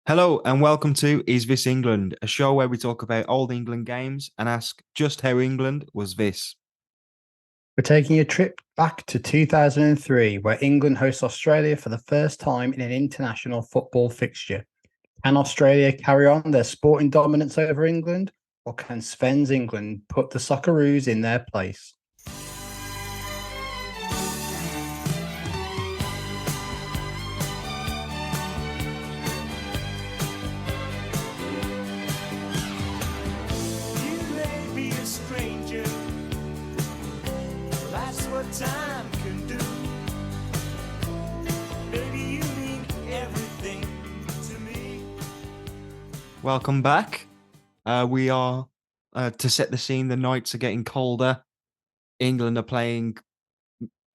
Hello and welcome to Is This England, a show where we talk about old England games and ask just how England was this. We're taking a trip back to 2003, where England hosts Australia for the first time in an international football fixture. Can Australia carry on their sporting dominance over England, or can Sven's England put the Socceroos in their place? You may be a stranger, that's what time can do. Baby, you mean everything to me. Welcome back. We are, to set the scene, the nights are getting colder. England are playing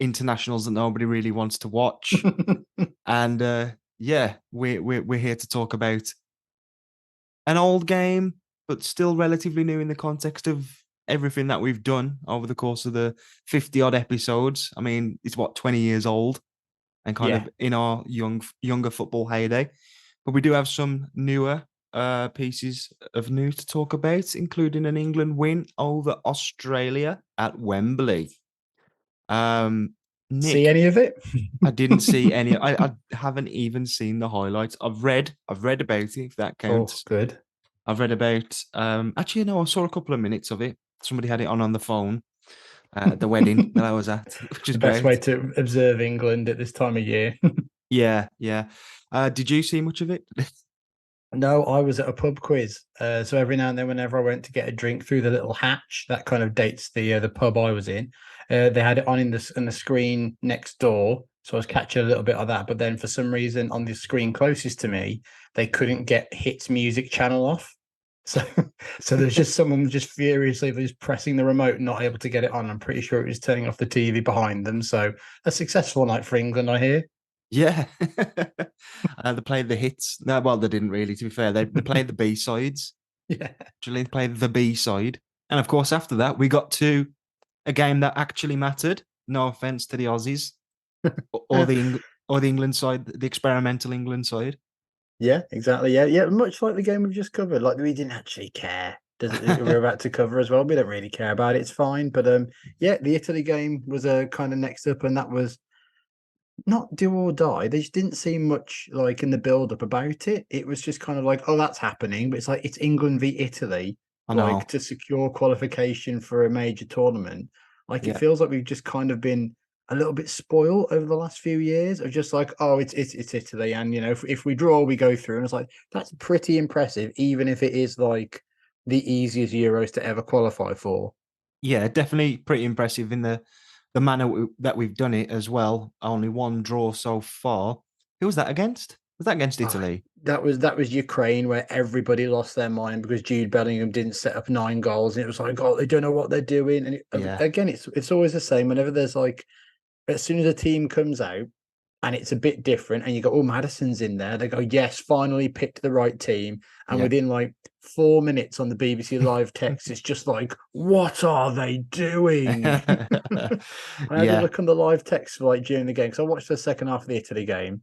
internationals that nobody really wants to watch. And yeah, we're here to talk about an old game, but still relatively new in the context of everything that we've done over the course of the 50 odd episodes. I mean, it's what, 20 years old and kind Yeah. of in our younger football heyday. But we do have some newer pieces of news to talk about, including an England win over Australia at Wembley. Um, See Nick, any of it? I didn't see any. I haven't even seen the highlights. I've read about it, if that Oh, counts. good. I've read about actually no, I saw a couple of minutes of it. Somebody had it on the phone at the wedding that I was at, which is The best way great. to observe England at this time of year. Yeah, yeah. Did you see much of it? No, I was at a pub quiz. So every now and then, whenever I went to get a drink through the little hatch, that kind of dates the pub I was in. They had it on in the screen next door, so I was catching a little bit of that. But then, for some reason, on the screen closest to me, they couldn't get Hits music channel off. So, so there's just someone just furiously just pressing the remote, not able to get it on. I'm pretty sure it was turning off the TV behind them. So a successful night for England, I hear. Yeah. They played the hits. No, well, they didn't really, to be fair. They played the B sides. Yeah. Actually, they played the B side. And of course, after that, we got to a game that actually mattered. No offense to the Aussies or or the England side, the experimental England side. Yeah, exactly. Yeah, yeah. Much like the game we've just covered, like we didn't actually care. Does it, we're about to cover as well. We don't really care about it. It's fine. But yeah, the Italy game was a kind of next up, and that was not do or die. They just didn't seem much like in the build up about it. It was just kind of like, oh, that's happening, but it's like it's England v Italy, I like know. to secure qualification for a major tournament. Like it Yeah. feels like we've just kind of been a little bit spoiled over the last few years of just like, oh, it's Italy, and if we draw, we go through, and it's like that's pretty impressive, even if it is like the easiest Euros to ever qualify for. Yeah, definitely pretty impressive in the manner that we've done it as well. Only one draw so far. Who was that against? Was that against Ah, Italy? that was Ukraine where everybody lost their mind because Jude Bellingham didn't set up 9 goals, and it was like, oh, they don't know what they're doing. And Yeah. again, it's always the same. Whenever there's like, as soon as a team comes out and it's a bit different, and you go, oh, Madison's in there, they go, yes, finally picked the right team. And Yeah. within like 4 minutes on the BBC live text, it's just like, what are they doing? I had to Yeah. look on the live text for like during the game because I watched the second half of the Italy game,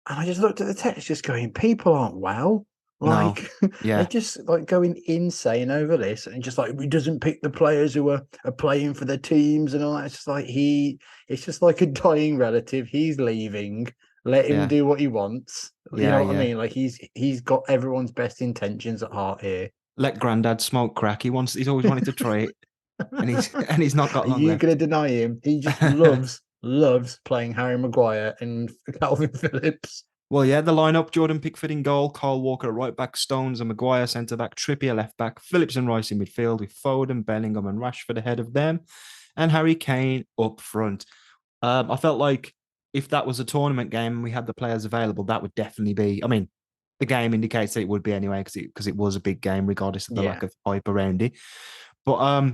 and I just looked at the text, just going, people aren't well. No. Like they're Yeah. just like going insane over this, and just like he doesn't pick the players who are playing for their teams and all that. It's just like it's just like a dying relative. He's leaving. Let him Yeah. do what he wants. You Yeah. know what I Yeah. mean? Like he's got everyone's best intentions at heart here. Let Grandad smoke crack. He's always wanted to try it, and he's not got Are long you going left. to deny him? He just loves playing Harry Maguire and Calvin Phillips. Well, yeah, the lineup: Jordan Pickford in goal, Kyle Walker at right back, Stones and Maguire centre back, Trippier left back, Phillips and Rice in midfield with Foden, Bellingham and Rashford ahead of them, and Harry Kane up front. I felt like if that was a tournament game and we had the players available, that would definitely be. I mean, the game indicates that it would be anyway because it was a big game, regardless of the lack Yeah, of hype around it. But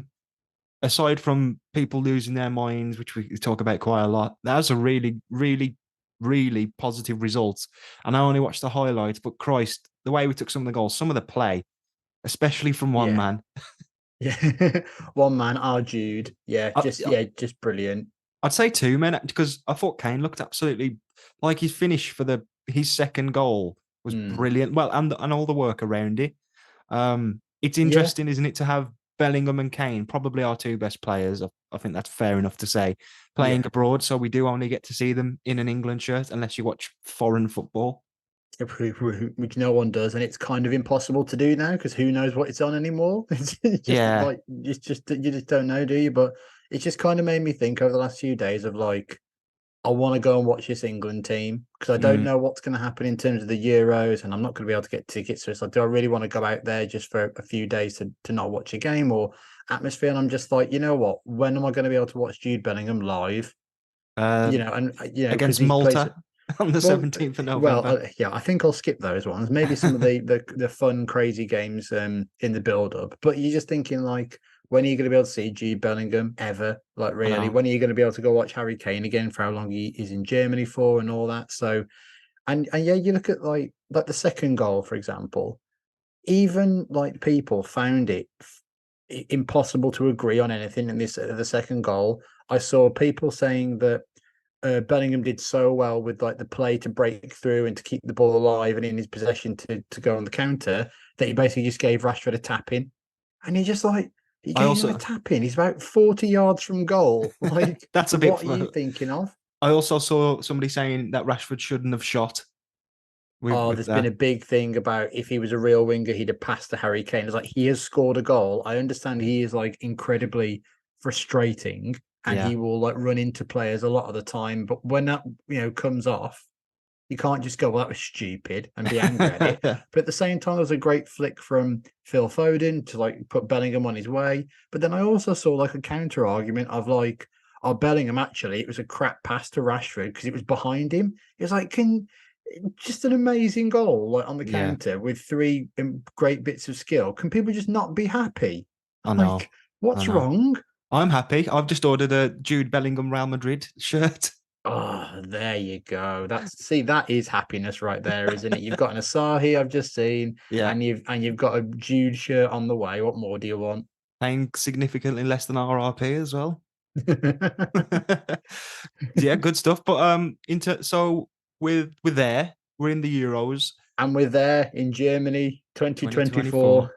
aside from people losing their minds, which we talk about quite a lot, that was a really, really, really positive result. And I only watched the highlights, but Christ, the way we took some of the goals, some of the play, especially from one yeah, man. yeah. One man, our Jude. I, Yeah, just brilliant. I'd say two men because I thought Kane looked absolutely like his finish for the his second goal. was Mm. brilliant. Well, and all the work around it. It's Yeah, interesting, isn't it, to have Bellingham and Kane, probably our two best players. I think that's fair enough to say, playing yeah. abroad. So we do only get to see them in an England shirt unless you watch foreign football. Which no one does, and it's kind of impossible to do now because who knows what it's on anymore? It's just Yeah. like you just don't know, do you? But it's just kind of made me think over the last few days of like I want to go and watch this England team because I don't Mm. know what's going to happen in terms of the Euros, and I'm not going to be able to get tickets. So it's like, do I really want to go out there just for a few days to not watch a game or atmosphere? And I'm just like, you know what? When am I going to be able to watch Jude Bellingham live? Um, And because Against he plays. Malta on the Well, 17th of November. yeah, I think I'll skip those ones. Maybe some of the fun, crazy games in the build up. But you're just thinking like, when are you going to be able to see Jude Bellingham ever? Like, I really? know. When are you going to be able to go watch Harry Kane again for how long he is in Germany for and all that? So, and yeah, you look at like the second goal, for example. Even like people found it impossible to agree on anything in this the second goal. I saw people saying that Bellingham did so well with like the play to break through and to keep the ball alive and in his possession to go on the counter that he basically just gave Rashford a tap in, and he just like he I gave him a also tap in. He's about 40 yards from goal. Like, that's a bit. what are you thinking of? I also saw somebody saying that Rashford shouldn't have shot Oh, with there's been that. a big thing about if he was a real winger, he'd have passed to Harry Kane. It's like he has scored a goal. I understand he is like incredibly frustrating and Yeah. he will like run into players a lot of the time. But when that comes off, you can't just go, well, that was stupid and be angry at it. But at the same time, there was a great flick from Phil Foden to like put Bellingham on his way. But then I also saw like a counter argument of like, oh, Bellingham actually, it was a crap pass to Rashford because it was behind him. It was like, just an amazing goal like on the Yeah, counter with three great bits of skill. Can people just not be happy? I know. Like, I what's know. wrong? I'm happy. I've just ordered a Jude Bellingham Real Madrid shirt. Oh, there you go. That is happiness right there, isn't it? You've got an Asahi I've just seen, Yeah, and you've got a Jude shirt on the way. What more do you want? paying significantly less than RRP as well. Yeah, good stuff. But so with there, we're in the Euros And we're there in Germany 2024. 2024.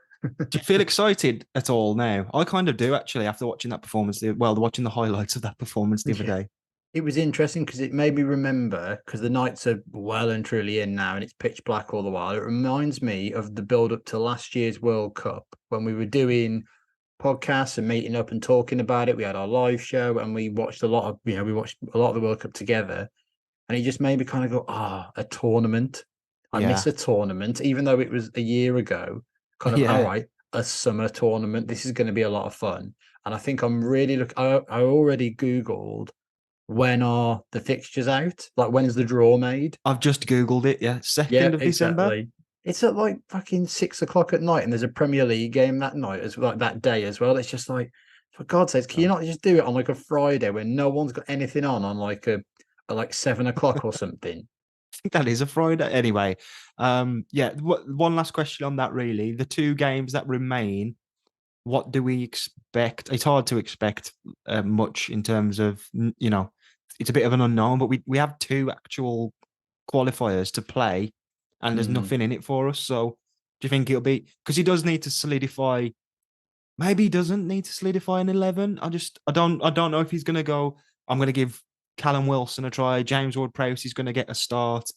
Do you feel excited at all now? I kind of do actually after watching that performance. Watching the highlights of that performance the other Yeah. day. It was interesting because it made me remember because the nights are well and truly in now and it's pitch black all the while. It reminds me of the build up to last year's World Cup when we were doing podcasts and meeting up and talking about it. We had our live show and we watched a lot of the World Cup together. And it just made me kind of go, a tournament. I Yeah, miss a tournament, even though it was a year ago. Kind of, all yeah. right, a summer tournament. This is going to be a lot of fun. And I think I'm really I already Googled when are the fixtures out? Like, when's the draw made? I've just googled it. Yeah, Yeah, 2nd of December. exactly. It's at like fucking 6 o'clock at night, and there's a Premier League game that night as well, like that day as well. It's just like, for God's sakes, can you not just do it on like a Friday when no one's got anything on like a like 7 o'clock or something? Think that is a Friday. Anyway, yeah. One last question on that. Really, the two games that remain. What do we expect? It's hard to expect much in terms of it's a bit of an unknown. But we have two actual qualifiers to play, and there's Hmm. nothing in it for us. So do you think it'll be because he does need to solidify? Maybe he doesn't need to solidify an 11. I don't know if he's going to go. I'm going to give Callum Wilson a try. James Ward-Prowse is going to get a start.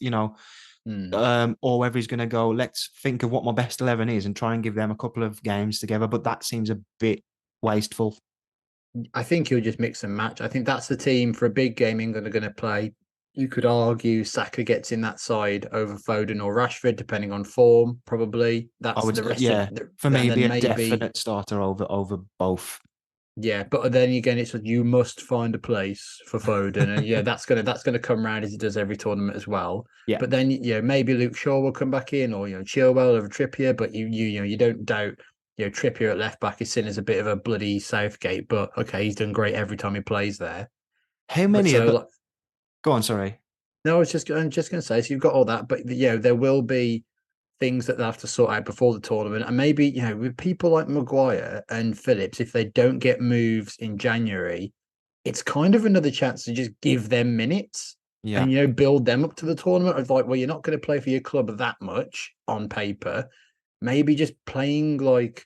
Hmm. Or whether he's going to go, let's think of what my best 11 is and try and give them a couple of games together. But that seems a bit wasteful. I think he'll just mix and match. I think that's the team for a big game England are going to play. You could argue Saka gets in that side over Foden or Rashford, depending on form. Probably I that's would, the rest of, yeah, for me, and it'd be then a maybe. definite starter over both. Yeah, but then again, it's you must find a place for Foden, and yeah, that's gonna come around as it does every tournament as well. Yeah. But then maybe Luke Shaw will come back in, or Chilwell over Trippier. But you don't doubt Trippier at left back is seen as a bit of a bloody Southgate, but okay, he's done great every time he plays there. How But many of so the? like, Go on, sorry. no, I'm just gonna say, so you've got all that, but there will be things that they have to sort out before the tournament. And maybe, with people like Maguire and Phillips, if they don't get moves in January, it's kind of another chance to just give them minutes. Yeah. and build them up to the tournament of like, well, you're not going to play for your club that much on paper. Maybe just playing like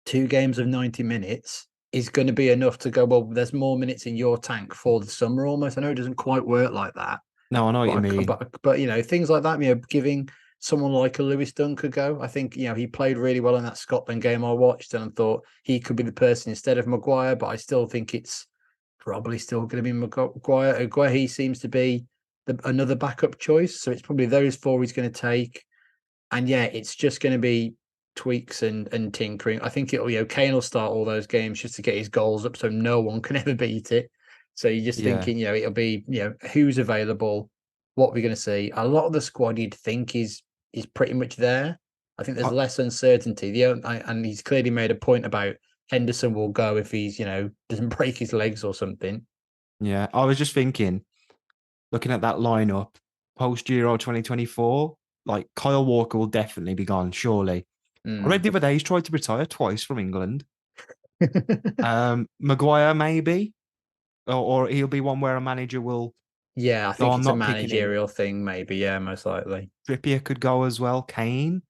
2 games of 90 minutes is going to be enough to go, well, there's more minutes in your tank for the summer almost. I know it doesn't quite work like that, No, I know what you but mean. but things like that, giving someone like a Lewis Dunk a go. I think he played really well in that Scotland game I watched, and I thought he could be the person instead of Maguire. But I still think it's probably still going to be Maguire. He seems to be another backup choice, so it's probably those four he's going to take. And yeah, it's just going to be tweaks and tinkering. I think it'll Kane will start all those games just to get his goals up, so no one can ever beat it. So you're just Yeah. thinking, it'll be who's available, what we're going to see. A lot of the squad you'd think is pretty much there. I think there's I- less uncertainty. And he's clearly made a point about Henderson will go if he's doesn't break his legs or something. Yeah. I was just thinking, looking at that lineup, post Euro 2024, like Kyle Walker will definitely be gone, surely. I read the other day he's tried to retire twice from England. Maguire, maybe. Or he'll be one where a manager will Yeah, I go, think I'm it's a not picking him. managerial thing, maybe. Yeah, most likely. Trippier could go as well. Kane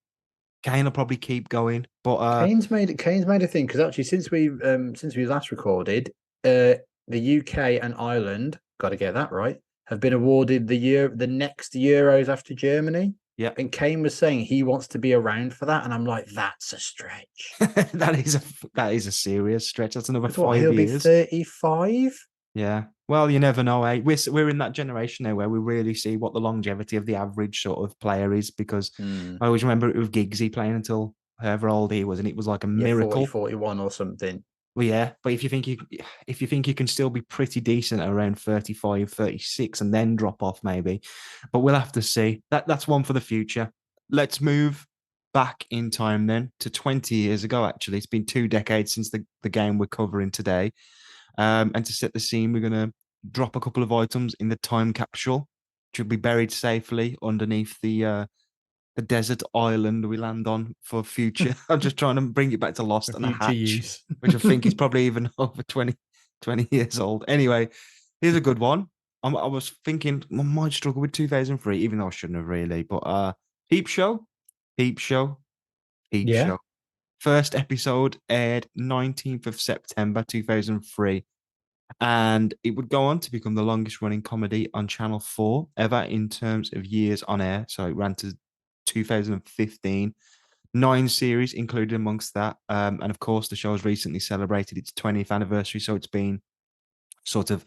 will probably keep going. But Kane's made a thing because actually since we last recorded, the UK and Ireland, got to get that right, have been awarded the next Euros after Germany. yeah, And Kane was saying he wants to be around for that, and I'm like, that's a stretch. that is a serious stretch. That's another 'Cause what, 5 he'll be years. 35? Yeah. Well, you never know, eh? We're in that generation now where we really see what the longevity of the average sort of player is, because I always remember it with Giggsy playing until however old he was, and it was like a Yeah, 40, miracle. 41 or something. Well, yeah, but if you think you can still be pretty decent at around 35, 36 and then drop off maybe. But we'll have to see. That's one for the future. Let's move back in time then to 20 years ago, actually. It's been 2 decades since the game we're covering today. And to set the scene, we're going to drop a couple of items in the time capsule, which will be buried safely underneath the desert island we land on for future. I'm just trying to bring it back to Lost For and a future hatch, use. which I think is probably even over 20 years old. Anyway, here's a good one. I was thinking I might struggle with 2003, even though I shouldn't have really. But Peep Show, Peep Show, Peep Yeah. Show. First episode aired 19th of September 2003. And it would go on to become the longest running comedy on Channel 4 ever in terms of years on air. So it ran to 2015. 9 series included amongst that. And of course, the show has recently celebrated its 20th anniversary. So it's been sort of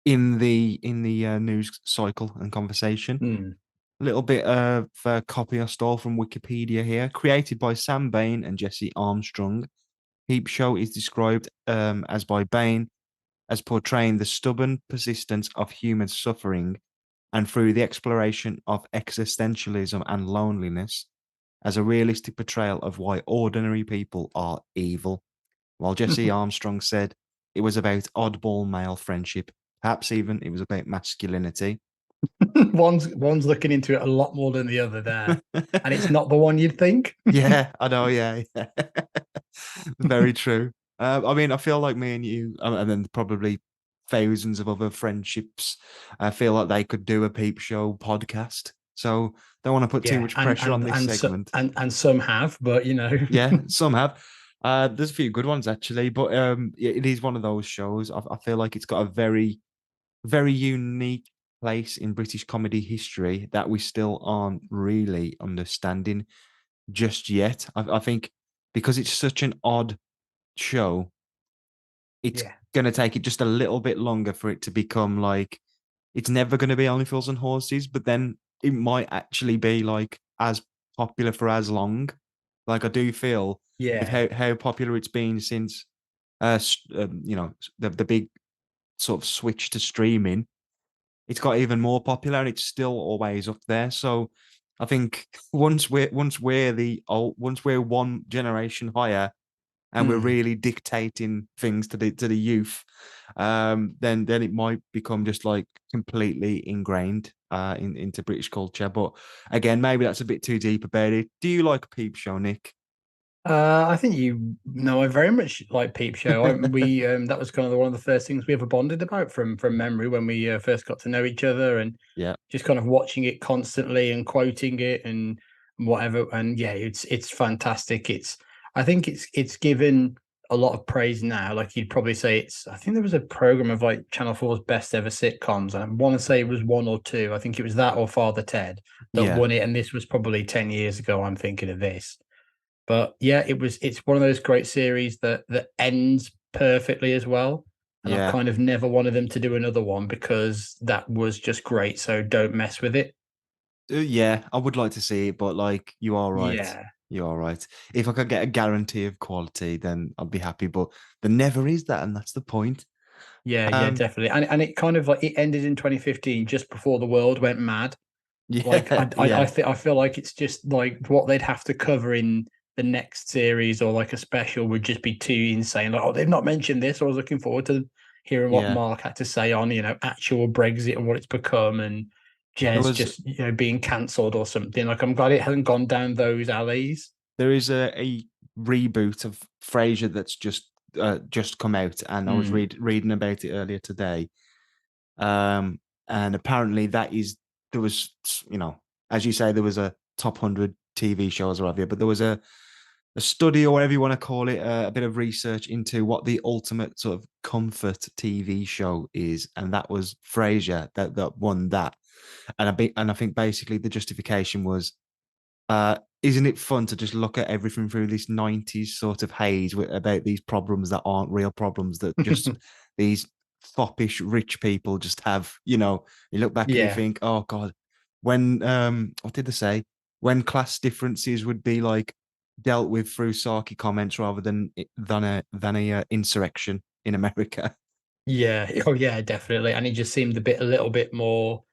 in the news cycle and conversation. A little bit of copy I stole from Wikipedia here. Created by Sam Bain and Jesse Armstrong. Peep Show is described as by Bain as portraying the stubborn persistence of human suffering and through the exploration of existentialism and loneliness as a realistic portrayal of why ordinary people are evil. While Jesse Armstrong said it was about oddball male friendship, perhaps even it was about masculinity. One's looking into it a lot more than the other there. And it's not the one you'd think. Yeah, I know. Yeah. Very true. I mean, I feel like me and you, and then probably thousands of other friendships, I feel like they could do a Peep Show podcast. So don't want to put too much pressure on this segment. And some have, but Yeah, some have. There's a few good ones actually, but it is one of those shows. I feel like it's got a very, very unique place in British comedy history that we still aren't really understanding just yet. I think because it's such an odd show, it's Yeah. going to take it just a little bit longer for it to become like it's never going to be Only Fools and Horses, but then it might actually be like as popular for as long. Like I do feel with Yeah. how popular it's been since the big sort of switch to streaming, it's got even more popular and it's still always up there. So I think once we're one generation higher and we're really dictating things to the youth, then it might become just like completely ingrained into British culture. But again, maybe that's a bit too deep about it. Do you like Peep Show, Nick? I think you know I very much like Peep Show. We that was kind of one of the first things we ever bonded about from memory when we first got to know each other, and Yeah, just kind of watching it constantly and quoting it and whatever. And yeah, it's fantastic. I think it's given a lot of praise now. Like you'd probably say it's. I think there was a program of like Channel 4's best ever sitcoms, and I want to say it was one or two. I think it was that or Father Ted that yeah, won it, and this was probably 10 years ago. I'm thinking of this. But yeah, it's one of those great series that ends perfectly as well. And I've yeah. kind of never wanted them to do another one because that was just great. So don't mess with it. Yeah, I would like to see it, but like you are right. Yeah. You are right. If I could get a guarantee of quality, then I'd be happy. But there never is that, and that's the point. Yeah, Um, definitely. And it kind of like it ended in 2015 just before the world went mad. Like yeah, yeah, I feel like it's just like what they'd have to cover in the next series or like a special would just be too insane. Like, oh, they've not mentioned this. I was looking forward to hearing what yeah. Mark had to say on, actual Brexit and what it's become and There Jez was just, being cancelled or something. Like I'm glad it hasn't gone down those alleys. there is a reboot of Frasier that's just come out, and I was Mm, reading about it earlier today. And apparently that is there was as you say, there was a top 100 TV shows or whatever, but there was a study or whatever you want to call it, a bit of research into what the ultimate sort of comfort TV show is, and that was Frasier that won that. And I think basically the justification was, isn't it fun to just look at everything through this 90s sort of haze about these problems that aren't real problems, that just these foppish rich people just have, you look back and you yeah. think, oh God, when, what did they say? When class differences would be like dealt with through sarky comments rather than a insurrection in America. Yeah. Oh yeah, definitely. And it just seemed a little bit more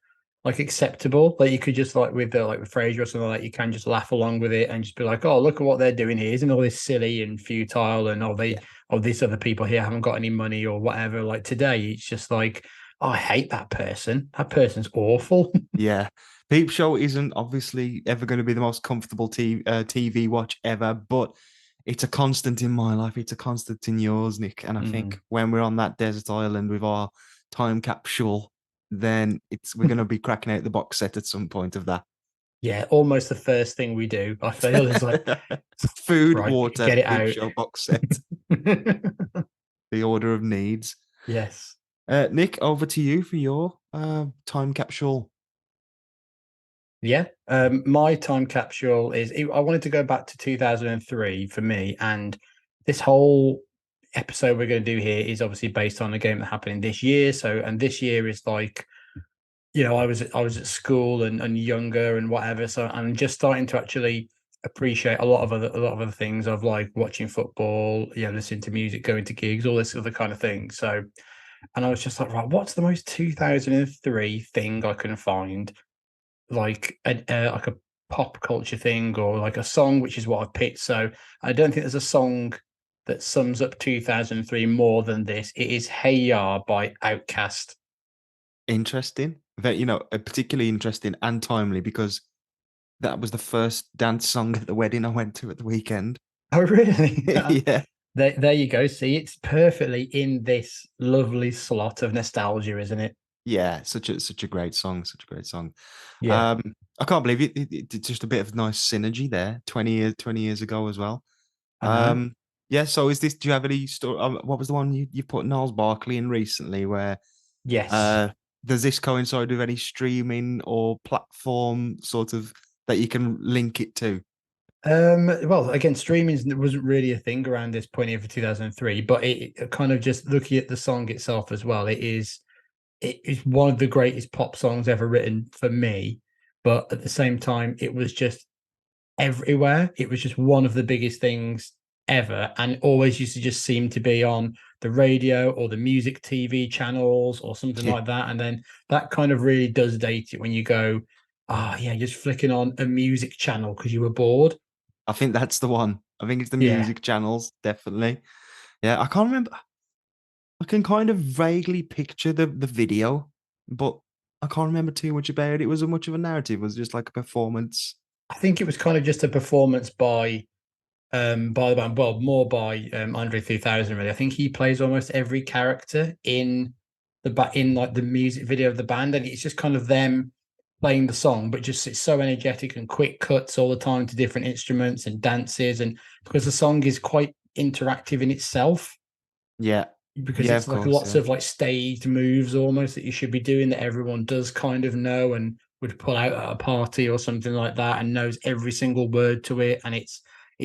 like acceptable. Like you could just like with Frasier or something like you can just laugh along with it and just be like, oh, look at what they're doing here. Isn't all this silly and futile and Yeah. these other people here haven't got any money or whatever. Like today, it's just like, oh, I hate that person. That person's awful. Yeah. Peep Show isn't obviously ever going to be the most comfortable TV watch ever, but it's a constant in my life. It's a constant in yours, Nick. And I think Mm. when we're on that desert island with our time capsule, then we're going to be cracking out the box set at some point of that. Yeah, almost the first thing we do, I feel, is like, Food, right, water, get it Peep out. Show box set, the order of needs. Yes. Nick, over to you for your time capsule. Yeah. My time capsule is I wanted to go back to 2003 for me, and this whole episode we're going to do here is obviously based on a game that happened in this year. So, and this year is like, I was at school and younger and whatever. So I'm just starting to actually appreciate a lot of other things of like watching football, listening to music, going to gigs, all this other kind of thing. So, and I was just like, right, what's the most 2003 thing I can find? Like a pop culture thing or like a song, which is what I've picked. So I don't think there's a song that sums up 2003 more than this. It is Hey Ya by Outkast. Interesting. That, particularly interesting and timely because that was the first dance song at the wedding I went to at the weekend. Oh, really? Yeah. There you go. See, it's perfectly in this lovely slot of nostalgia, isn't it? Yeah, such a great song, such a great song. Yeah, Um, I can't believe it's just a bit of nice synergy there, 20 years ago as well. I know. Yeah, so do you have any story? What was the one you put Niles Barkley in recently where Yes. uh does this coincide with any streaming or platform sort of that you can link it to? Well, again, streaming wasn't really a thing around this point here for 2003, but it kind of just looking at the song itself as well. It is one of the greatest pop songs ever written for me, but at the same time, it was just everywhere. It was just one of the biggest things ever, and it always used to just seem to be on the radio or the music TV channels or something Yeah, like that. And then that kind of really does date it when you go, oh yeah, just flicking on a music channel because you were bored. I think that's the one. I think it's the Yeah. music channels, definitely. Yeah, I can't remember. I can kind of vaguely picture the video, but I can't remember too much about it. It wasn't much of a narrative. It was just like a performance. I think it was kind of just a performance by by the band. Well, more by Andre 3000. Really, I think he plays almost every character in in like the music video of the band, and it's just kind of them playing the song, but just it's so energetic and quick cuts all the time to different instruments and dances, and because the song is quite interactive in itself, Yeah. because Yeah, it's of like course. lots Yeah. of like staged moves almost that you should be doing that everyone does kind of know and would pull out at a party or something like that and knows every single word to it. And it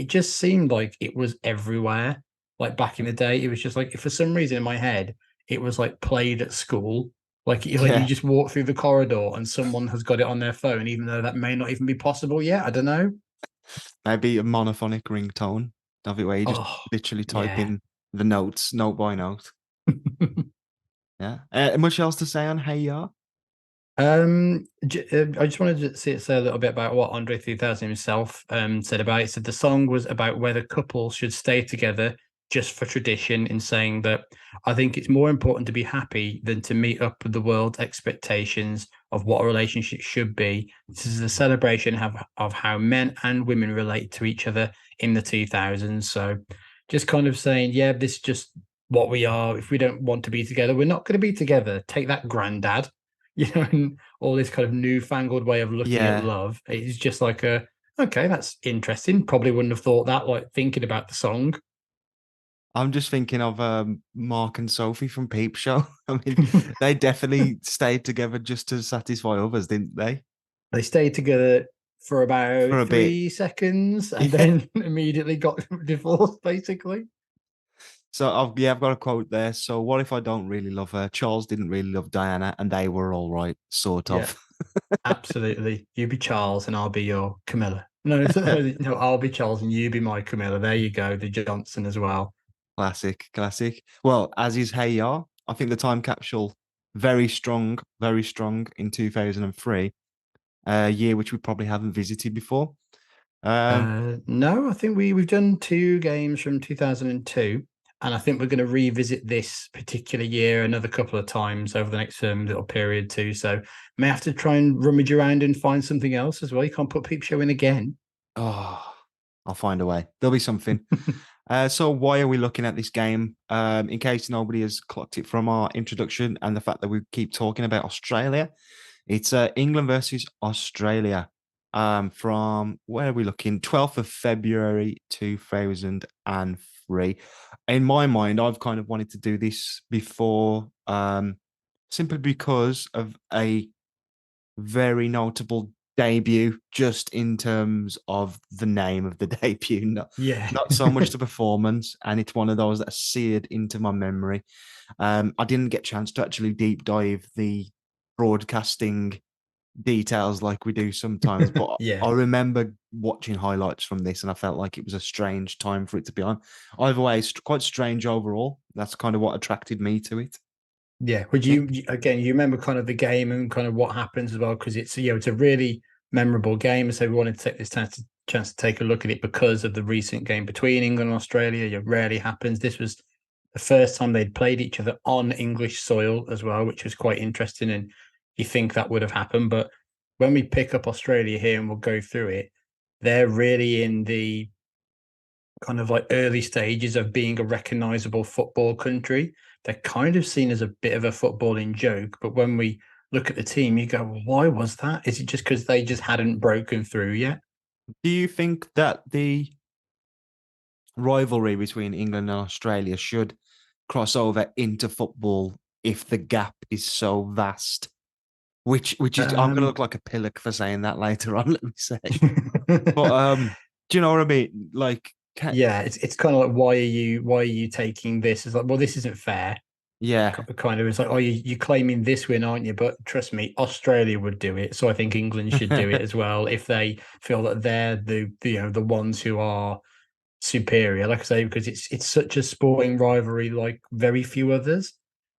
just seemed like it was everywhere. Like back in the day, it was just like, for some reason in my head, it was like played at school. Like you Yeah. just walk through the corridor and someone has got it on their phone, even though that may not even be possible yet. I don't know. Maybe a monophonic ringtone of it where you just Oh, literally type yeah. in the notes, note by note. Yeah. Much else to say on Hey Ya? I just wanted to say a little bit about what Andre 3000 himself said about it. He said the song was about whether couples should stay together just for tradition, in saying that I think it's more important to be happy than to meet up with the world's expectations of what a relationship should be. This is a celebration of how men and women relate to each other in the 2000s. So just kind of saying, yeah, this is just what we are. If we don't want to be together, we're not going to be together. Take that, granddad. And all this kind of newfangled way of looking at Yeah. love. It's just like okay, that's interesting. Probably wouldn't have thought that, like thinking about the song. I'm just thinking of Mark and Sophie from Peep Show. I mean, they definitely stayed together just to satisfy others, didn't they? They stayed together for about For a bit. 3 seconds and Yeah. then immediately got divorced, basically. So I've got a quote there. So what if I don't really love her? Charles didn't really love Diana, and they were all right, sort Yeah, of. absolutely. You be Charles and I'll be your Camilla. No, no, I'll be Charles and you be my Camilla. There you go, the Johnson as well. Classic, classic. Well, as is Hey Ya, I think the time capsule very strong in 2003, a year which we probably haven't visited before. No, I think we've done 2 games from 2002, and I think we're going to revisit this particular year another couple of times over the next little period too. So may have to try and rummage around and find something else as well. You can't put Peep Show in again. Oh, I'll find a way. There'll be something. So why are we looking at this game? In case nobody has clocked it from our introduction and the fact that we keep talking about Australia, it's England versus Australia. From where are we looking? 12th of February 2003. In my mind, I've kind of wanted to do this before, simply because of a very notable debut, just in terms of the name of the debut, Yeah. not so much the performance. And it's one of those that are seared into my memory. I didn't get a chance to actually deep dive the broadcasting details like we do sometimes, but Yeah. I remember watching highlights from this and I felt like it was a strange time for it to be on. Either way, it's quite strange overall. That's kind of what attracted me to it. Yeah. Would Yeah. again, you remember kind of the game and kind of what happens as well? Because it's a really memorable game. So we wanted to take this chance to take a look at it because of the recent game between England and Australia. It rarely happens. This was the first time they'd played each other on English soil as well, which was quite interesting. And you think that would have happened. But when we pick up Australia here and we'll go through it, they're really in the kind of like early stages of being a recognizable football country. They're kind of seen as a bit of a footballing joke, but when we look at the team, you go, well, why was that? Is it just because they just hadn't broken through yet? Do you think that the rivalry between England and Australia should cross over into football if the gap is so vast? Which is I'm gonna Um, look like a pillock for saying that later on, let me say. But do you know what I mean? Like yeah, it's kind of like why are you taking this? It's like, well, this isn't fair. yeah. Kind of, it's like, oh, you're claiming this win, aren't you? But trust me, Australia would do it. So I think England should do it as well if they feel that they're the ones who are superior. Like I say, because it's such a sporting rivalry, like very few others.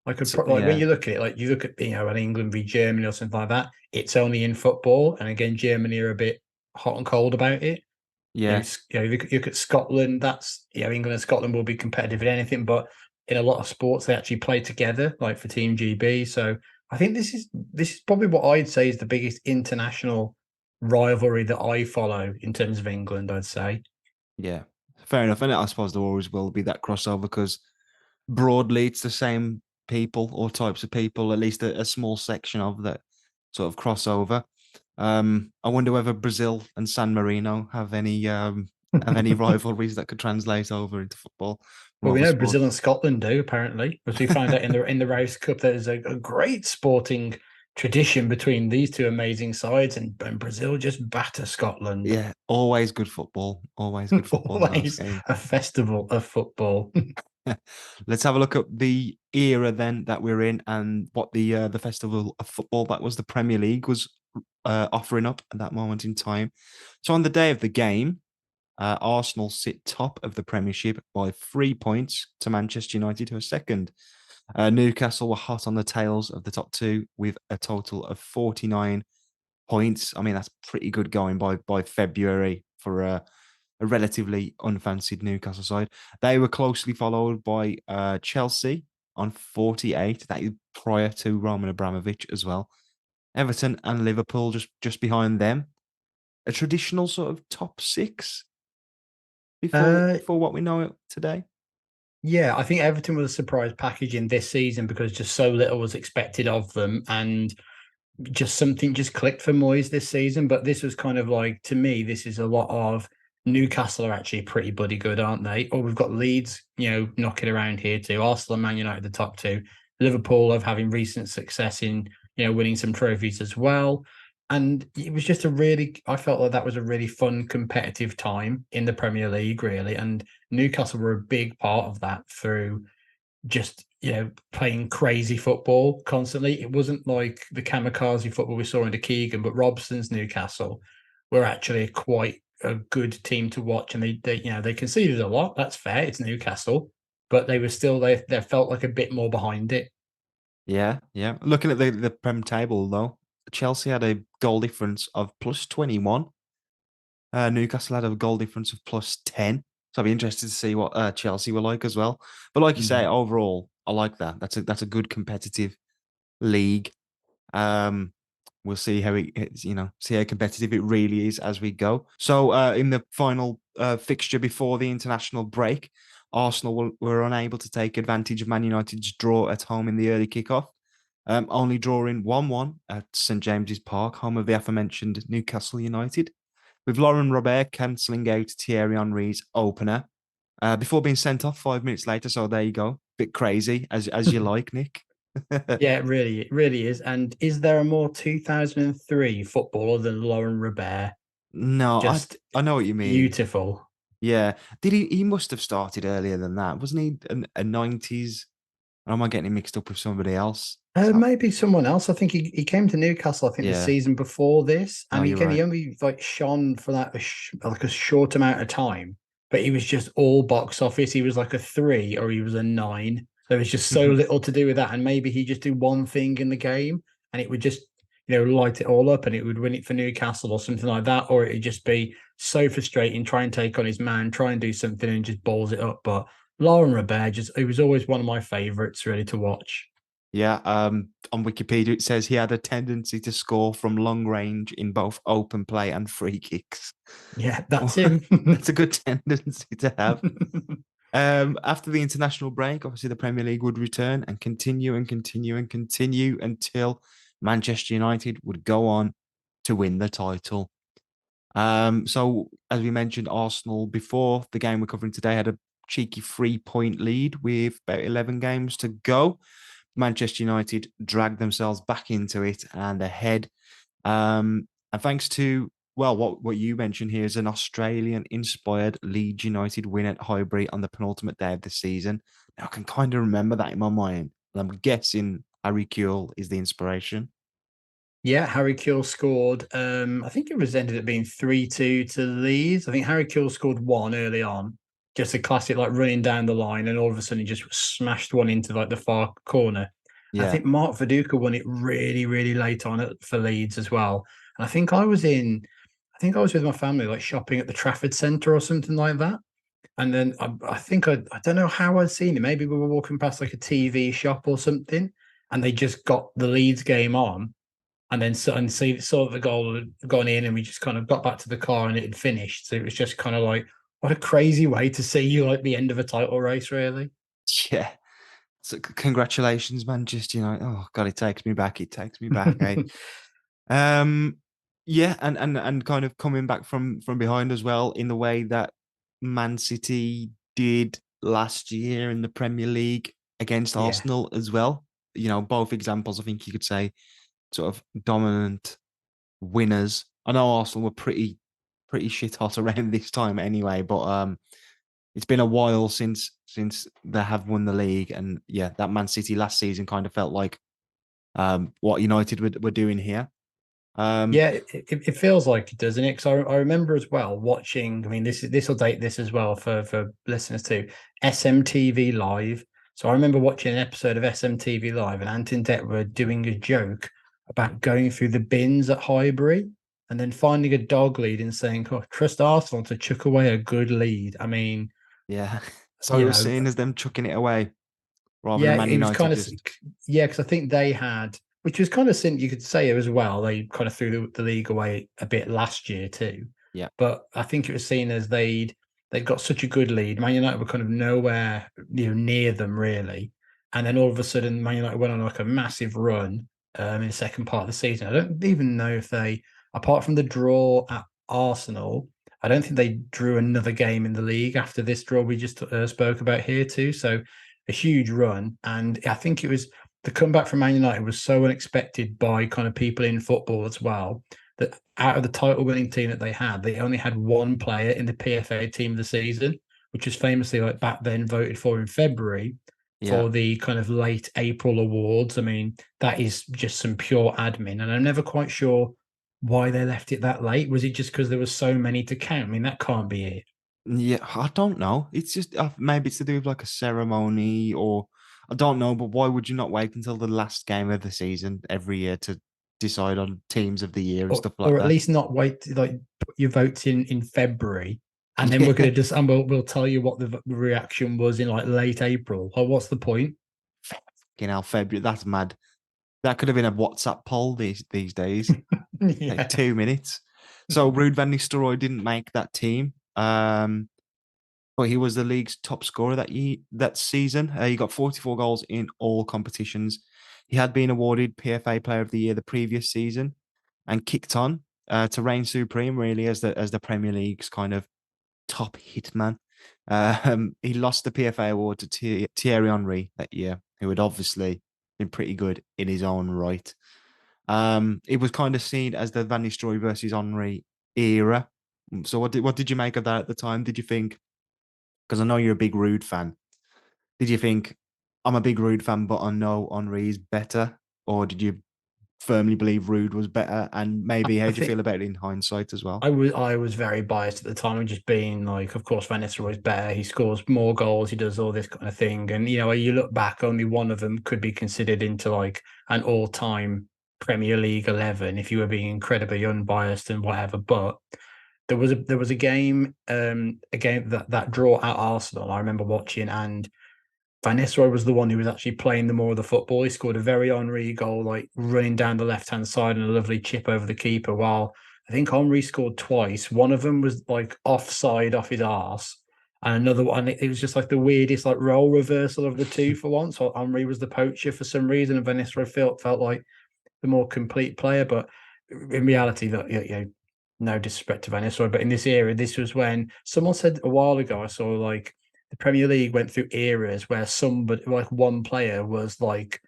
Like when Yeah, you look at it, like you look at an England v Germany or something like that. It's only in football, and again, Germany are a bit hot and cold about it. yeah, If you look at Scotland, that's England and Scotland will be competitive in anything, but in a lot of sports they actually play together, like for Team GB. So I think this is probably what I'd say is the biggest international rivalry that I follow in terms of England. I'd say. yeah. Fair enough. And I suppose there always will be that crossover because broadly it's the same people or types of people, at least a small section of that sort of crossover. I wonder whether Brazil and San Marino have any rivalries that could translate over into football from Well, we other know Brazil sports. and Scotland do, apparently, as we found out in the Race Cup. There's a great sporting tradition between these two amazing sides, and Brazil just batter Scotland. Yeah, always good football. Always good football in those Always games. a festival of football. Let's have a look at the era then that we're in and what the festival of football that was the Premier League was offering up at that moment in time. So on the day of the game, Arsenal sit top of the Premiership by 3 points to Manchester United, who are second. Newcastle were hot on the tails of the top two with a total of 49 points. I mean, that's pretty good going by February for a relatively unfancied Newcastle side. They were closely followed by Chelsea on 48. That is prior to Roman Abramovich as well. Everton and Liverpool just behind them. A traditional sort of top six Uh, before what we know today. yeah, I think Everton was a surprise package in this season because just so little was expected of them, and just something just clicked for Moyes this season. But this was kind of like, to me, this is a lot of Newcastle are actually pretty bloody good, aren't they? Or we've got Leeds, knocking around here too. Arsenal and Man United, the top two. Liverpool of having recent success in, winning some trophies as well. And it was just I felt like that was a really fun, competitive time in the Premier League, really. And Newcastle were a big part of that through just playing crazy football constantly. It wasn't like the kamikaze football we saw under Keegan, but Robson's Newcastle were actually quite a good team to watch, and they conceded a lot. That's fair. It's Newcastle, but they were still they felt like a bit more behind it. Yeah, yeah. Looking at the Prem table though, Chelsea had a goal difference of plus 21. Newcastle had a goal difference of plus 10. So I'd be interested to see what Chelsea were like as well. But like you say, overall, I like that. That's a good competitive league. Um, we'll see how see how competitive it really is as we go. So in the final fixture before the international break, Arsenal were unable to take advantage of Man United's draw at home in the early kickoff, only drawing 1-1 at St James's Park, home of the aforementioned Newcastle United, with Lauren Robert cancelling out Thierry Henry's opener before being sent off 5 minutes later. So there you go. Bit crazy, as you like, Nick. Yeah, it really is. And is there a more 2003 footballer than Lauren Robert? No, Just I know what you mean. beautiful. Yeah. Did he? He must have started earlier than that, wasn't he? A 90s. Or am I getting him mixed up with somebody else? Maybe someone else. I think he came to Newcastle, I think, the Yeah. season before this. No, And you're he right. only like shone for that like a short amount of time, but he was just all box office. He was like a 3 or he was a 9. There was just so little to do with that. And maybe he just do one thing in the game and it would just, light it all up and it would win it for Newcastle or something like that. Or it'd just be so frustrating, try and take on his man, try and do something and just balls it up. But Lauren Robert, it was always one of my favourites really to watch. Yeah. On Wikipedia, it says he had a tendency to score from long range in both open play and free kicks. Yeah, that's him. That's a good tendency to have. After the international break, obviously the Premier League would return and continue and continue and continue until Manchester United would go on to win the title. So as we mentioned, Arsenal before the game we're covering today had a cheeky 3-point lead with about 11 games to go. Manchester United dragged themselves back into it and ahead. And thanks to, well, what you mentioned here is an Australian-inspired Leeds United win at Highbury on the penultimate day of the season. Now, I can kind of remember that in my mind. And I'm guessing Harry Kewell is the inspiration. Yeah, Harry Kewell scored. I think it was ended up being 3-2 to Leeds. I think Harry Kewell scored one early on, just a classic like running down the line, and all of a sudden he just smashed one into like the far corner. I Yeah. think Mark Viduka won it really, really late on for Leeds as well. And I think I was with my family like shopping at the Trafford Centre or something like that. And then I think I don't know how I'd seen it. Maybe we were walking past like a TV shop or something, and they just got the Leeds game on and then saw that the goal had gone in, and we just kind of got back to the car and it had finished. So it was just kind of like, What a crazy way to see like the end of a title race, really. Yeah. So congratulations, man. Just, oh God, it takes me back. It takes me back, eh? Um, yeah, and kind of coming back from behind as well in the way that Man City did last year in the Premier League against Yeah. Arsenal as well. Both examples, I think you could say, sort of dominant winners. I know Arsenal were pretty shit hot around this time anyway, but it's been a while since they have won the league, and yeah, that Man City last season kind of felt like what United were doing here. Yeah, it feels like it, doesn't it? Because I remember as well watching. I mean, this will date this as well for listeners too. SMTV Live. So I remember watching an episode of SMTV Live, and Ant and Dec were doing a joke about going through the bins at Highbury and then finding a dog lead and saying, "Oh, trust Arsenal to chuck away a good lead." I mean, Yeah. So it you was know, seen as them chucking it away rather yeah, than Man it was United kind of just yeah, because I think they had, which was kind of you could say it as well. They kind of threw the league away a bit last year too, yeah. but I think it was seen as they'd got such a good lead. Man United were kind of nowhere near them really, and then all of a sudden Man United went on like a massive run in the second part of the season. I don't even know if they, apart from the draw at Arsenal, I don't think they drew another game in the league after this draw we just spoke about here too. So a huge run, and I think it was the comeback from Man United was so unexpected by kind of people in football as well, that out of the title winning team that they only had one player in the PFA team of the season, which was famously like back then voted for in February Yeah. for the kind of late April awards. I mean, that is just some pure admin, and I'm never quite sure why they left it that late. Was it just because there was so many to count? I mean, that can't be it. Yeah, I don't know. It's just maybe it's to do with like a ceremony, or I don't know. But why would you not wait until the last game of the season every year to decide on teams of the year and stuff like Or at that? least not wait to, like, put your votes in February, and then we're Yeah. gonna just and we'll tell you what the reaction was in like late April. Like, what's the point? Fucking hell, February. That's mad. That could have been a WhatsApp poll these days. Like Yeah, 2 minutes. So Ruud van Nistelrooy didn't make that team. But he was the league's top scorer that season. He got 44 goals in all competitions. He had been awarded PFA Player of the Year the previous season, and kicked on to reign supreme really as the Premier League's kind of top hitman. He lost the PFA award to Thierry Henry that year, who had obviously been pretty good in his own right. It was kind of seen as the Van Nistelrooy versus Henry era. So what did you make of that at the time? Did you think, because I know you're a big Rude fan, did you think, I'm a big Rude fan, but I know Henry is better? Or did you firmly believe Rude was better? And maybe how I do you feel think about it in hindsight as well? I was very biased at the time and just being like, of course, Van Nistelrooy's better. He scores more goals. He does all this kind of thing. And you look back, only one of them could be considered into like an all-time Premier League 11 if you were being incredibly unbiased and whatever. But there was a game that draw at Arsenal. I remember watching, and Van Nistelrooy was the one who was actually playing the more of the football. He scored a very Henry goal, like running down the left hand side and a lovely chip over the keeper. While I think Henry scored twice. One of them was like offside off his arse, and another one, it was just like the weirdest like role reversal of the two for once. So Henry was the poacher for some reason, and Van Nistelrooy felt like the more complete player. But in reality, that no disrespect to Van Nistelrooy, but in this era, this was when someone said a while ago, I saw like the Premier League went through eras where somebody, like one player, was like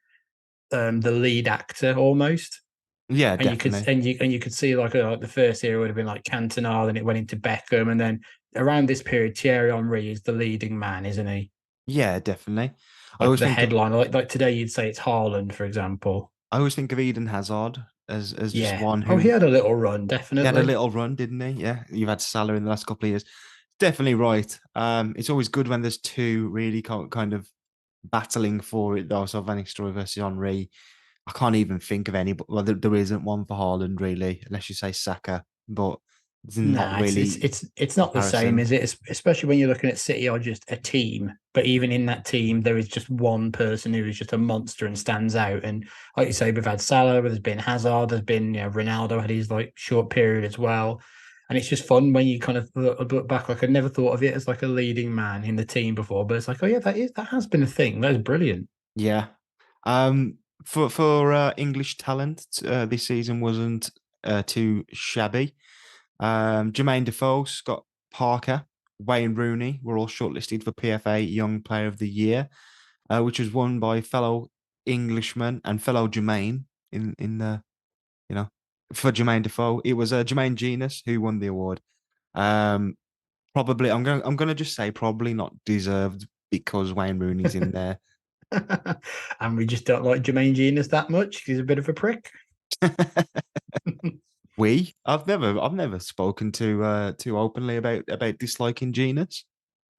the lead actor almost, Yeah, and you could definitely. and you could see like the first era would have been like Cantona, then it went into Beckham, and then around this period, Thierry Henry is the leading man, isn't he? Yeah, definitely. I Like always the think of headliner, like today you'd say it's Haaland, for example. I always think of Eden Hazard as just Yeah. one Oh, he who had a little run, he had a definitely. little run, didn't he? Yeah, you've had Salah in the last couple of years. Definitely right. It's always good when there's two really kind of battling for it though. So Van Nistelrooy versus Henry. I can't even think of any. Well, there isn't one for Haaland really, unless you say Saka. But it's not Nah, it's really it's it's not the same, comparison. is it? Especially when you're looking at City or just a team. But even in that team, there is just one person who is just a monster and stands out. And like you say, we've had Salah, there's been Hazard, there's been Ronaldo had his like short period as well. And it's just fun when you kind of look back. Like I never thought of it as like a leading man in the team before, but it's like, oh yeah, that has been a thing. That is brilliant. Yeah. For English talent, this season wasn't too shabby. Jermaine Defoe, Scott Parker, Wayne Rooney were all shortlisted for PFA Young Player of the Year, which was won by fellow Englishman and fellow Jermaine in the you know for Jermaine Defoe. It was Jermaine Genius who won the award. Um, Probably I'm gonna just say probably not deserved because Wayne Rooney's in there. And we just don't like Jermaine Genius that much. He's a bit of a prick. I've never spoken too openly about disliking Genus.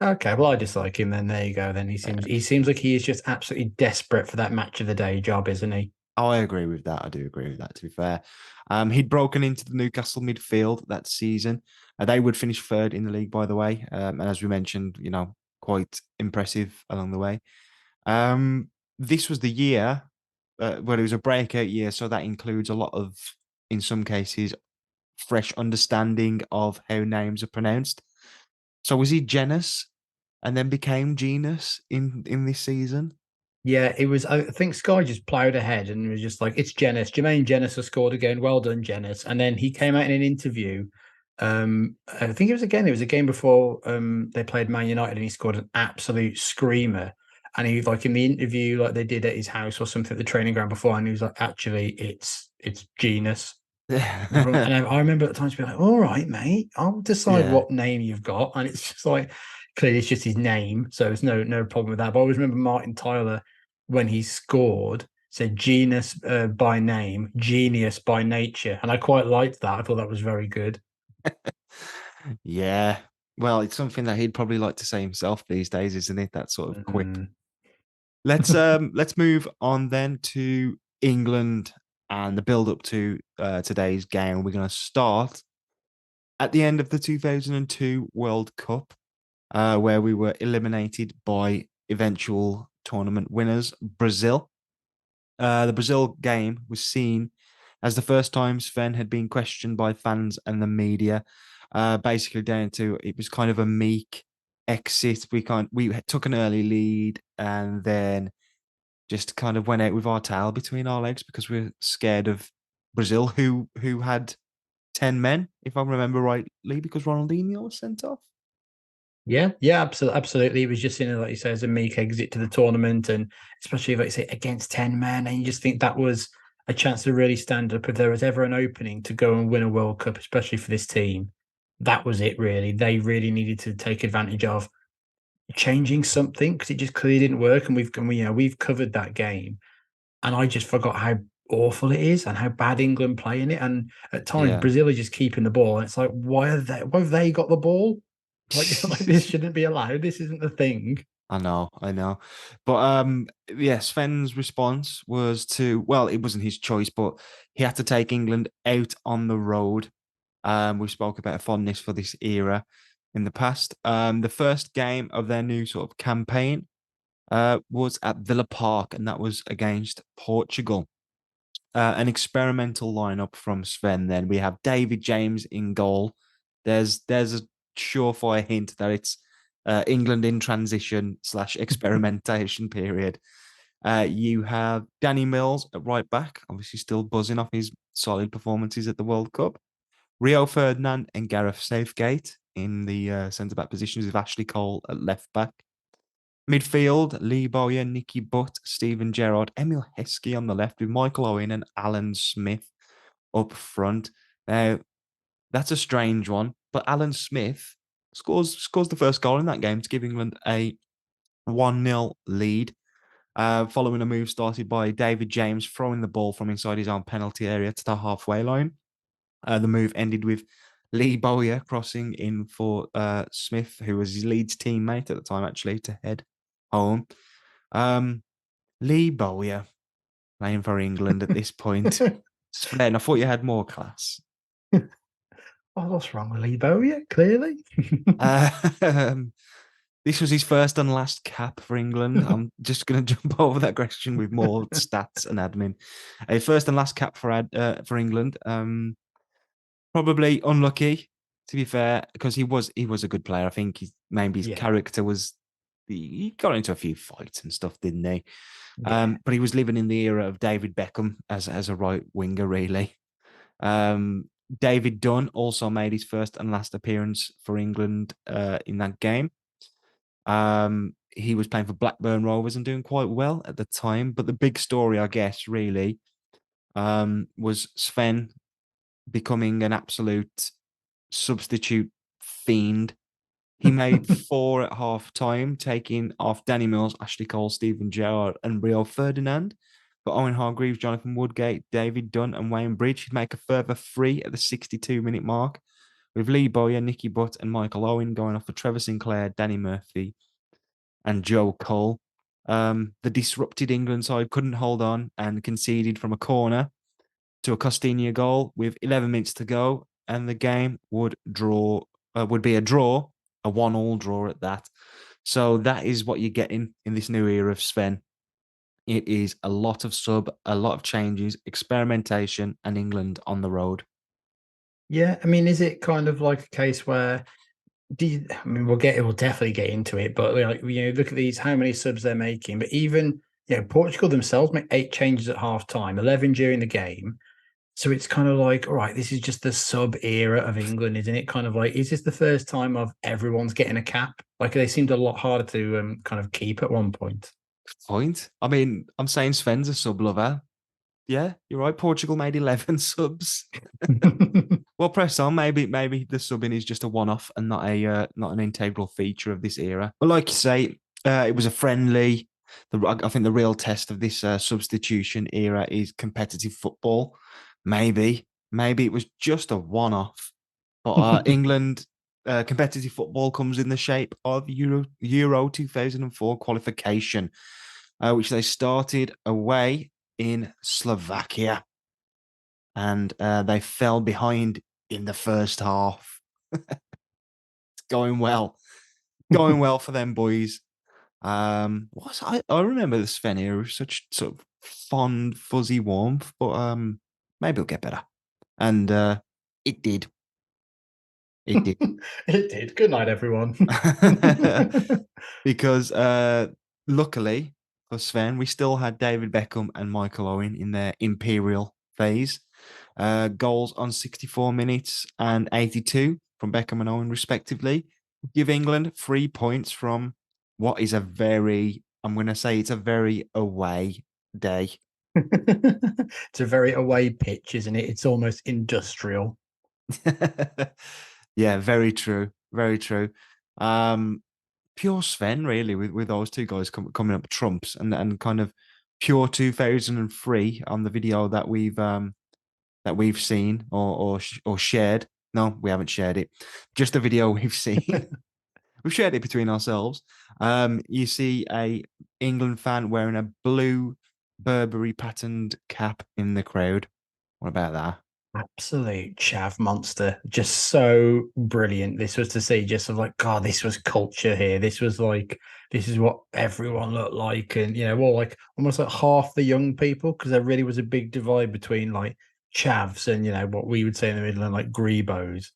Okay, well, I dislike him. Then there you go. Then he seems like he is just absolutely desperate for that match of the day job, isn't he? Oh, I agree with that. I do agree with that. To be fair, he'd broken into the Newcastle midfield that season. They would finish third in the league, by the way, and as we mentioned, quite impressive along the way. This was the year where it was a breakout year, so that includes a lot of, in some cases, fresh understanding of how names are pronounced. So was he Genus and then became Genus in this season? Yeah, it was. I think Sky just plowed ahead and was just like, "It's Jennings. Jermaine Jennings has scored again. Well done, Jennings." And then he came out in an interview. I think it was a game before they played Man United, and he scored an absolute screamer. And he like in the interview, like they did at his house or something at the training ground before, and he was like, "Actually, it's Genus." And I remember at the time to be like, "All right, mate, I'll decide Yeah. what name you've got." And it's just like clearly it's just his name, so it's no problem with that. But I always remember Martin Tyler when he scored said genus by name, genius by nature, and I quite liked that. I thought that was very good. Yeah. Well, it's something that he'd probably like to say himself these days, isn't it? That sort of quip. Mm. Let's move on then to England and the build up to today's game. We're going to start at the end of the 2002 World Cup, where we were eliminated by eventual tournament winners, Brazil. The Brazil game was seen as the first time Sven had been questioned by fans and the media. Basically, down to it was kind of a meek exit. We took an early lead and then just kind of went out with our tail between our legs because we're scared of Brazil, who had 10 men, if I remember rightly, because Ronaldinho was sent off. Yeah, absolutely. It was just like you say, as a meek exit to the tournament, and especially like you say against 10 men, and you just think that was a chance to really stand up. If there was ever an opening to go and win a World Cup, especially for this team, that was it. Really, they really needed to take advantage of changing something because it just clearly didn't work. And we've covered that game, and I just forgot how awful it is and how bad England play in it. And at times, Yeah. Brazil are just keeping the ball, and it's like, why have they got the ball? Like this shouldn't be allowed. This isn't the thing. I know. But yeah, Sven's response was well, it wasn't his choice, but he had to take England out on the road. We spoke about a fondness for this era in the past. The first game of their new sort of campaign was at Villa Park, and that was against Portugal. An experimental lineup from Sven. Then we have David James in goal. There's a surefire hint that it's England in transition / experimentation period. You have Danny Mills at right back, obviously still buzzing off his solid performances at the World Cup. Rio Ferdinand and Gareth Southgate in the centre back positions with Ashley Cole at left back. Midfield, Lee Bowyer, Nicky Butt, Stephen Gerrard, Emil Heskey on the left with Michael Owen and Alan Smith up front. Now, that's a strange one, but Alan Smith scores the first goal in that game to give England a 1-0 lead, following a move started by David James throwing the ball from inside his own penalty area to the halfway line. The move ended with Lee Bowyer crossing in for Smith, who was his Leeds teammate at the time, actually, to head home. Lee Bowyer playing for England at this point. Sven, I thought you had more class. What's wrong with Lebo? Yeah, clearly. Um, this was his first and last cap for England. I'm just going to jump over that question with more stats and admin. A first and last cap for England. Probably unlucky To be fair, because he was a good player. I think maybe his Yeah, character was he got into a few fights and stuff, didn't he? yeah. But he was living in the era of David Beckham as a right winger, really. Um, David Dunn also made his first and last appearance for England in that game. He was playing for Blackburn Rovers and doing quite well at the time. But the big story, I guess, really, was Sven becoming an absolute substitute fiend. He made 4 at half time, taking off Danny Mills, Ashley Cole, Stephen Gerrard, and Rio Ferdinand. But Owen Hargreaves, Jonathan Woodgate, David Dunn, and Wayne Bridge he'd make a further 3 at the 62-minute mark, with Lee Bowyer, Nicky Butt, and Michael Owen going off for Trevor Sinclair, Danny Murphy, and Joe Cole. The disrupted England side couldn't hold on and conceded from a corner to a Costinha goal with 11 minutes to go, and the game would be a draw, a 1-1 draw at that. So that is what you're getting in this new era of Sven. It is a lot of a lot of changes, experimentation, and England on the road. Yeah, I mean, is it kind of like a case where I mean, we'll definitely get into it, but like, look at these, how many subs they're making. But even, Portugal themselves make 8 changes at half time, 11 during the game. So it's kind of like, all right, this is just the sub era of England, isn't it? Kind of like, is this the first time of everyone's getting a cap? Like they seemed a lot harder to kind of keep at one point. Point. I mean, I'm saying Sven's a sub lover. Yeah, you're right. Portugal made 11 subs. Well, press on. Maybe the subbing is just a one-off and not an integral feature of this era. But like you say, it was a friendly. I think the real test of this substitution era is competitive football. Maybe it was just a one-off. But England competitive football comes in the shape of Euro 2004 qualification, which they started away in Slovakia, and they fell behind in the first half. It's going well for them boys. I remember the Sven era with such sort of fond, fuzzy warmth, but maybe it'll get better, and it did. It did. It did. Good night, everyone. Because luckily for Sven, we still had David Beckham and Michael Owen in their imperial phase. Goals on 64 minutes and 82 from Beckham and Owen, respectively. Give England 3 points from what is I'm going to say it's a very away day. It's a very away pitch, isn't it? It's almost industrial. Yeah, very true. Very true. Um, Pure Sven, really, with those two guys coming up trumps and kind of pure 2003 on the video that we've seen or shared. No, we haven't shared it. Just the video we've seen. We've shared it between ourselves. You see a England fan wearing a blue Burberry patterned cap in the crowd. What about that? Absolute chav monster. Just so brilliant. This was to see just of like, God, this was culture here. This was like, this is what everyone looked like. And, well, like almost like half the young people, because there really was a big divide between like chavs and, what we would say in the Midland, like grebos.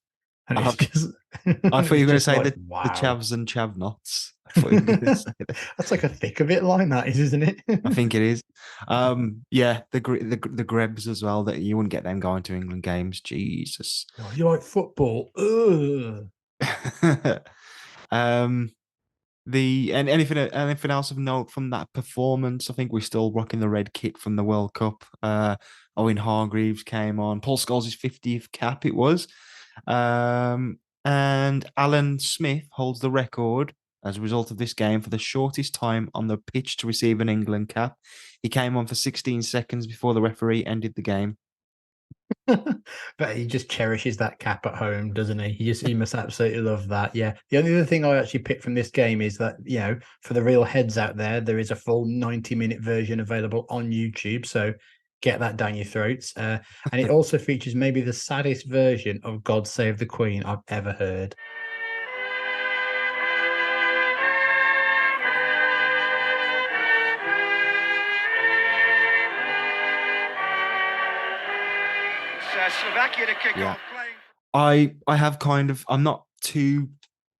And it's Uh, just, I thought you it's were going to just say like, the wow. chavs and chav-nots. I thought you were going to say that. That's like a thick of it line, that is, isn't it? I think it is. Yeah, the Grebs as well. That you wouldn't get them going to England games. Jesus. Oh, you like football? Ugh. um, and anything else of note from that performance? I think we're still rocking the red kit from the World Cup. Owen Hargreaves came on. Paul Scholes' 50th cap. It was. And Alan Smith holds the record as a result of this game for the shortest time on the pitch to receive an England cap. He came on for 16 seconds before the referee ended the game. But he just cherishes that cap at home, doesn't he? He must absolutely love that. Yeah. The only other thing I actually picked from this game is that, for the real heads out there is a full 90-minute version available on YouTube. So get that down your throats. And it also features maybe the saddest version of God Save the Queen I've ever heard. Slovakia to kick Yeah. off. I have kind of, I'm not too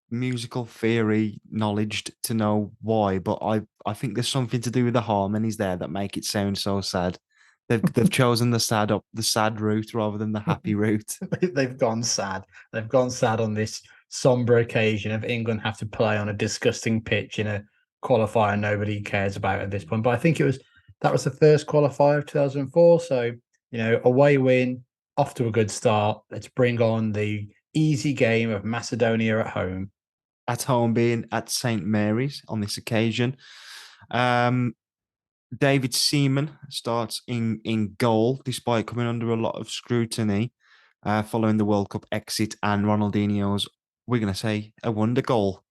musical theory knowledged to know why, but I think there's something to do with the harmonies there that make it sound so sad. They've chosen the sad route rather than the happy route. They've gone sad. They've gone sad on this somber occasion of England have to play on a disgusting pitch in a qualifier nobody cares about at this point. But I think that was the first qualifier of 2004. So, away win, off to a good start. Let's bring on the easy game of Macedonia at home. At home, being at St Mary's on this occasion. David Seaman starts in goal, despite coming under a lot of scrutiny following the World Cup exit and Ronaldinho's, we're going to say, a wonder goal.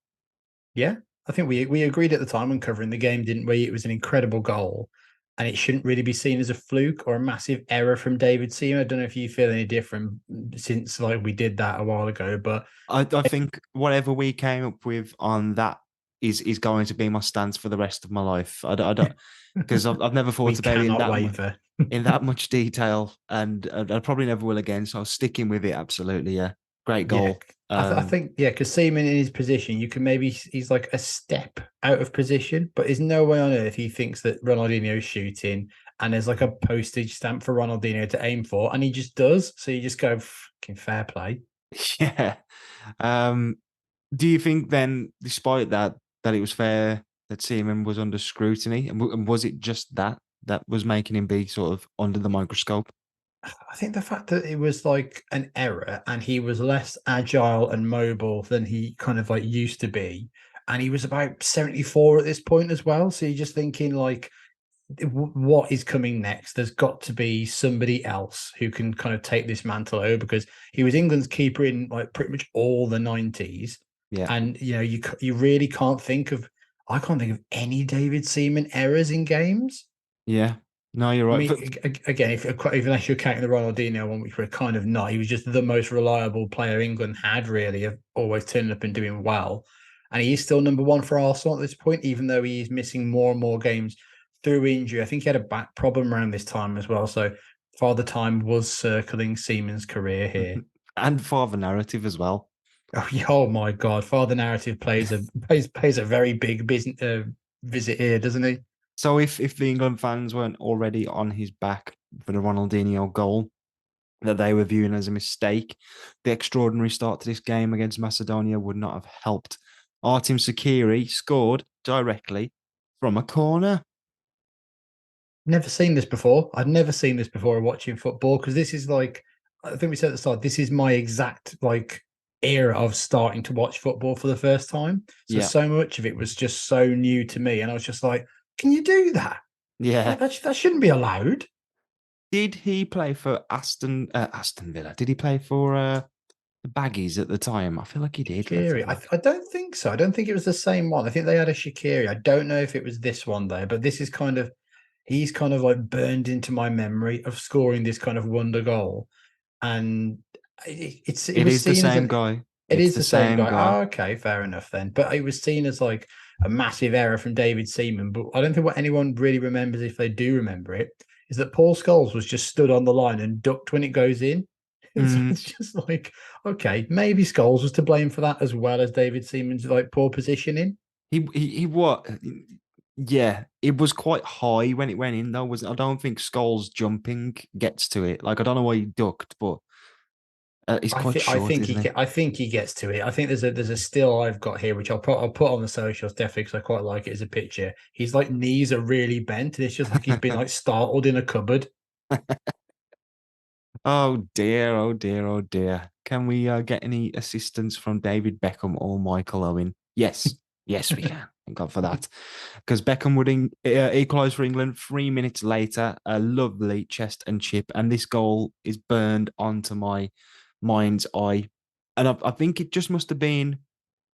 Yeah, I think we agreed at the time when covering the game, didn't we? It was an incredible goal, and it shouldn't really be seen as a fluke or a massive error from David Seaman. I don't know if you feel any different since we did that a while ago, but I think whatever we came up with on that is going to be my stance for the rest of my life. I don't because I've never thought about it cannot waver. in that much detail, and I probably never will again. So I was sticking with it. Absolutely, yeah, great goal. I think because Seaman in his position, you can he's like a step out of position, but there's no way on earth he thinks that Ronaldinho's shooting and there's like a postage stamp for Ronaldinho to aim for, and he just does. So you just go, fucking fair play. Yeah. Do you think then, despite that it was fair that Seaman was under scrutiny, and was it just that was making him be sort of under the microscope? I think the fact that it was like an error and he was less agile and mobile than he kind of like used to be. And he was about 74 at this point as well. So you're just thinking like, what is coming next? There's got to be somebody else who can kind of take this mantle over, because he was England's keeper in like pretty much all the 90s. Yeah. And, you really can't think of, I can't think of any David Seaman errors in games. Yeah. No, you're right. I mean, again, unless you're counting the Ronaldinho one, which we're kind of not, he was just the most reliable player England had, really, of always turning up and doing well. And he is still number one for Arsenal at this point, even though he's missing more and more games through injury. I think he had a back problem around this time as well. So Father Time was circling Seaman's career here. And Father Narrative as well. Oh my God. Father Narrative plays a very big business visit here, doesn't he? So if the England fans weren't already on his back for the Ronaldinho goal that they were viewing as a mistake, the extraordinary start to this game against Macedonia would not have helped. Artem Sakiri scored directly from a corner. Never seen this before. I'd never seen this before watching football, because this is like, I think we said at the start, this is my exact like era of starting to watch football for the first time. So much of it was just so new to me. And I was just like, can you do that? Yeah. That shouldn't be allowed. Did he play for Aston Villa? Did he play for the Baggies at the time? I feel like he did. Shaqiri. I don't think so. I don't think it was the same one. I think they had a Shaqiri. I don't know if it was this one though, but this is he's kind of like burned into my memory of scoring this kind of wonder goal. And it was the same guy. It is the same guy. Oh, okay, fair enough then. But it was seen as like a massive error from David Seaman. But I don't think what anyone really remembers, if they do remember it, is that Paul Scholes was just stood on the line and ducked when it goes in. It's just like, okay, maybe Scholes was to blame for that, as well as David Seaman's like poor positioning. He what? Yeah, it was quite high when it went in though. I don't think Scholes jumping gets to it. Like, I don't know why he ducked, but he's quite short. I think he gets to it. I think there's a still I've got here, which I'll put on the socials definitely, because I quite like it as a picture. His like knees are really bent, and it's just like he's been like startled in a cupboard. Oh dear, oh dear, oh dear. Can we get any assistance from David Beckham or Michael Owen? Yes, yes, we can. Thank God for that. Because Beckham would equalise for England 3 minutes later. A lovely chest and chip. And this goal is burned onto my mind's eye. And I think it just must have been,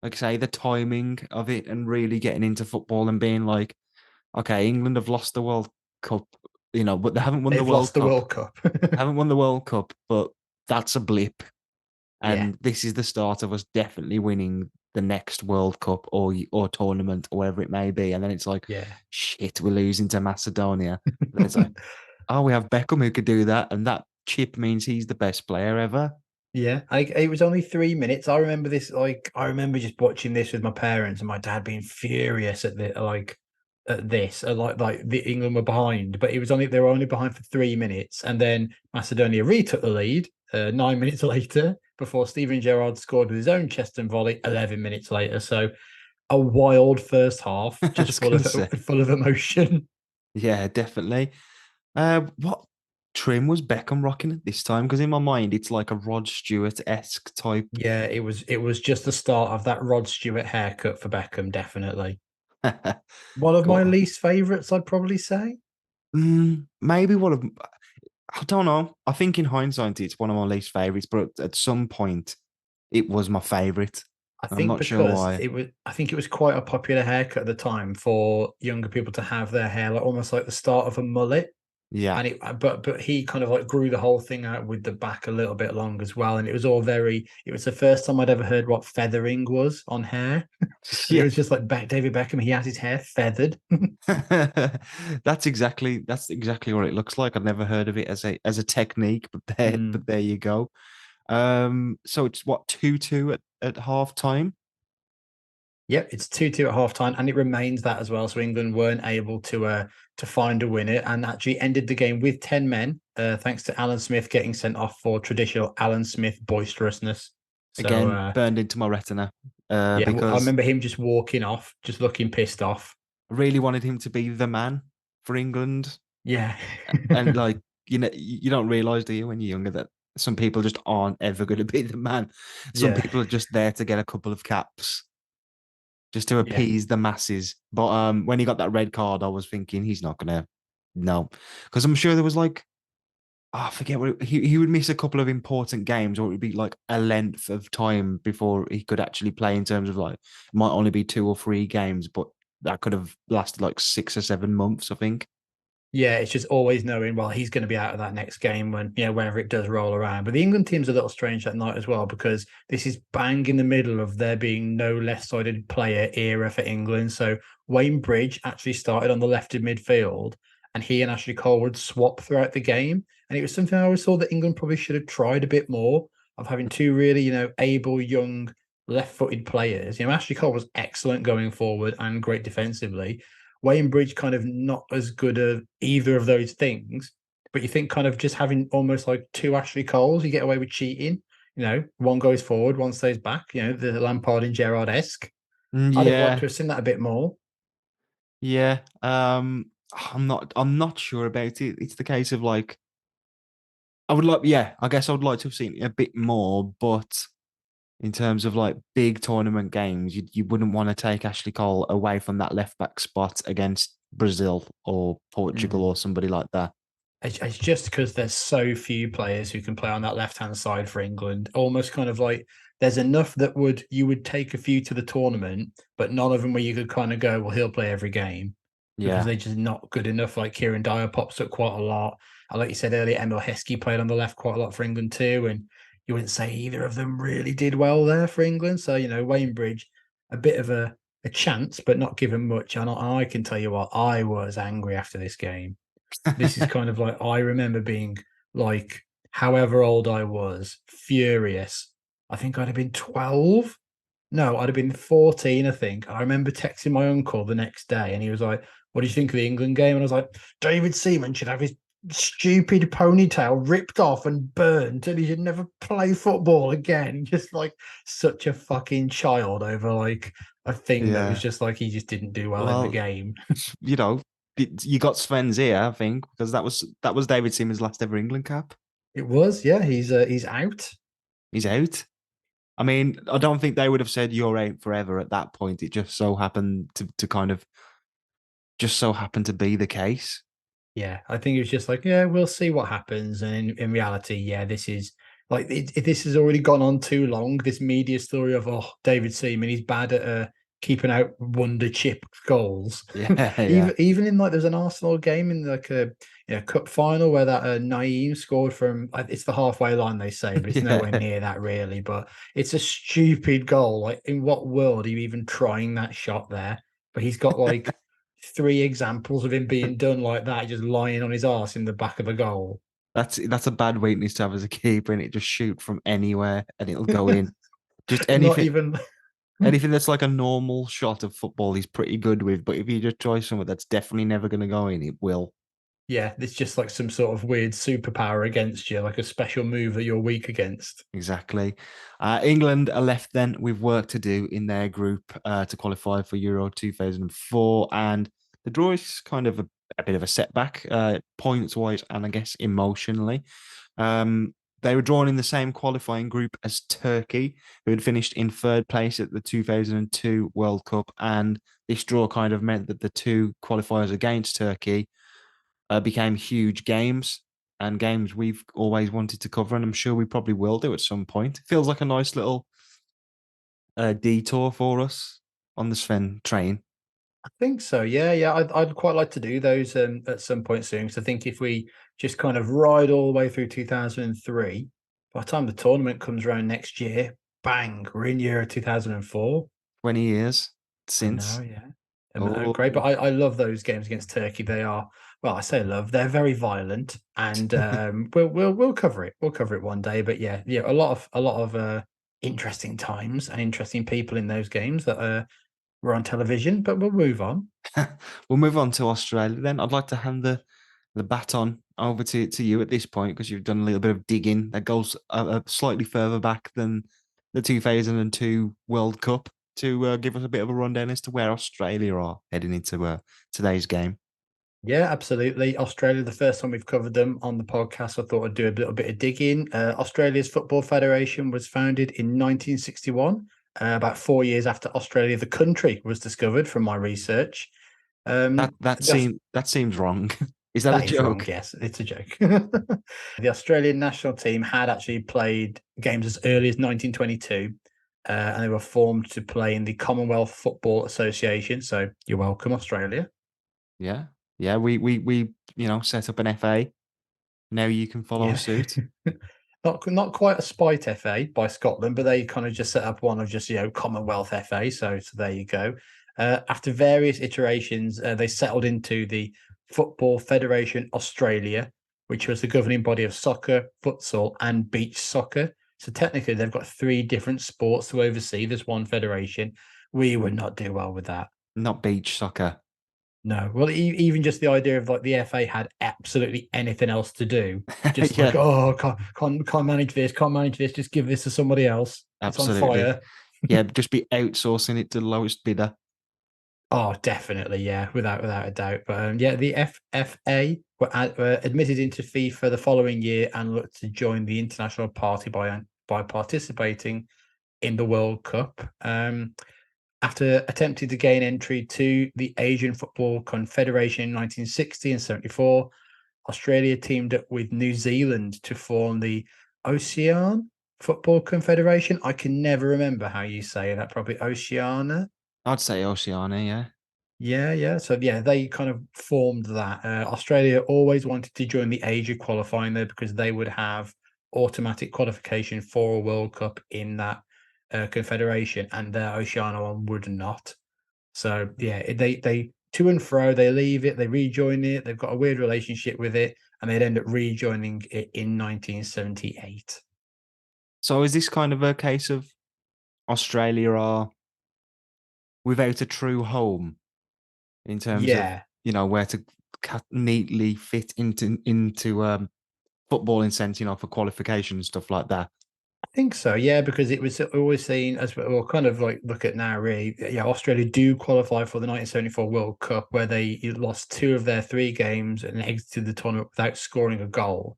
like I say, the timing of it and really getting into football and being like, okay, England have lost the World Cup, but they haven't won the World Cup. Haven't won the World Cup, but that's a blip. And this is the start of us definitely winning the next World Cup or tournament or whatever it may be. And then it's like, shit, we're losing to Macedonia. And then it's like, oh, we have Beckham who could do that. And that chip means he's the best player ever. Yeah, it was only 3 minutes. I remember this. Like, I remember just watching this with my parents and my dad being furious at the at this. Like the England were behind, but it was only they were only behind for 3 minutes, and then Macedonia retook the lead 9 minutes later before Steven Gerrard scored with his own chest and volley 11 minutes later. So a wild first half, I just was gonna say, full of emotion. yeah, definitely. What trim was Beckham rocking at this time? Because in my mind, it's like a Rod Stewart-esque type. Yeah, it was just the start of that Rod Stewart haircut for Beckham, definitely. One of my Got least favorites, I'd probably say. maybe one of I don't know. I think in hindsight, it's one of my least favorites, but at some point, it was my favorite. I I'm think not sure because why. I think it was quite a popular haircut at the time for younger people to have their hair like almost like the start of a mullet. Yeah. And but he kind of like grew the whole thing out with the back a little bit long as well. And it was all very, it was the first time I'd ever heard what feathering was on hair. And it Yeah. was just like David Beckham, he had his hair feathered. That's exactly what it looks like. I've never heard of it as a technique, but there Mm. but there you go. So it's what 2-2 at half time. Yep, it's 2-2 at halftime, and it remains that as well. So England weren't able to find a winner and actually ended the game with 10 men, thanks to Alan Smith getting sent off for traditional Alan Smith boisterousness. So Again, burned into my retina. yeah, I Because remember him just walking off, just looking pissed off. I really wanted him to be the man for England. Yeah. And like, you don't realize, do you, when you're younger, that some people just aren't ever going to be the man. Some Yeah. people are just there to get a couple of caps, just to Yeah. appease the masses. But when he got that red card, I was thinking he's not gonna, no, because I'm sure there was like, I forget what he would miss a couple of important games, or it would be like a length of time before he could actually play. In terms of like, it might only be 2 or 3 games, but that could have lasted like 6 or 7 months, I think. Yeah, it's just always knowing, well, he's going to be out of that next game when, whenever it does roll around. But the England team's a little strange that night as well, because this is bang in the middle of there being no left-sided player era for England. So Wayne Bridge actually started on the left of midfield, and he and Ashley Cole would swap throughout the game. And it was something I always thought that England probably should have tried a bit more of having two really, able young left-footed players. Ashley Cole was excellent going forward and great defensively. Wayne Bridge kind of not as good at either of those things. But you think kind of just having almost like two Ashley Coles, you get away with cheating. One goes forward, one stays back. The Lampard and Gerrard-esque. I'd have liked Yeah, to have seen that a bit more. yeah. I'm not sure about it. It's the case of like, I guess I would like to have seen it a bit more, but in terms of like big tournament games, you wouldn't want to take Ashley Cole away from that left back spot against Brazil or Portugal Mm. or somebody like that. It's just because there's so few players who can play on that left-hand side for England. Almost kind of like there's enough that you would take a few to the tournament, but none of them where you could kind of go, well, he'll play every game because Yeah. they're just not good enough. Like Kieran Dyer pops up quite a lot. And like you said earlier, Emil Heskey played on the left quite a lot for England too. And you wouldn't say either of them really did well there for England. So, Wayne Bridge, a bit of a chance, but not given much. And I can tell you what, I was angry after this game. This is kind of like, I remember being like, however old I was, furious. I think I'd have been 12. No, I'd have been 14, I think. I remember texting my uncle the next day and he was like, what do you think of the England game? And I was like, David Seaman should have his stupid ponytail ripped off and burned and he should never play football again. Just like such a fucking child over like a thing that was Yeah. just like he just didn't do well in the Well, game. you know, you got Sven's ear, I think, because that was David Seaman's last ever England cap. It was, yeah, he's out. He's out. I mean, I don't think they would have said you're out forever at that point. It just so happened to kind of just so happened to be the case. Yeah, I think it was just like, yeah, we'll see what happens. And in reality, yeah, this is like this has already gone on too long. This media story of David Seaman, he's bad at keeping out wonder chip goals. Yeah, yeah. even in like there's an Arsenal game in like a cup final where that Naeem scored from it's the halfway line they say, but it's nowhere Yeah. near that really. But it's a stupid goal. Like in what world are you even trying that shot there? But he's got like 3 examples of him being done like that, just lying on his ass in the back of a goal. That's a bad weakness to have as a keeper, and it just shoot from anywhere and it'll go in. Just Not anything, even. anything that's like a normal shot of football, he's pretty good with. But if you just try something that's definitely never going to go in, it will. Yeah, it's just like some sort of weird superpower against you, like a special move that you're weak against. Exactly. England are left then with work to do in their group to qualify for Euro 2004. And the draw is kind of a bit of a setback, points wise and I guess emotionally. They were drawn in the same qualifying group as Turkey, who had finished in third place at the 2002 World Cup. And this draw kind of meant that the two qualifiers against Turkey became huge games and games we've always wanted to cover, and I'm sure we probably will do at some point. It feels like a nice little detour for us on the Sven train. I think so. Yeah, yeah. I'd quite like to do those at some point soon. Because I think if we just kind of ride all the way through 2003, by the time the tournament comes around next year, bang, we're in year 2004. 20 years I know, since. yeah. Great. But Oh, I love those games against Turkey. They are, well, I say love, they're very violent, and we'll cover it. We'll cover it one day. But yeah, a lot of interesting times and interesting people in those games that were on television, but we'll move on. we'll move on to Australia then. I'd like to hand the baton over to you at this point because you've done a little bit of digging that goes slightly further back than the 2002 World Cup to give us a bit of a rundown as to where Australia are heading into today's game. Yeah, absolutely. Australia, the first time we've covered them on the podcast, I thought I'd do a little bit of digging. Australia's Football Federation was founded in 1961, about 4 years after Australia, the country, was discovered from my research. That that The seems that seems wrong. Is that a That is wrong. joke? Yes, it's a joke. The Australian national team had actually played games as early as 1922, and they were formed to play in the Commonwealth Football Association. So you're welcome, Australia. Yeah. Yeah, we set up an FA. Now you can follow Yeah. suit. Not quite a spite FA by Scotland, but they kind of just set up one of just Commonwealth FA. So there you go. After various iterations, they settled into the Football Federation Australia, which was the governing body of soccer, futsal, and beach soccer. So technically, they've got three different sports to oversee. There's one federation. We would not do well with that. Not beach soccer. No, well, even just the idea of like the FA had absolutely anything else to do, just like, Yeah, oh, can't manage this, can't manage this, just give this to somebody else. It's on absolutely. fire. Yeah, just be outsourcing it to the lowest bidder. Oh, definitely, yeah, without a doubt. But yeah, the FFA were admitted into FIFA the following year and looked to join the international party by participating in the World Cup. After attempting to gain entry to the Asian Football Confederation in 1960 and 74, Australia teamed up with New Zealand to form the Ocean Football Confederation. I can never remember how you say that properly. Oceania. I'd say Oceania, yeah. Yeah, yeah. So yeah, they kind of formed that. Australia always wanted to join the Asia qualifying there because they would have automatic qualification for a World Cup in that confederation, and their Oceania one would not. So yeah, they to and fro, they leave it, they rejoin it, they've got a weird relationship with it, and they'd end up rejoining it in 1978. So is this kind of a case of Australia are without a true home in terms of Yeah, where to neatly fit into footballing sense, for qualification and stuff like that. I think so. Yeah, because it was always seen as well, kind of like look at now, really. Yeah, Australia do qualify for the 1974 World Cup, where they lost two of their three games and exited the tournament without scoring a goal.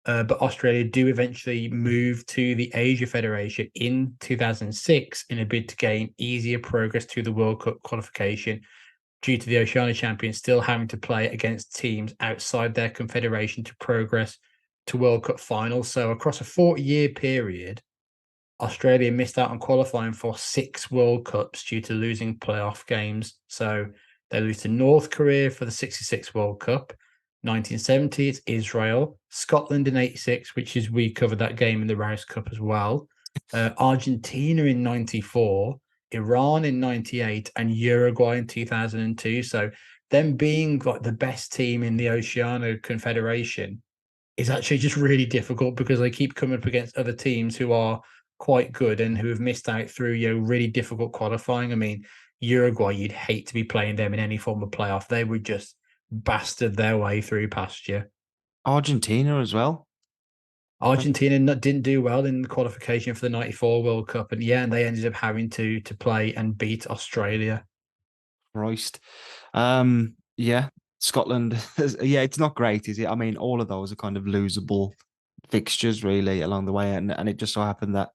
But Australia do eventually move to the Asia Federation in 2006 in a bid to gain easier progress to the World Cup qualification due to the Oceania champions still having to play against teams outside their confederation to progress to World Cup finals. So across a 40-year period, Australia missed out on qualifying for 6 World Cups due to losing playoff games. So they lose to North Korea for the 66 World Cup. 1970, it's Israel. Scotland in 86, which is we covered that game in the Rouse Cup as well. Argentina in 94. Iran in 98 and Uruguay in 2002. So them being like the best team in the Oceania Confederation is actually just really difficult because they keep coming up against other teams who are quite good and who have missed out through really difficult qualifying. I mean, Uruguay, you'd hate to be playing them in any form of playoff. They would just bastard their way through past you. Argentina as well. Argentina didn't do well in the qualification for the '94 World Cup, and and they ended up having to play and beat Australia. Christ. Yeah, Scotland. Yeah, it's not great, is it? I mean, all of those are kind of losable fixtures really along the way, and it just so happened that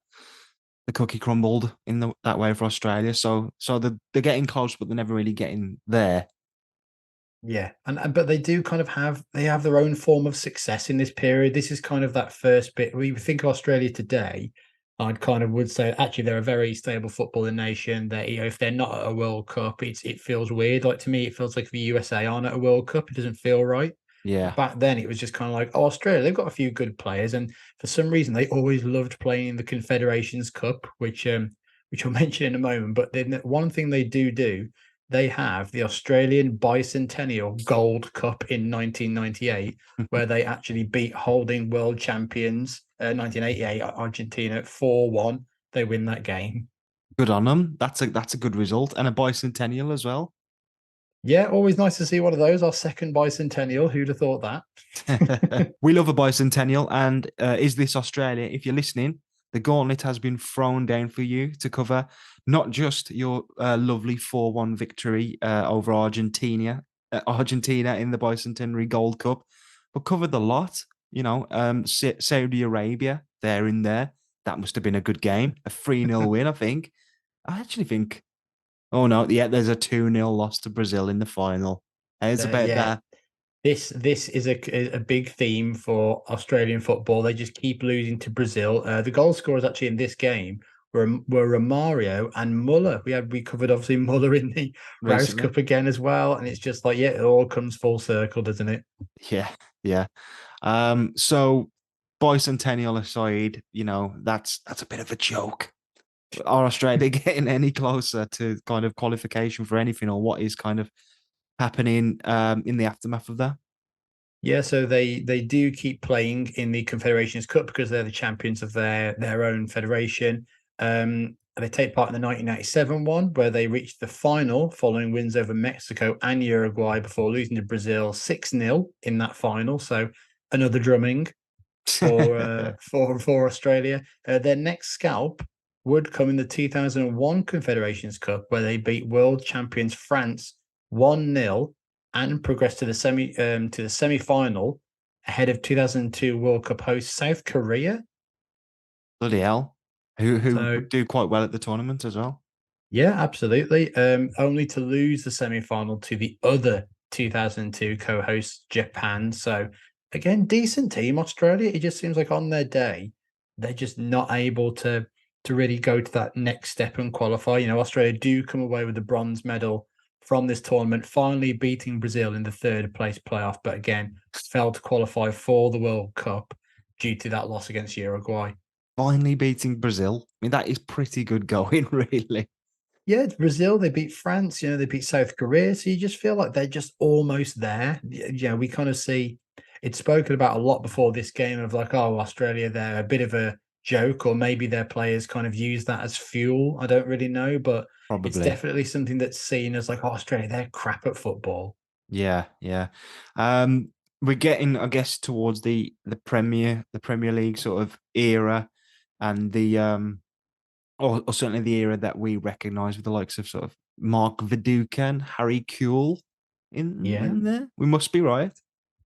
the cookie crumbled in that way for Australia. So they're getting close, but they're never really getting there. Yeah, and but they do kind of have their own form of success in this period. This is kind of that first bit. We think of Australia today, I'd kind of would say actually they're a very stable footballing nation. That if they're not at a World Cup, it feels weird. Like to me, it feels like if the USA aren't at a World Cup, it doesn't feel right. Yeah, Back then, it was just kind of like, oh, Australia, they've got a few good players, and for some reason, they always loved playing in the Confederations Cup, which I'll mention in a moment. But then one thing they do they have the Australian Bicentennial Gold Cup in 1998, where they actually beat holding world champions 1988 Argentina 4-1. They win that game. good on them. That's a good result, and a bicentennial as well. Yeah, always nice to see one of those. Our second bicentennial. Who'd have thought that? We love a bicentennial, and is this Australia? If you're listening, the gauntlet has been thrown down for you to cover not just your lovely 4-1 victory over Argentina in the Bicentenary Gold Cup, but cover the lot. You know, Saudi Arabia, they're in there. That must have been a good game, a 3-0 win, I think. I actually think. Oh no, yeah, there's a 2-0 loss to Brazil in the final. It's about Yeah, that. this is a big theme for Australian football. They just keep losing to Brazil. The goal scorers actually in this game were Romario and Muller. We covered obviously Muller in the Rouse Recently. Cup again as well, and it's just like it all comes full circle, doesn't it? Yeah, yeah. So bicentennial aside, you know, that's a bit of a joke. Are Australia getting any closer to kind of qualification for anything, or what is kind of happening in the aftermath of that? Yeah, so they do keep playing in the Confederations Cup because they're the champions of their own federation. They take part in the 1997 one, where they reached the final following wins over Mexico and Uruguay before losing to Brazil 6-0 in that final. So another drumming for Australia. Their next scalp would come in the 2001 Confederations Cup, where they beat world champions France 1-0 and progressed to the semi final ahead of 2002 World Cup host South Korea. Bloody hell. Who So would do quite well at the tournament as well. yeah, absolutely. Only to lose the semi final to the other 2002 co-host Japan. So again, decent team Australia. It just seems like on their day, they're just not able to really go to that next step and qualify. You know, Australia do come away with the bronze medal from this tournament, finally beating Brazil in the third place playoff, but again, failed to qualify for the World Cup due to that loss against Uruguay. Finally beating Brazil. I mean, that is pretty good going, really. Yeah, it's Brazil, they beat France, they beat South Korea. So you just feel like they're just almost there. Yeah, we kind of see it's spoken about a lot before this game of like, oh, Australia, they're a bit of a joke, or maybe their players kind of use that as fuel. I don't really know, but it's Probably. definitely something that's seen as like, oh, Australia, they're crap at football. Yeah, yeah. We're getting, I guess, towards the Premier League sort of era, and the or certainly the era that we recognise with the likes of sort of Mark Viduka and Harry Kewell Yeah. in there. We must be right.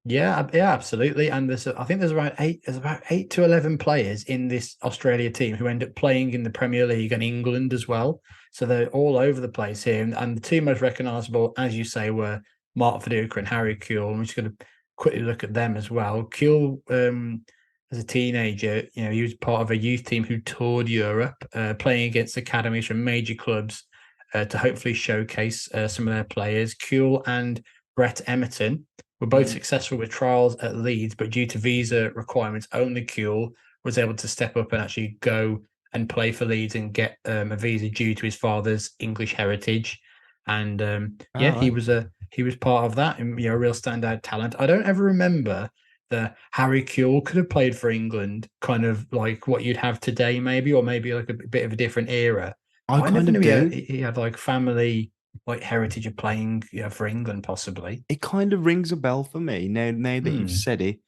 Yeah, absolutely. And I think there's about 8 to 11 players in this Australia team who end up playing in the Premier League and England as well. So they're all over the place here. And the two most recognisable, as you say, were Mark Viduka and Harry Kewell. And we're just going to quickly look at them as well. Kewell, as a teenager, he was part of a youth team who toured Europe, playing against academies from major clubs to hopefully showcase some of their players. Kewell and Brett Emerton were both successful with trials at Leeds, but due to visa requirements, only Kewell was able to step up and actually go and play for Leeds and get a visa due to his father's English heritage. And All right. he was part of that, and a real standout talent. I don't ever remember the Harry Kewell could have played for England, kind of like what you'd have today, maybe, or maybe like a bit of a different era. I I never kind of knew do. he had like family like heritage of playing, for England, possibly. It kind of rings a bell for me now that you've Hmm. said it.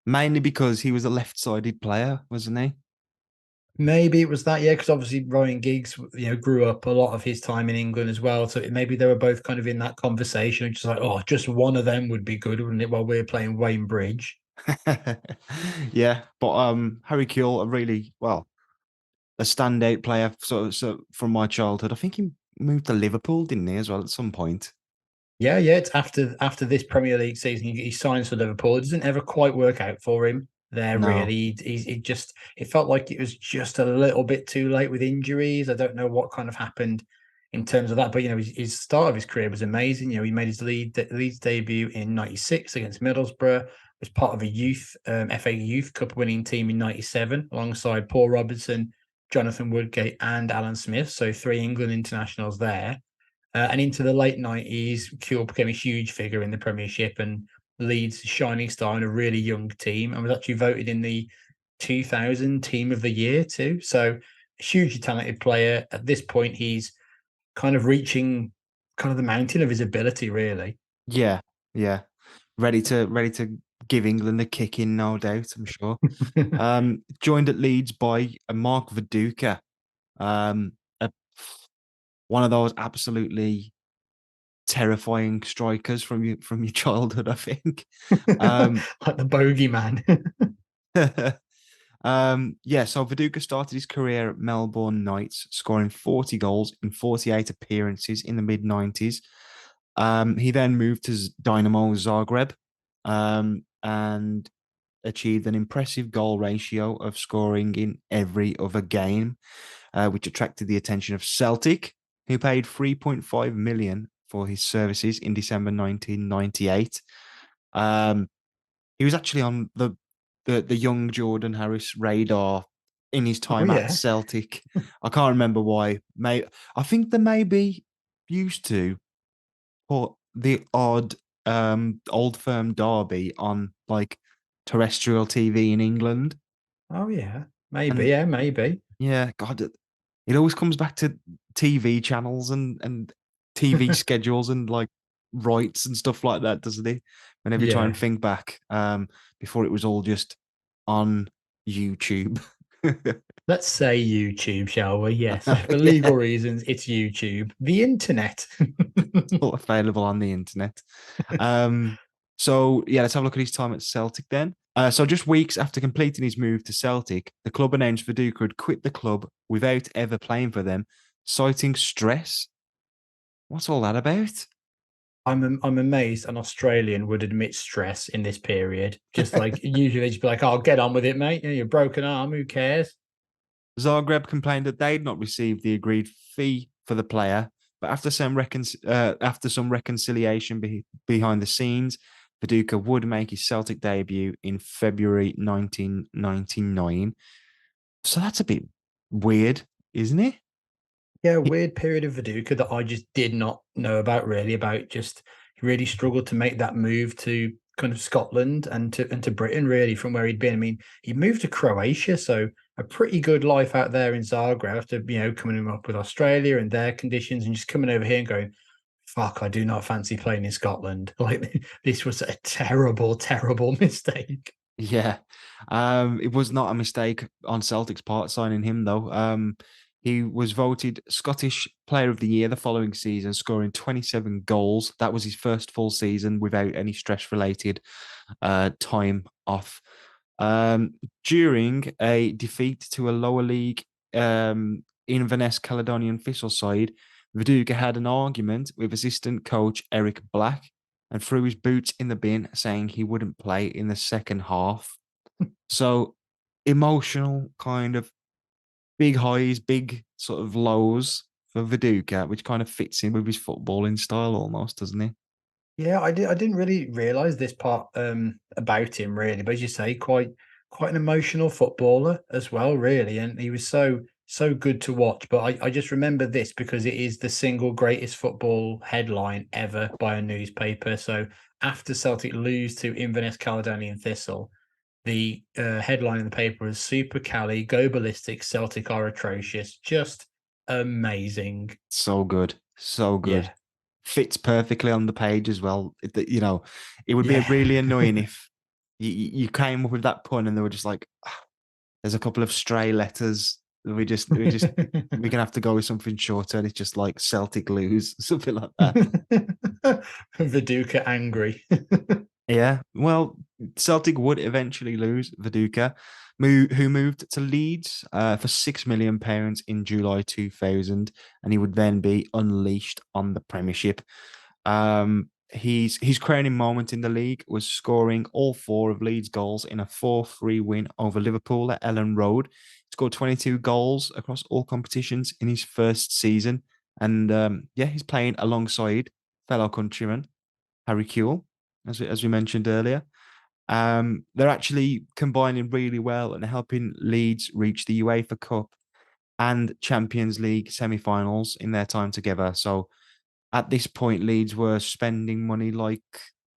Mainly because he was a left-sided player, wasn't he? Maybe it was that, yeah, because obviously Ryan Giggs, grew up a lot of his time in England as well. So maybe they were both kind of in that conversation, just like, oh, just one of them would be good, wouldn't it? While we're playing Wayne Bridge. Yeah, but Harry Kewell, a really well, a standout player. So from my childhood, I think he moved to Liverpool, didn't he, as well at some point? Yeah. It's after this Premier League season, he signs for Liverpool. It doesn't ever quite work out for him there, No. really. It felt like it was just a little bit too late with injuries. I don't know what kind of happened in terms of that, but his start of his career was amazing. He made his Leeds debut in '96 against Middlesbrough. Was part of a FA Youth Cup winning team in '97 alongside Paul Robertson, Jonathan Woodgate, and Alan Smith. So 3 England internationals there. And into the late 90s, Kewell became a huge figure in the Premiership and Leeds' shining star in a really young team, and was actually voted in the 2000 Team of the Year too. So a hugely talented player. At this point, he's kind of reaching kind of the mountain of his ability, really. Yeah, yeah. Ready to give England a kick in, no doubt, I'm sure. Joined at Leeds by Mark Viduka, um, a, one of those absolutely terrifying strikers from your childhood, I think. Um, Like the bogeyman. yeah, so Viduka started his career at Melbourne Knights, scoring 40 goals in 48 appearances in the mid 90s. He then moved to Dynamo Zagreb, and achieved an impressive goal ratio of scoring in every other game, which attracted the attention of Celtic, who paid 3.5 million for his services in December 1998. Um, he was actually on the young Jordan Harris radar in his Oh time at yeah. Celtic. I can't remember why. I think they maybe used to put the odd old firm derby on like terrestrial TV in England. Oh yeah. Maybe. And Yeah, maybe. yeah, God, it always comes back to TV channels and TV schedules and like rights and stuff like that, doesn't it? Whenever you try and Yeah. think back, before it was all just on YouTube. Let's say YouTube, shall we? Yes. For Yeah, legal reasons, it's YouTube. The internet. all available on the internet. Um, so yeah, let's have a look at his time at Celtic then. So just weeks after completing his move to Celtic, the club announced Viduka had quit the club without ever playing for them, citing stress. What's all that about? I'm amazed an Australian would admit stress in this period. Just like usually they just be like, "Oh, get on with it, mate. You're broken arm. Who cares?" Zagreb complained that they'd not received the agreed fee for the player, but after some reconciliation behind the scenes, Viduka would make his Celtic debut in February 1999. So that's a bit weird, isn't it? Yeah, He- weird period of Viduka that I just did not know about. Really, about just he really struggled to make that move to kind of Scotland and to Britain. Really, from where he'd been. I mean, he moved to Croatia, so a pretty good life out there in Zagreb after coming up with Australia and their conditions, and just coming over here and going, fuck, I do not fancy playing in Scotland. Like this was a terrible, terrible mistake. Yeah. It was not a mistake on Celtic's part signing him though. He was voted Scottish Player of the Year the following season, scoring 27 goals. That was his first full season without any stress-related time off. Um, During a defeat to a lower league Inverness Caledonian Thistle side, Viduka had an argument with assistant coach Eric Black and threw his boots in the bin, saying he wouldn't play in the second half. So emotional, kind of big highs, big sort of lows for Viduka, which kind of fits in with his footballing style almost, doesn't he? Yeah, I didn't really realize this part about him really, but as you say, quite an emotional footballer as well, really. And he was so so good to watch. But I just remember this because it is the single greatest football headline ever by a newspaper. So after Celtic lose to Inverness Caledonian Thistle, the headline in the paper is Super Cali, go ballistic, Celtic are atrocious. Just amazing. So good. So good. Yeah. Fits perfectly on the page as well. You know, it would be Yeah. really annoying if you came up with that pun and they were just like, "Ah, there's a couple of stray letters. We're gonna have to go with something shorter. And it's just like Celtic lose, something like that. Viduka angry. Yeah. Well, Celtic would eventually lose Viduka, who moved to Leeds for £6 million in July 2000, and he would then be unleashed on the Premiership. His crowning moment in the league was scoring all four of Leeds' goals in a 4-3 win over Liverpool at Ellen Road. He scored 22 goals across all competitions in his first season, and yeah, he's playing alongside fellow countryman Harry Kewell, as we mentioned earlier. They're actually combining really well and helping Leeds reach the UEFA Cup and Champions League semi-finals in their time together. So at this point, Leeds were spending money like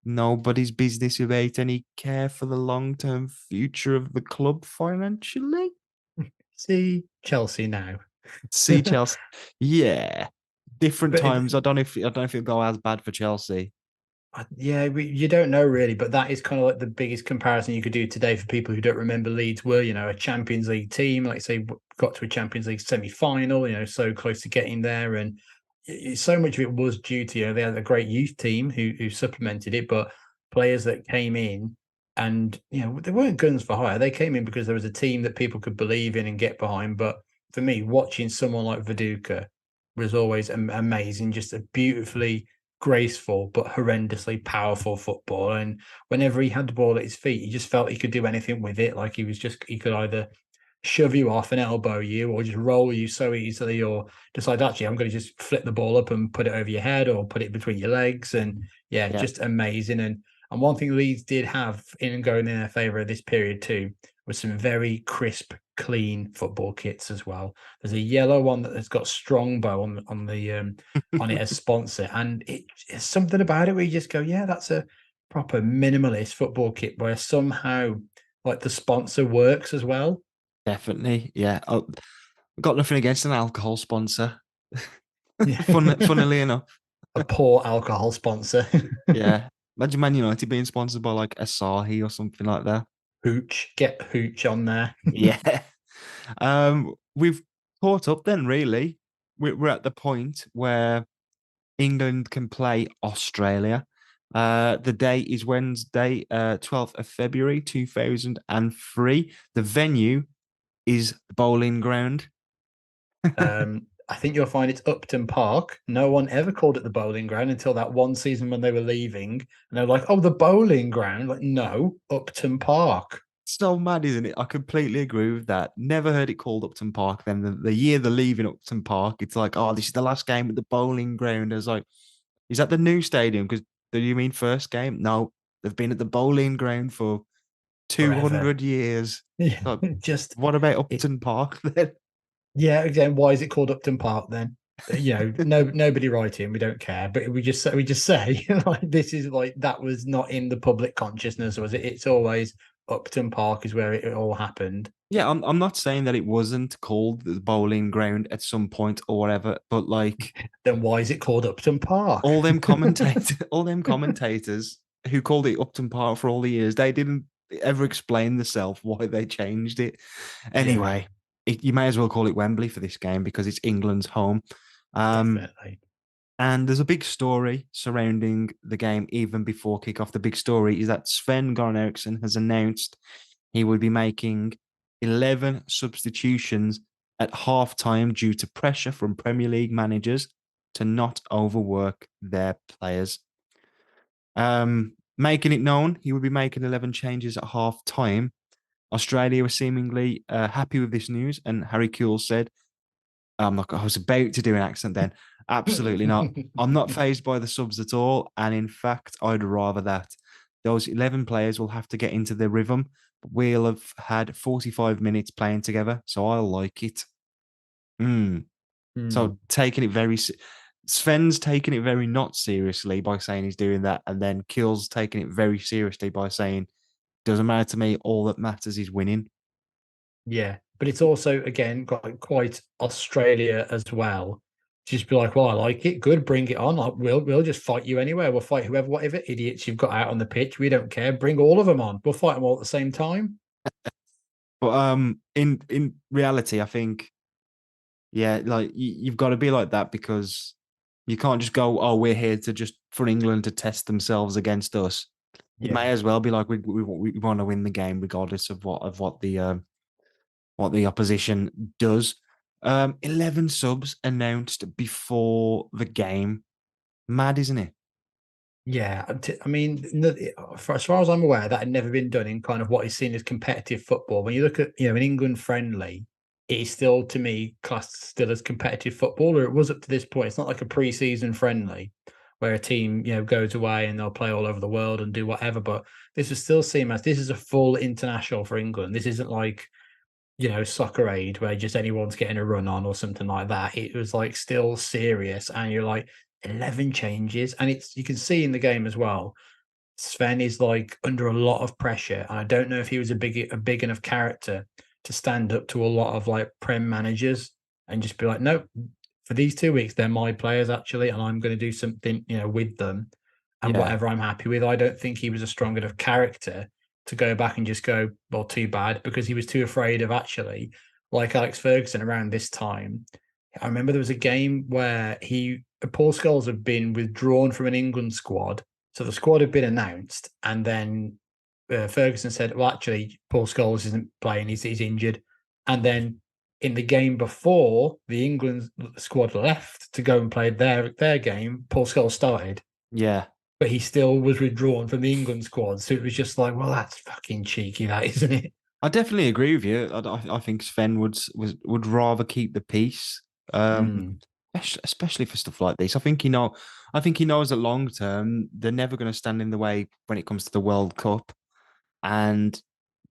nobody's business without any care for the long-term future of the club financially. See Chelsea now. See Chelsea, yeah, different But times. I don't know if it'll go as bad for Chelsea. yeah, you don't know really, but that is kind of like the biggest comparison you could do today for people who don't remember. Leeds were, a Champions League team, like say, got to a Champions League semi-final, so close to getting there, and so much of it was due to they had a great youth team who supplemented it, but players that came in and they weren't guns for hire. They came in because there was a team that people could believe in and get behind. But for me, watching someone like Viduka was always amazing, just a beautifully graceful but horrendously powerful football. And whenever he had the ball at his feet, he just felt he could do anything with it. Like he could either shove you off and elbow you or just roll you so easily, or decide, actually, I'm going to just flip the ball up and put it over your head or put it between your legs. And yeah, Yeah, just amazing. And one thing Leeds did have in and going in their favour of this period too was some very crisp, clean football kits as well. There's a yellow one that has got Strongbow on it as sponsor, and it's something about it where you just go, yeah, that's a proper minimalist football kit where somehow like the sponsor works as well. definitely. Yeah, I've got nothing against an alcohol sponsor. Yeah. Funnily enough, A poor alcohol sponsor. yeah. Imagine Man United being sponsored by like Asahi or something like that. Hooch, get Hooch on there. Yeah. We've caught up then, really. We're at the point where England can play Australia. The day is Wednesday, 12th of February, 2003. The venue is the Bowling Ground. I think you'll find it's Upton Park. No one ever called it the bowling ground until that one season when they were leaving. And they're like, oh, the bowling ground. Like, no, Upton Park. So mad, isn't it? I completely agree with that. Never heard it called Upton Park. Then the year they're leaving Upton Park, it's like, oh, this is the last game at the Bowling Ground. I was like, is that the new stadium? Because do you mean first game? No, they've been at the Bowling Ground for Forever. 200 years. Yeah, Like, just what about it. Upton Park then? Yeah, again, why is it called Upton Park then? No, nobody writing. We don't care, but we just say like this is like that was not in the public consciousness, was it? It's always Upton Park is where it all happened. Yeah, I'm not saying that it wasn't called the Bowling Ground at some point or whatever, but like Then why is it called Upton Park? all them commentators who called it Upton Park for all the years, they didn't ever explain themselves why they changed it. Yeah, Anyway, you may as well call it Wembley for this game because it's England's home. Um, definitely. and there's a big story surrounding the game even before kickoff. The big story is that Sven Eriksson has announced he will be making 11 substitutions at halftime due to pressure from Premier League managers to not overwork their players. Making it known he would be making 11 changes at half time. Australia was seemingly happy with this news, and Harry Kewell said, I'm not, I was about to do an accent then. Absolutely not. I'm not phased by the subs at all. And in fact, I'd rather that. Those 11 players will have to get into their rhythm. We'll have had 45 minutes playing together, so I'll like it. Mm. Hmm. So taking it Sven's taking it very not seriously by saying he's doing that, and then Kill's taking it very seriously by saying, doesn't matter to me, all that matters is winning. Yeah, but it's also again got quite Australia as well. Just be like, well, I like it, good, bring it on. Like, we'll just fight you anyway. We'll fight whoever, whatever idiots you've got out on the pitch. We don't care. Bring all of them on. We'll fight them all at the same time. But in reality, I think, yeah, like you've got to be like that, because you can't just go, oh, we're here to just for England to test themselves against us. It may Yeah, as well be like we want to win the game regardless of what the opposition does. 11 subs announced before the game. Mad, isn't it? yeah. I mean, as far as I'm aware, that had never been done in kind of what is seen as competitive football. When you look at an England friendly, it is still to me classed still as competitive football, or it was up to this point. It's not like a pre-season friendly where a team goes away and they'll play all over the world and do whatever. But this is still seen as this is a full international for England. This isn't like Soccer Aid where just anyone's getting a run on or something like that. It was like still serious, and you're like 11 changes, and you can see in the game as well. Sven is like under a lot of pressure, and I don't know if he was a big enough character to stand up to a lot of like Prem managers and just be like, nope, for these 2 weeks they're my players actually, and I'm going to do something with them, and Yeah. whatever I'm happy with. I don't think he was a strong enough character to go back and just go, well, too bad, because he was too afraid of actually, like Alex Ferguson around this time. I remember there was a game where Paul Scholes had been withdrawn from an England squad. So the squad had been announced, and then Ferguson said, well, actually, Paul Scholes isn't playing, he's injured. And then in the game before the England squad left to go and play their game, Paul Scholes started, Yeah. but he still was withdrawn from the England squad. So it was just like, well, that's fucking cheeky, that isn't it? I definitely agree with you. I think Sven would rather keep the peace, Mm. especially for stuff like this. I think he knows that long term they're never going to stand in the way when it comes to the World Cup and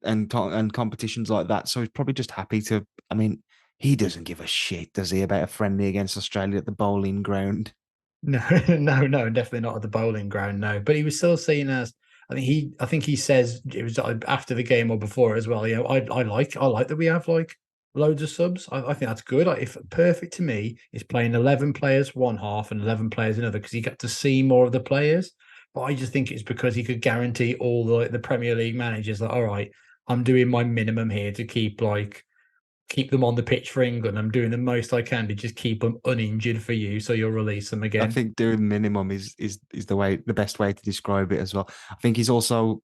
and competitions like that. So he's probably just happy to. I mean, he doesn't give a shit, does he, about a friendly against Australia at the bowling ground? No, no, definitely not at the bowling ground. No, but he was still seen as. I think he says it was after the game or before as well. I like that we have like loads of subs. I think that's good. If perfect to me is playing 11 players one half and 11 players another, because he got to see more of the players. But I just think it's because he could guarantee all the Premier League managers that, all right, I'm doing my minimum here to keep them on the pitch for England. I'm doing the most I can to just keep them uninjured for you, so you'll release them I again. think doing minimum is the best way to describe it as well. I think he's also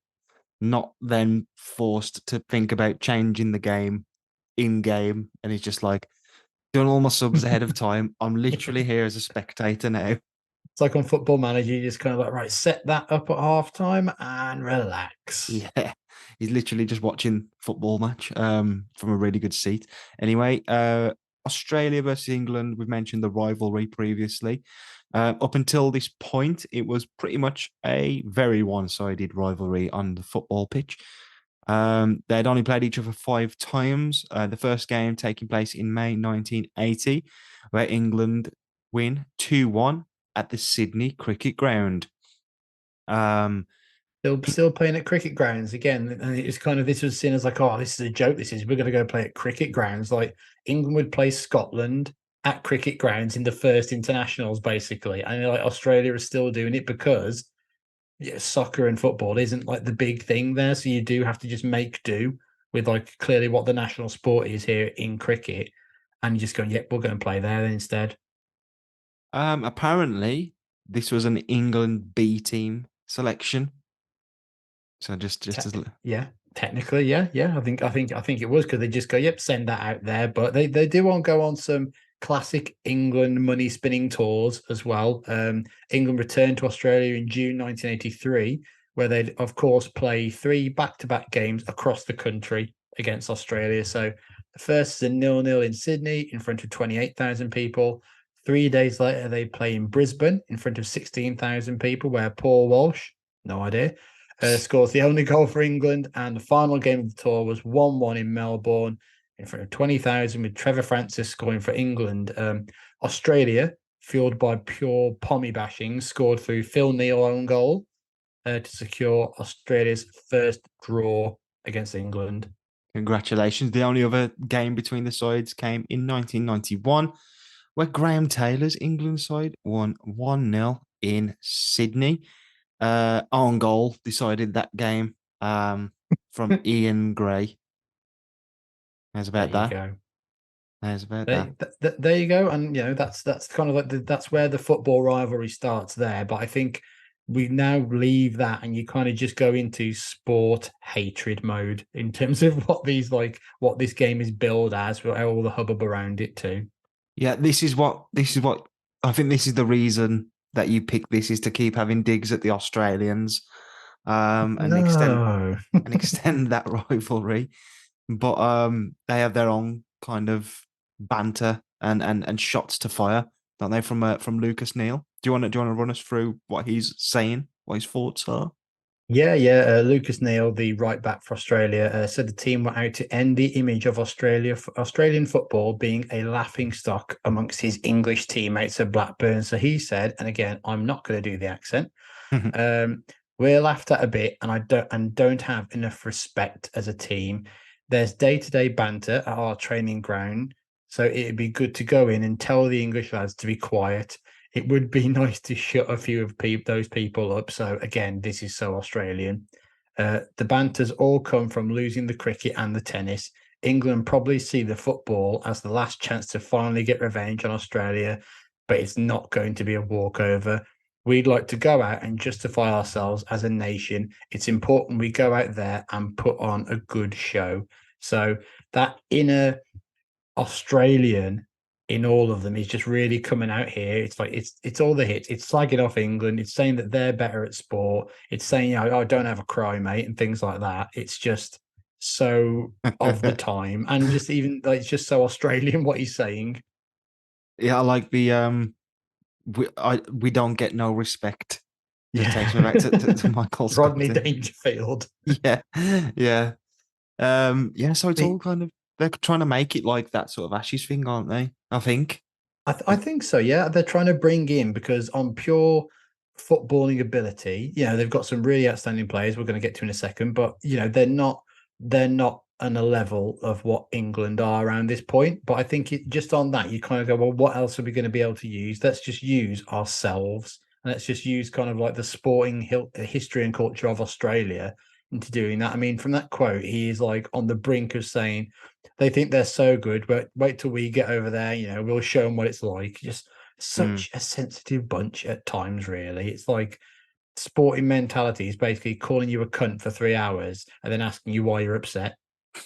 not then forced to think about changing the game in game, and he's just like doing all my subs ahead of time. I'm literally here as a spectator now. It's like on Football Manager, you just kind of like, right, set that up at halftime and relax. Yeah, he's literally just watching football match from a really good seat. Anyway, Australia versus England. We've mentioned the rivalry previously. Up until this point, it was pretty much a very one-sided rivalry on the football pitch. They'd only played each other 5 times. The first game taking place in May 1980, where England win 2-1 at the Sydney Cricket Ground. Um, Still playing at cricket grounds again, and it's kind of, this was seen as like, oh, this is a joke. We're going to go play at cricket grounds. Like England would play Scotland at cricket grounds in the first internationals, basically, and like Australia is still doing it because soccer and football isn't like the big thing there, so you do have to just make do with like clearly what the national sport is here in cricket, and you just go, yep, we'll go and play there instead. Apparently, this was an England B team selection. So just as Yeah, technically, yeah. I think it was because they just go, yep, send that out there. But they do want to go on some classic England money spinning tours as well. England returned to Australia in June 1983, where they'd of course play 3 back-to-back games across the country against Australia. So the first is a 0-0 in Sydney in front of 28,000 people. 3 days later, they play in Brisbane in front of 16,000 people, where Paul Walsh, no idea, scores the only goal for England, and the final game of the tour was 1-1 in Melbourne in front of 20,000 with Trevor Francis scoring for England. Australia, fueled by pure pommy bashing, scored through Phil Neal own goal to secure Australia's first draw against England. Congratulations. The only other game between the sides came in 1991, where Graham Taylor's England side won 1-0 in Sydney. Own goal decided that game from Ian Gray. There's about There you that. go. There's about that. There you go, and that's kind of like that's where the football rivalry starts there. But I think we now leave that, and you kind of just go into sport hatred mode in terms of what this game is billed as, all the hubbub around it too. Yeah, this is what I think. This is the reason that you pick this, is to keep having digs at the Australians, and No. extend that rivalry. But they have their own kind of banter and shots to fire, don't they? From Lucas Neal. Do you want to run us through what he's saying, what his thoughts are? Yeah. Lucas Neal, the right back for Australia, said the team were out to end the image of Australian football being a laughing stock amongst his English teammates at Blackburn. So he said, and again, I'm not going to do the accent. We're laughed at a bit, and I don't have enough respect as a team. There's day-to-day banter at our training ground, so it'd be good to go in and tell the English lads to be quiet. It would be nice to shut a few of those people up. So again, this is so Australian. The banters all come from losing the cricket and the tennis. England probably see the football as the last chance to finally get revenge on Australia, but it's not going to be a walkover. We'd like to go out and justify ourselves as a nation. It's important we go out there and put on a good show. So that inner Australian in all of them is just really coming out here. It's like it's all the hits. It's slagging off England. It's saying that they're better at sport. It's saying, oh, don't have a cry, mate, and things like that. It's just so of the time, and just even like it's just so Australian what he's saying. Yeah, I like the we don't get no respect. Just Yeah. takes me back to Michael Rodney Scott. Dangerfield. Yeah, yeah. So it's all kind of, they're trying to make it like that sort of Ashes thing, aren't they? I think. I think so. Yeah, they're trying to bring in, because on pure footballing ability, they've got some really outstanding players. We're going to get to in a second, but they're not on a level of what England are around this point. But I think just on that, you kind of go, well, what else are we going to be able to use? Let's just use ourselves, and let's just use kind of like the sporting history and culture of Australia into doing that. I mean, from that quote, he is like on the brink of saying they think they're so good, but wait till we get over there. We'll show them what it's like. Just such a sensitive bunch at times, really. It's like sporting mentality is basically calling you a cunt for 3 hours and then asking you why you're upset.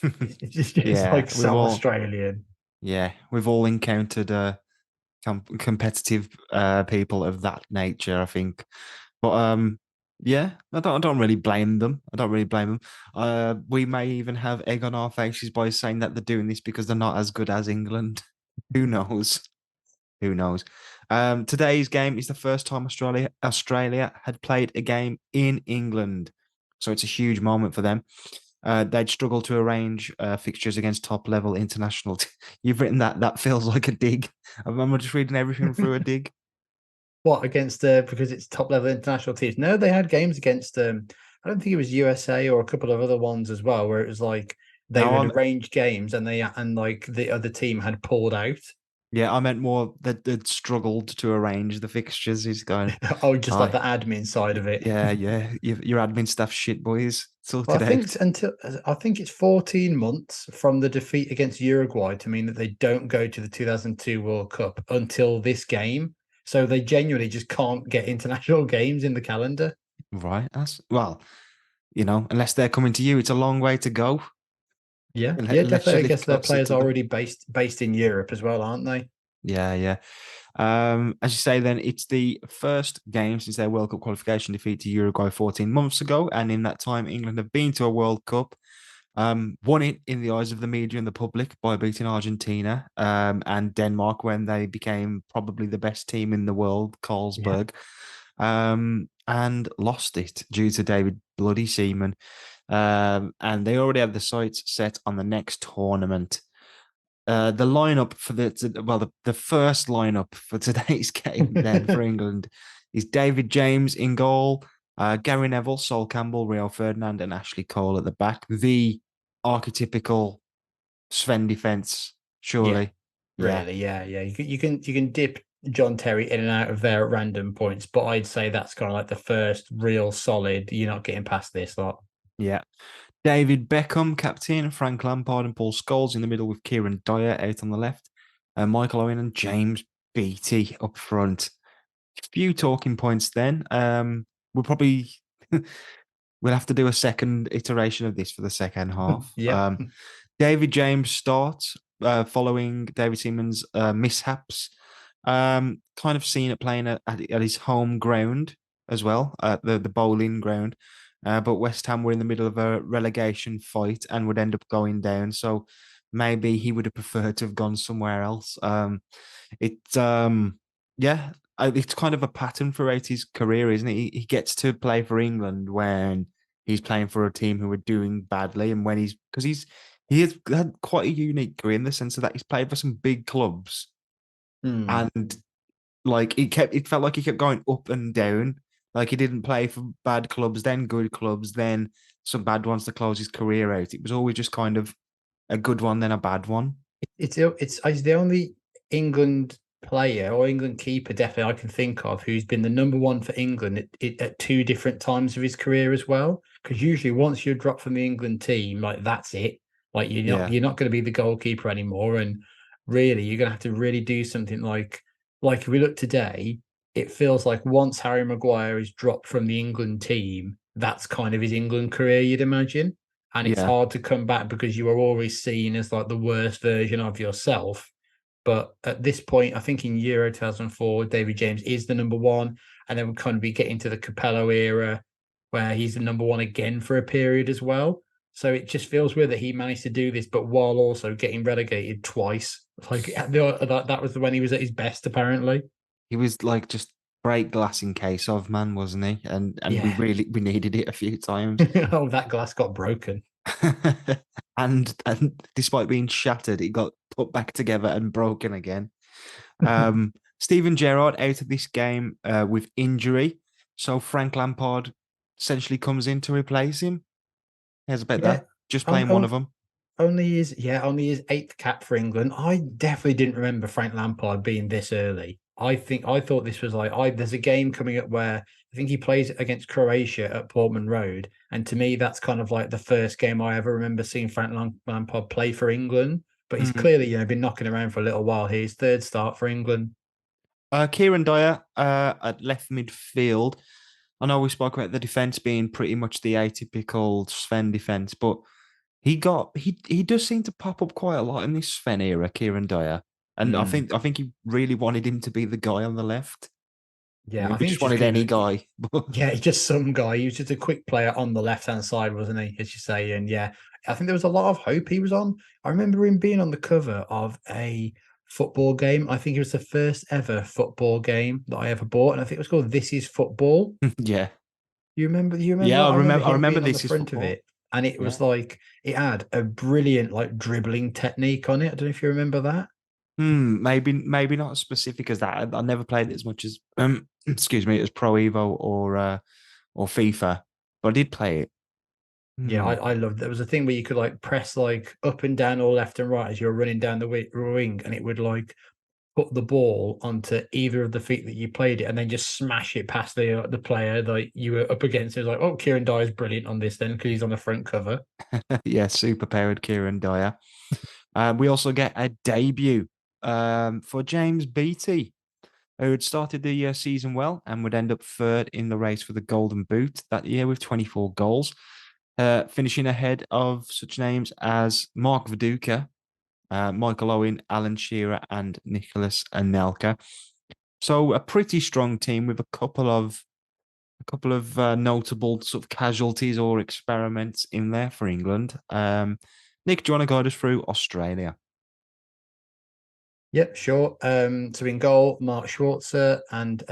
It's like so Australian. Yeah, we've all encountered competitive people of that nature, I think. But yeah, I don't really blame them. We may even have egg on our faces by saying that they're doing this because they're not as good as England. Who knows? Who knows? Today's game is the first time Australia had played a game in England, so it's a huge moment for them. They'd struggle to arrange fixtures against top-level international. You've written that. That feels like a dig. I'm just reading everything through a dig. What, against because it's top-level international teams? No, they had games against. I don't think it was USA or a couple of other ones as well, where it was like they would arrange games and like the other team had pulled out. Yeah, I meant more that they'd struggled to arrange the fixtures. He's going, like the admin side of it. Yeah. Your admin staff shit, boys. Sorted out. I think it's 14 months from the defeat against Uruguay to mean that they don't go to the 2002 World Cup until this game. So they genuinely just can't get international games in the calendar. Right. Unless they're coming to you, it's a long way to go. Yeah, definitely. I guess their players are already based in Europe as well, aren't they? Yeah. As you say, then it's the first game since their World Cup qualification defeat to Uruguay 14 months ago, and in that time, England have been to a World Cup, won it in the eyes of the media and the public by beating Argentina and Denmark when they became probably the best team in the world, Carlsberg, and lost it due to David Bloody Seaman. And they already have the sights set on the next tournament. The lineup for the first lineup for today's game then for England is David James in goal, Gary Neville, Sol Campbell, Rio Ferdinand, and Ashley Cole at the back. The archetypical Sven defense, surely. Yeah. Really, yeah. You can dip John Terry in and out of there at random points, but I'd say that's kind of like the first real solid. You're not getting past this lot. Yeah. David Beckham, captain, Frank Lampard and Paul Scholes in the middle with Kieran Dyer out on the left, Michael Owen and James Beattie up front. A few talking points then. We'll probably we'll have to do a second iteration of this for the second half. Yeah. David James starts following David Seaman's mishaps. Kind of seen it playing at his home ground as well, the bowling ground. But West Ham were in the middle of a relegation fight and would end up going down. So maybe he would have preferred to have gone somewhere else. It's yeah, it's kind of a pattern throughout his career, isn't it? He gets to play for England when he's playing for a team who are doing badly, and when he has had quite a unique career in the sense of that he's played for some big clubs, Hmm. and like it felt like he kept going up and down. Like he didn't play for bad clubs, then good clubs, then some bad ones to close his career out. It was always just kind of a good one, then a bad one. It's the only England player or England keeper definitely I can think of who's been the number one for England at two different times of his career as well. Because usually once you drop from the England team, like that's it. Like Yeah. you're not going to be the goalkeeper anymore. And really, you're going to have to really do something like if we look today, it feels like once Harry Maguire is dropped from the England team, that's kind of his England career, you'd imagine. And it's Yeah. hard to come back because you are always seen as like the worst version of yourself. But at this point, I think in Euro 2004, David James is the number one. And then we'll kind of be getting to the Capello era where he's the number one again for a period as well. So it just feels weird that he managed to do this, but while also getting relegated twice. Like that was when he was at his best, apparently. He was like just break glass in case of, man, wasn't he? And Yeah. we needed it a few times. Oh, that glass got broken. and despite being shattered, it got put back together and broken again. Steven Gerrard out of this game with injury. So Frank Lampard essentially comes in to replace him. Here's about Yeah. that. Just playing one of them. Only his eighth cap for England. I definitely didn't remember Frank Lampard being this early. I thought this was there's a game coming up where I think he plays against Croatia at Portman Road, and to me that's kind of like the first game I ever remember seeing Frank Lampard play for England. But he's Mhm. clearly been knocking around for a little while here. His third start for England. Kieran Dyer at left midfield. I know we spoke about the defense being pretty much the atypical Sven defense, but he does seem to pop up quite a lot in this Sven era, Kieran Dyer. And I Hmm. think he really wanted him to be the guy on the left. Yeah, I Maybe think just it's just wanted 'cause any guy. yeah, he's just some guy. He was just a quick player on the left hand side, wasn't he? As you say, and yeah, I think there was a lot of hope he was on. I remember him being on the cover of a football game. I think it was the first ever football game that I ever bought, and I think it was called "This Is Football." Yeah. You remember? You remember Yeah, that? I remember I him remember being on the this is front of football. it, and it Yeah. was like it had a brilliant like dribbling technique on it. I don't know if you remember that. Maybe not as specific as that. I never played it as much as excuse me, as Pro Evo or FIFA, but I did play it. Yeah, Hmm. I loved. There was a thing where you could like press like up and down or left and right as you're running down the wing, and it would like put the ball onto either of the feet that you played it, and then just smash it past the player that you were up against. It was like, oh, Kieran Dyer is brilliant on this then because he's on the front cover. Yeah, super powered Kieran Dyer. We also get a debut for James Beattie, who had started the season well and would end up third in the race for the Golden Boot that year with 24 goals, finishing ahead of such names as Mark Viduka, Michael Owen, Alan Shearer, and Nicholas Anelka. So a pretty strong team with a couple of notable sort of casualties or experiments in there for England. Nick, do you want to guide us through Australia? Yep, sure. So in goal, Mark Schwarzer, and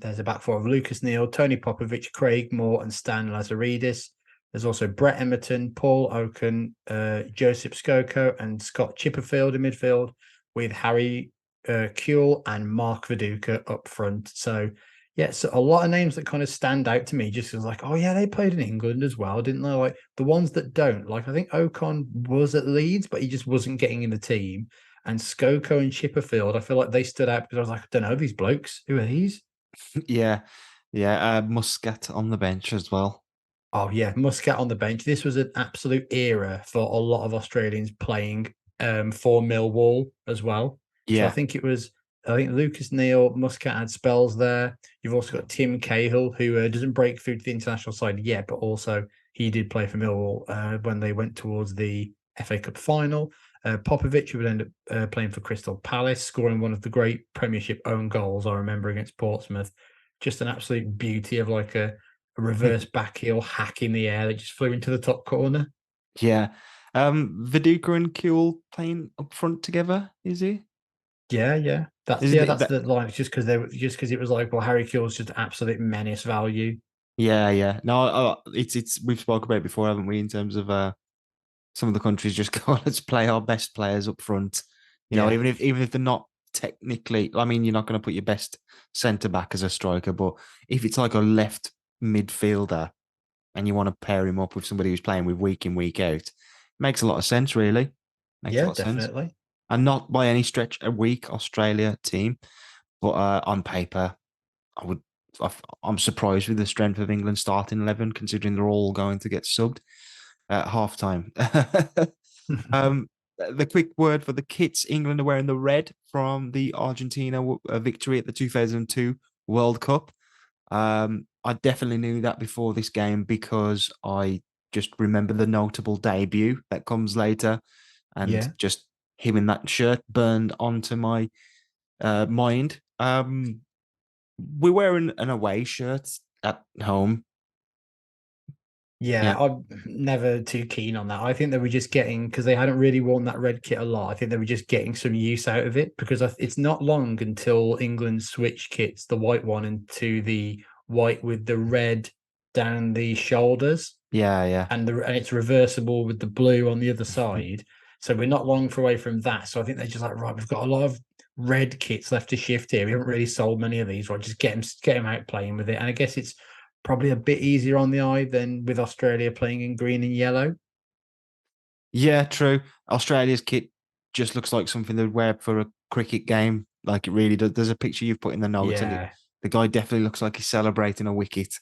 there's a back four of Lucas Neal, Tony Popovich, Craig Moore, and Stan Lazaridis. There's also Brett Emerton, Paul Oaken, Joseph Skoko, and Scott Chipperfield in midfield, with Harry Kuehl and Mark Viduka up front. So, yeah, so a lot of names that kind of stand out to me just as like, oh, yeah, they played in England as well, didn't they? Like the ones that don't, like I think Ocon was at Leeds, but he just wasn't getting in the team. And Skoko and Chipperfield, I feel like they stood out because I was like, I don't know these blokes. Who are these? Yeah, yeah. Muscat on the bench as well. Oh yeah, Muscat on the bench. This was an absolute era for a lot of Australians playing for Millwall as well. So Yeah, I think Lucas Neal, Muscat had spells there. You've also got Tim Cahill, who doesn't break through to the international side yet, but also he did play for Millwall when they went towards the FA Cup final. Popovic, who would end up playing for Crystal Palace, scoring one of the great Premiership own goals I remember against Portsmouth. Just an absolute beauty of like a reverse back heel hack in the air that just flew into the top corner. yeah. Viduka and Kuehl playing up front together, is he? Yeah, yeah. Isn't it That's that? the line. It's just because it was like, well, Harry Kuehl's just absolute menace value. Yeah, yeah. No, it's we've spoke about it before, haven't we? In terms of some of the countries just go, let's play our best players up front. You know, Yeah. even if they're not technically, I mean, you're not going to put your best centre back as a striker, but if it's like a left midfielder and you want to pair him up with somebody who's playing with week in, week out, makes a lot of sense, really. Makes a Yeah, lot of sense. definitely. And not by any stretch a weak Australia team, but on paper, I would. I'm surprised with the strength of England starting 11, considering they're all going to get subbed at halftime. The quick word for the kits: England are wearing the red from the Argentina victory at the 2002 World Cup. I definitely knew that before this game because I just remember the notable debut that comes later, and Yeah. just him in that shirt burned onto my mind. We're wearing an away shirt at home. Yeah, Yeah, I'm never too keen on that. I think they were just getting because they hadn't really worn that red kit a lot. I think they were just getting some use out of it because it's not long until England switch kits, the white one into the white with the red down the shoulders, yeah, yeah. and it's reversible with the blue on the other side. So we're not long for away from that. So I think they're just like, right, we've got a lot of red kits left to shift here. We haven't really sold many of these, right? Just get them out playing with it. And I guess it's probably a bit easier on the eye than with Australia playing in green and yellow. Yeah, true. Australia's kit just looks like something they'd wear for a cricket game. Like it really does. There's a picture you've put in the notes, and Yeah. the guy definitely looks like he's celebrating a wicket.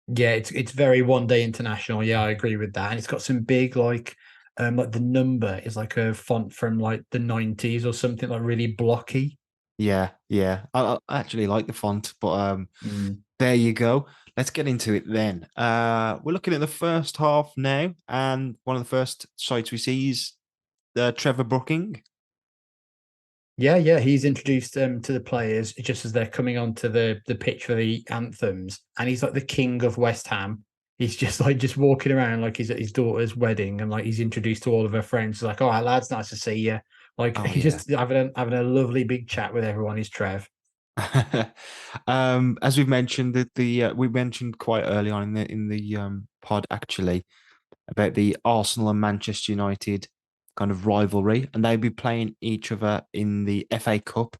Yeah, it's very one day international. Yeah, I agree with that. And it's got some big like the number is like a font from like the 90s or something like really blocky. Yeah, yeah. I actually like the font, but Mm. there you go. Let's get into it then. We're looking at the first half now, and one of the first sights we see is Trevor Brooking. Yeah, yeah, he's introduced to the players just as they're coming onto the pitch for the anthems, and he's like the king of West Ham. He's just like just walking around like he's at his daughter's wedding, and like he's introduced to all of her friends. He's like, "All right, lads, nice to see you." Like Oh he's yeah. just having a lovely big chat with everyone. He's Trev. As we've mentioned, that the we mentioned quite early on in the pod actually about the Arsenal and Manchester United kind of rivalry, and they'll be playing each other in the FA Cup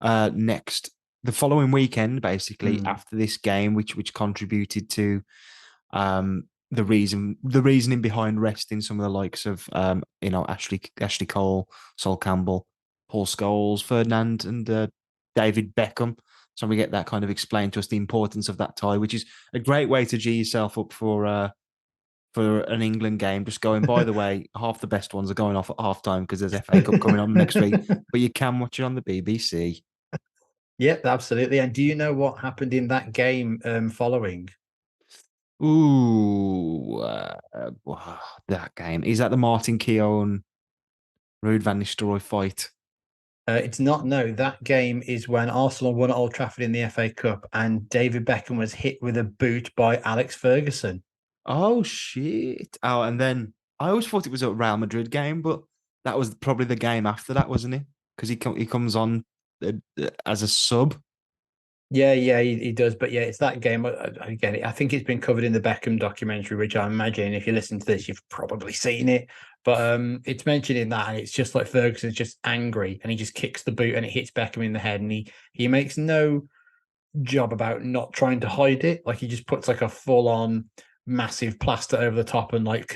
next the following weekend, basically Mm, after this game, which contributed to the reasoning behind resting some of the likes of Ashley Cole, Sol Campbell, Paul Scholes, Ferdinand, and David Beckham. So we get that kind of explained to us the importance of that tie, which is a great way to g yourself up for an England game. Just going, by the way, half the best ones are going off at half time because there's FA Cup coming on next week, but you can watch it on the BBC. Yep, absolutely. And do you know what happened in that game following? Ooh, wow, that game. Is that the Martin Keown Ruud van Nistelrooy fight? It's not. No, that game is when Arsenal won at Old Trafford in the FA Cup, and David Beckham was hit with a boot by Alex Ferguson. Oh shit! Oh, and then I always thought it was a Real Madrid game, but that was probably the game after that, wasn't it? Because he comes on as a sub. Yeah, yeah, he does. But yeah, it's that game. Again, I think it's been covered in the Beckham documentary, which I imagine if you listen to this, you've probably seen it. But it's mentioned in that, and it's just like Ferguson's just angry, and he just kicks the boot, and it hits Beckham in the head, and he makes no job about not trying to hide it. Like he just puts like a full on massive plaster over the top, and like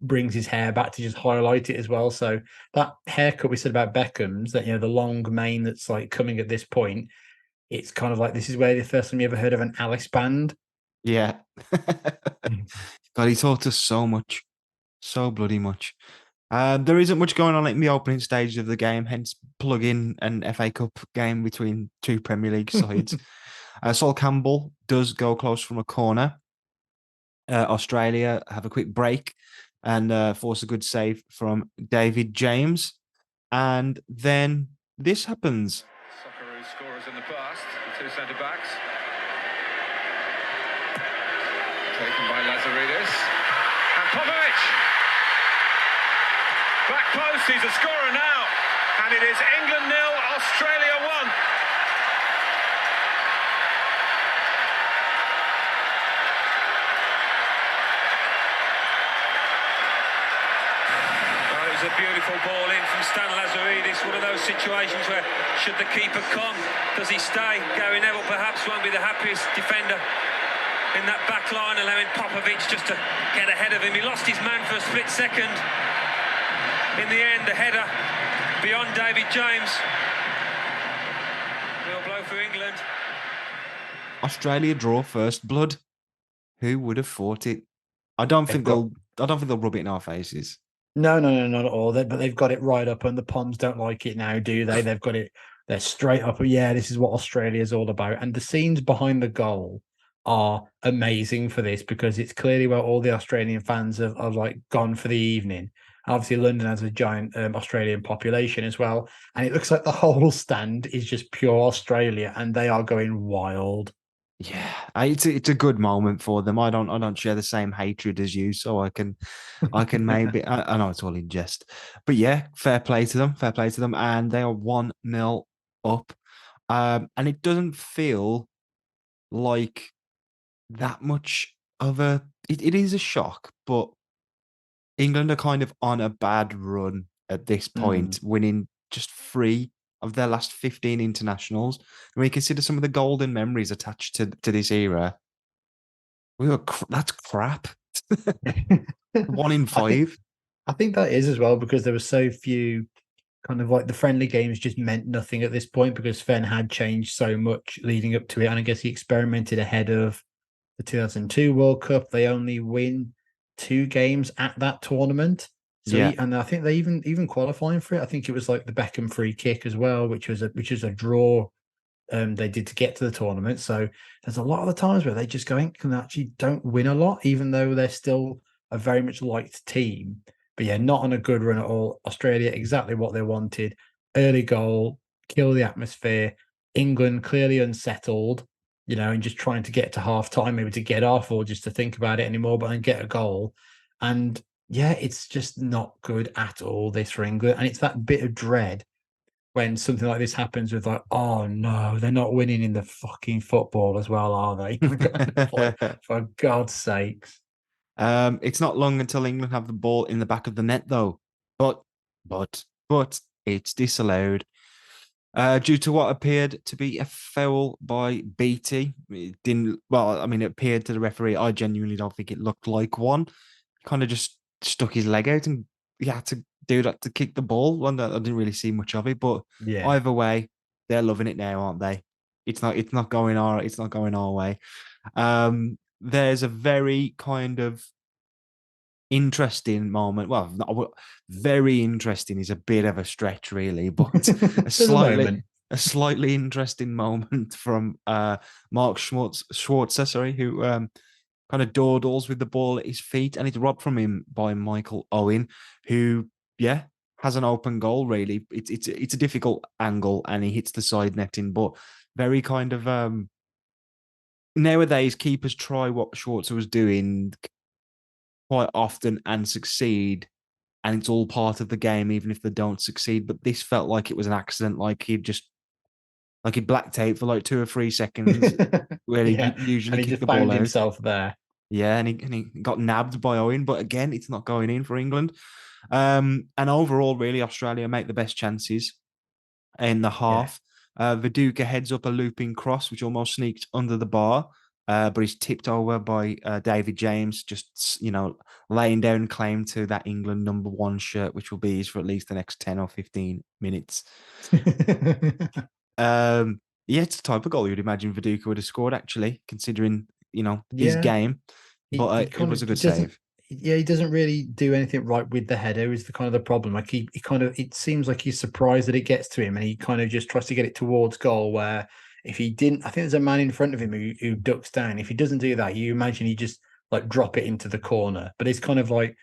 brings his hair back to just highlight it as well. So that haircut we said about Beckham's, that the long mane that's like coming at this point, it's kind of like this is where the first time you ever heard of an Alice band. Yeah. God, he taught us so much, so bloody much. There isn't much going on in the opening stage of the game, hence plug in an FA Cup game between two Premier League sides. Sol Campbell does go close from a corner. Australia have a quick break and force a good save from David James. And then this happens. Socceroo scorers in the past, the two centre backs. Taken by Lazaridis. And Popovic! Back post, he's a scorer now. And it is England 0, Australia 1. Well, it was a beautiful ball in from Stan Lazaridis. One of those situations where, should the keeper come, does he stay? Gary Neville perhaps won't be the happiest defender in that back line, allowing Popovic just to get ahead of him. He lost his man for a split second. In the end, the header beyond David James. Real blow for England. Australia draw first blood. Who would have thought it? I don't think they'll rub it in our faces. No, not at all. But they've got it right up, and the Poms don't like it now, do they? They've got it. They're straight up. Yeah, this is what Australia is all about. And the scenes behind the goal are amazing for this, because it's clearly where all the Australian fans have like gone for the evening. Obviously, London has a giant Australian population as well, and it looks like the whole stand is just pure Australia, and they are going wild. Yeah, it's a good moment for them. I don't share the same hatred as you, so I can maybe I know it's all in jest, but yeah, fair play to them, and they are 1-0 up, and it doesn't feel like that much of a. It is a shock, but England are kind of on a bad run at this point, winning just 3 of their last 15 internationals. And when you consider some of the golden memories attached to this era, that's crap. 1 in I think 5. I think that is as well, because there were so few kind of like the friendly games just meant nothing at this point, because Sven had changed so much leading up to it. And I guess he experimented ahead of the 2002 World Cup. They only win 2 games at that tournament. So Yeah. and I think they even qualifying for it. I think it was like the Beckham free kick as well, which was a draw they did to get to the tournament. So there's a lot of the times where they just can actually don't win a lot, even though they're still a very much liked team. But yeah, not on a good run at all. Australia, exactly what they wanted. Early goal, kill the atmosphere. England clearly unsettled, and just trying to get to half time, maybe to get off or just to think about it anymore, but then get a goal. And yeah, it's just not good at all, this for England. And it's that bit of dread when something like this happens with like, oh no, they're not winning in the fucking football as well, are they? For God's sakes. It's not long until England have the ball in the back of the net, though. But it's disallowed due to what appeared to be a foul by Beattie. It didn't. Well, I mean, it appeared to the referee. I genuinely don't think it looked like one. Kind of just stuck his leg out, and he had to do that to kick the ball. And I didn't really see much of it, but Yeah. either way, they're loving it now, aren't they? It's not going our way. There's a very kind of interesting moment. Well, very interesting is a bit of a stretch, really, but a slightly interesting moment from Mark Schwarzer, sorry, who kind of dawdles with the ball at his feet, and it's robbed from him by Michael Owen, who has an open goal. Really, it's a difficult angle, and he hits the side netting, but very kind of nowadays keepers try what Schwarzer was doing quite often and succeed, and it's all part of the game, even if they don't succeed. But this felt like it was an accident, like he'd just Like he blacked out for like 2 or 3 seconds, where he Yeah, usually and he kicked just the ball found out. himself there. Yeah, and he got nabbed by Owen, but again, it's not going in for England. And overall, really, Australia make the best chances in the Yeah. half. Viduka heads up a looping cross, which almost sneaked under the bar, but he's tipped over by David James, just, laying down claim to that England #1 shirt, which will be his for at least the next 10 or 15 minutes. Yeah, it's the type of goal you'd imagine Viduka would have scored, actually, considering, his Yeah. game. But He it kind was of a good doesn't. save. Yeah, he doesn't really do anything right with the header. Is the kind of the problem. Like he kind of. It seems like he's surprised that it gets to him, and he kind of just tries to get it towards goal. Where if he didn't, I think there's a man in front of him who ducks down. If he doesn't do that, you imagine he just like drop it into the corner. But it's kind of like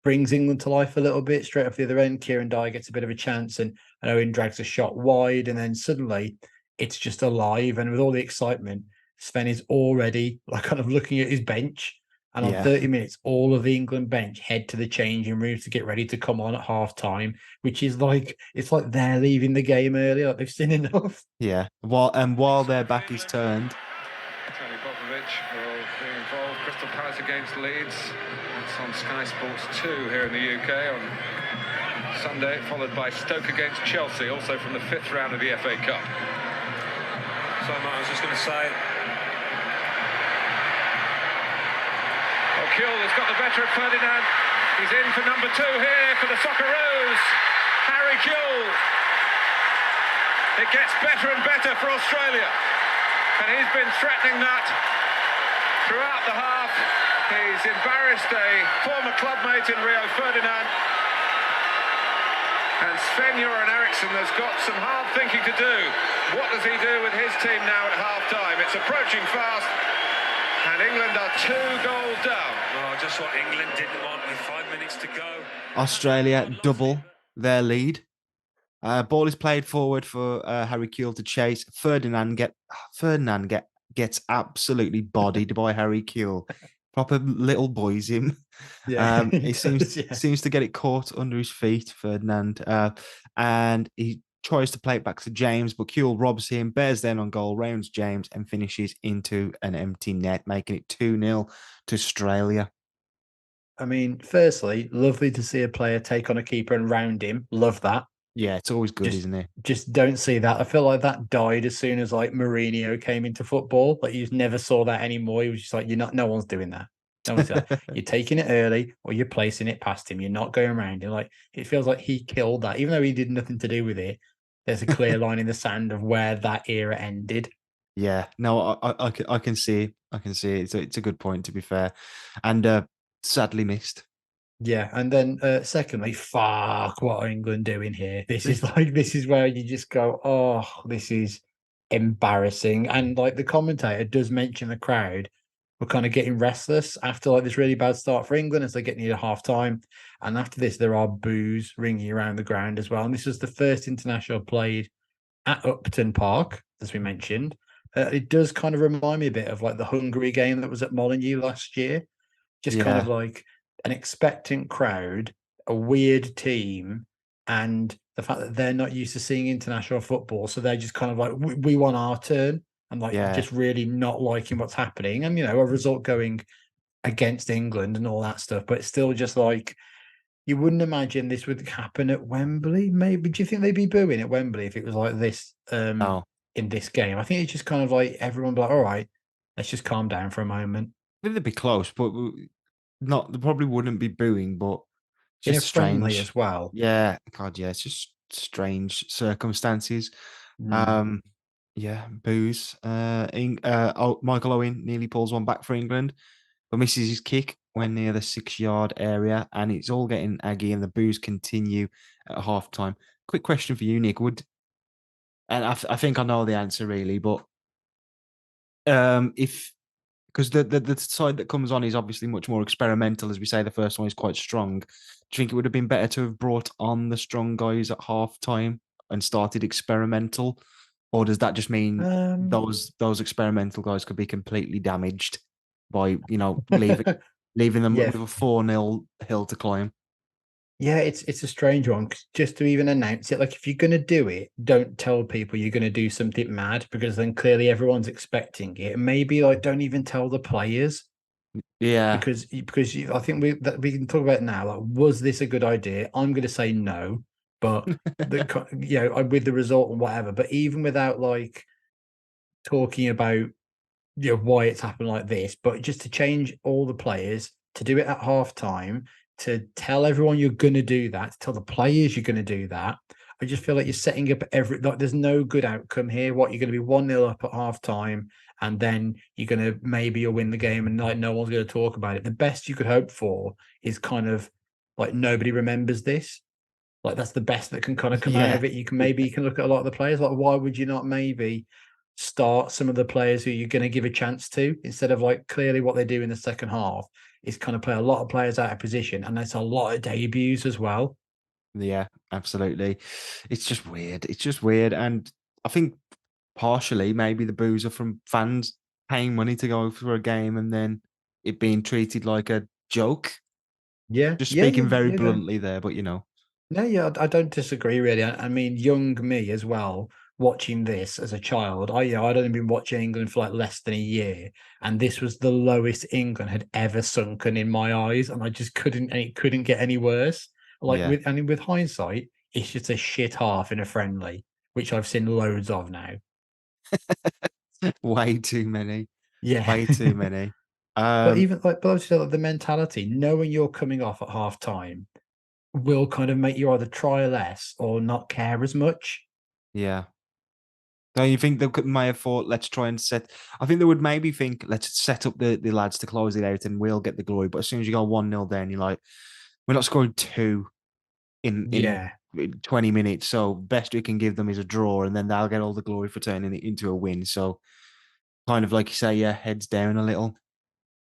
brings England to life a little bit straight off the other end. Kieran Dyer gets a bit of a chance, and Owen drags a shot wide, and then suddenly it's just alive. And with all the excitement, Sven is already like kind of looking at his bench. And on Yeah. 30 minutes, all of the England bench head to the changing room to get ready to come on at half time, which is like it's like they're leaving the game early, like they've seen enough. Yeah. While their back is turned. Tony Popovich will be involved. Crystal Palace against Leeds. It's on Sky Sports 2 here in the UK on Sunday, followed by Stoke against Chelsea, also from the 5th round of the FA Cup. So I was just going to say, Kuhl has got the better of Ferdinand. He's in for number 2 here for the Socceroos. Harry Kuhl. It gets better and better for Australia. And he's been threatening that throughout the half. He's embarrassed a former clubmate in Rio Ferdinand. And Sven-Göran Eriksson has got some hard thinking to do. What does he do with his team now at half-time? It's approaching fast. And England are 2 goals down. well, just what England didn't want with 5 minutes to go. Australia double their lead. Ball is played forward for Harry Kuhl to chase. Ferdinand gets absolutely bodied by Harry Kuhl. Proper little boys him. He seems to get it caught under his feet, Ferdinand, and he tries to play it back to James, but Kuhl robs him, bears down on goal, rounds James, and finishes into an empty net, making it 2-0 to Australia. I mean, firstly, lovely to see a player take on a keeper and round him. Love that. Yeah, it's always good, isn't it? Just don't see that. I feel like that died as soon as like Mourinho came into football. Like you just never saw that anymore. He was just like, no one's doing that. No one's doing that. You're taking it early or you're placing it past him. You're not going around him. Like it feels like he killed that, even though he did nothing to do with it. There's a clear line in the sand of where that era ended. Yeah, no, I can see. I can see it. It's a good point, to be fair, and sadly missed. Yeah, and then secondly, fuck, what are England doing here? This is where you just go, oh, this is embarrassing. And like the commentator does mention the crowd were kind of getting restless after like this really bad start for England as they get near half time. And after this, there are boos ringing around the ground as well. And this was the first international played at Upton Park, as we mentioned. It does kind of remind me a bit of like the Hungary game that was at Molineux last year. Just kind of like an expectant crowd, a weird team, and the fact that they're not used to seeing international football. So they're just kind of like, we want our turn, and like just really not liking what's happening. And, a result going against England and all that stuff. But it's still just like, you wouldn't imagine this would happen at Wembley. Maybe do you think they'd be booing at Wembley if it was like this in this game? I think it's just kind of like everyone be like, all right, let's just calm down for a moment. I think they'd be close, but not. They probably wouldn't be booing, but just friendly as well. Yeah, God, yeah, it's just strange circumstances. Yeah, boos. Michael Owen nearly pulls one back for England, but misses his kick when near the 6-yard area, and it's all getting aggy, and the boos continue at half time. Quick question for you, Nick. I think I know the answer really, but because the side that comes on is obviously much more experimental, as we say, the first one is quite strong. Do you think it would have been better to have brought on the strong guys at half time and started experimental? Or does that just mean those experimental guys could be completely damaged by, leaving them with a 4-0 hill to climb? Yeah, it's a strange one 'cause just to even announce it, like if you're gonna do it, don't tell people you're gonna do something mad because then clearly everyone's expecting it. And maybe like don't even tell the players Yeah. I think we can talk about it now. Like, was this a good idea? I'm gonna say no, but with the result and whatever. But even without like talking about why it's happened like this, but just to change all the players, to do it at half time, to tell everyone you're going to do that, to tell the players you're going to do that. I just feel like you're setting up like there's no good outcome here. What you're going to be 1-0 up at half time, and then you're going to maybe you'll win the game, and like no one's going to talk about it. The best you could hope for is kind of like nobody remembers this. Like that's the best that can kind of come out Yeah. of it. You can look at a lot of the players. Like, why would you not maybe start some of the players who you're going to give a chance to instead of like clearly what they do in the second half is kind of play a lot of players out of position, and that's a lot of debuts as well. Yeah, absolutely. It's just weird. It's just weird. And I think partially maybe the boos are from fans paying money to go for a game and then it being treated like a joke. Yeah, Just yeah, speaking you, very you know. bluntly there, but No, yeah, I don't disagree really. I mean, young me as well, watching this as a child. I'd only been watching England for like less than a year, and this was the lowest England had ever sunken in my eyes, and I just couldn't, and it couldn't get any worse. Like yeah, with hindsight, it's just a shit half in a friendly, which I've seen loads of now. way too many, Yeah. way too many. But Um, even but obviously like, the mentality, knowing you're coming off at half time, will kind of make you either try less or not care as much. yeah. Don't you think may have thought, let's try and set? I think they would maybe think, let's set up the lads to close it out and we'll get the glory. But as soon as you go 1-0 down, you're like, we're not scoring two in Yeah. 20 minutes. So best we can give them is a draw, and then they'll get all the glory for turning it into a win. So kind of like you say, yeah, heads down a little.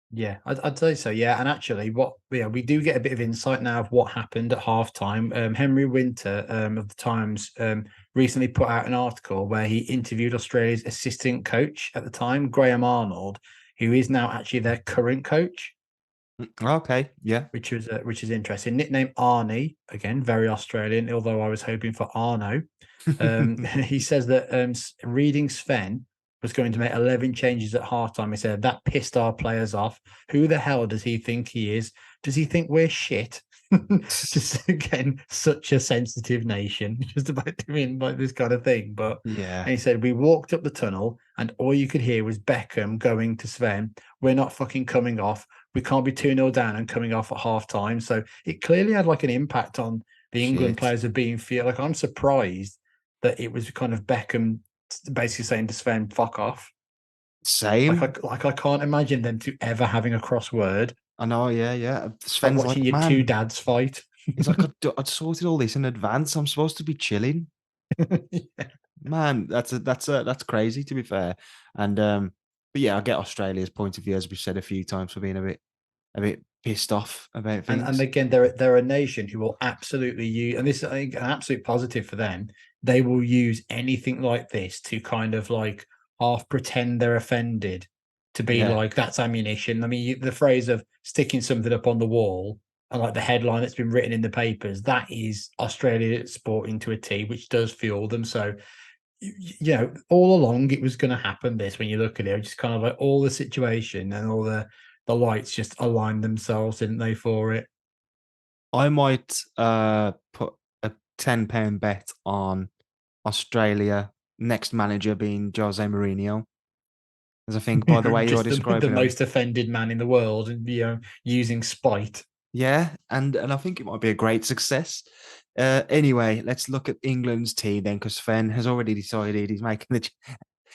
Yeah, I'd say so. Yeah, and actually, we do get a bit of insight now of what happened at halftime. Henry Winter of the Times recently put out an article where he interviewed Australia's assistant coach at the time, Graham Arnold, who is now actually their current coach, Okay, yeah. which is interesting. Nickname Arnie, again very Australian. Although I was hoping for Arno. He says that reading Sven was going to make 11 changes at halftime. He said that pissed our players off. Who the hell does he think he is? Does he think we're shit? Just again, such a sensitive nation, just about doing like this kind of thing. But Yeah, and he said we walked up the tunnel and all you could hear was Beckham going to Sven. We're not fucking coming off. We can't be 2-0 down and coming off at half time. So it clearly had like an impact on the England shit. players of being feel like I'm surprised that it was kind of Beckham basically saying to Sven, "Fuck off." Same. Like I can't imagine them two ever having a crossword. I know, yeah, yeah. It's like Sven's watching like, your two man, dads fight. it's like I'd sorted all this in advance. I'm supposed to be chilling. Yeah. Man, that's crazy to be fair. And but yeah, I get Australia's point of view, as we've said a few times, for being a bit pissed off about And things. again, they're a nation who will absolutely use, and this is I think an absolute positive for them. They will use anything like this to kind of like half pretend they're offended, to be Yeah, like that's ammunition. I mean, the phrase of sticking something up on the wall and like the headline that's been written in the papers, that is Australia sporting to a T, which does fuel them. So all along it was going to happen. This, when you look at it, just kind of like all the situation and all the lights just aligned themselves, didn't they, for it? I might put a £10 bet on Australia next manager being Jose Mourinho, as I think by the way you're Just the describing him. most offended man in the world, and using spite. Yeah, and I think it might be a great success. Anyway, let's look at England's team then, because Sven has already decided he's making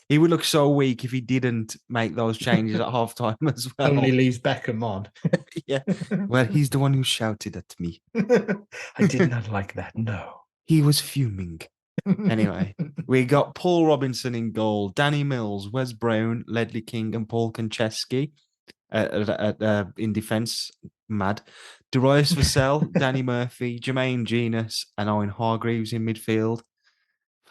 he would look so weak if he didn't make those changes at halftime as Only well. leaves Beckham on. Yeah. Well, he's the one who shouted at me. I did not like that. No. He was fuming. Anyway, we got Paul Robinson in goal, Danny Mills, Wes Brown, Ledley King, and Paul Konchesky in defence. Mad. Darius Vassell, Danny Murphy, Jermaine Genus, and Owen Hargreaves in midfield.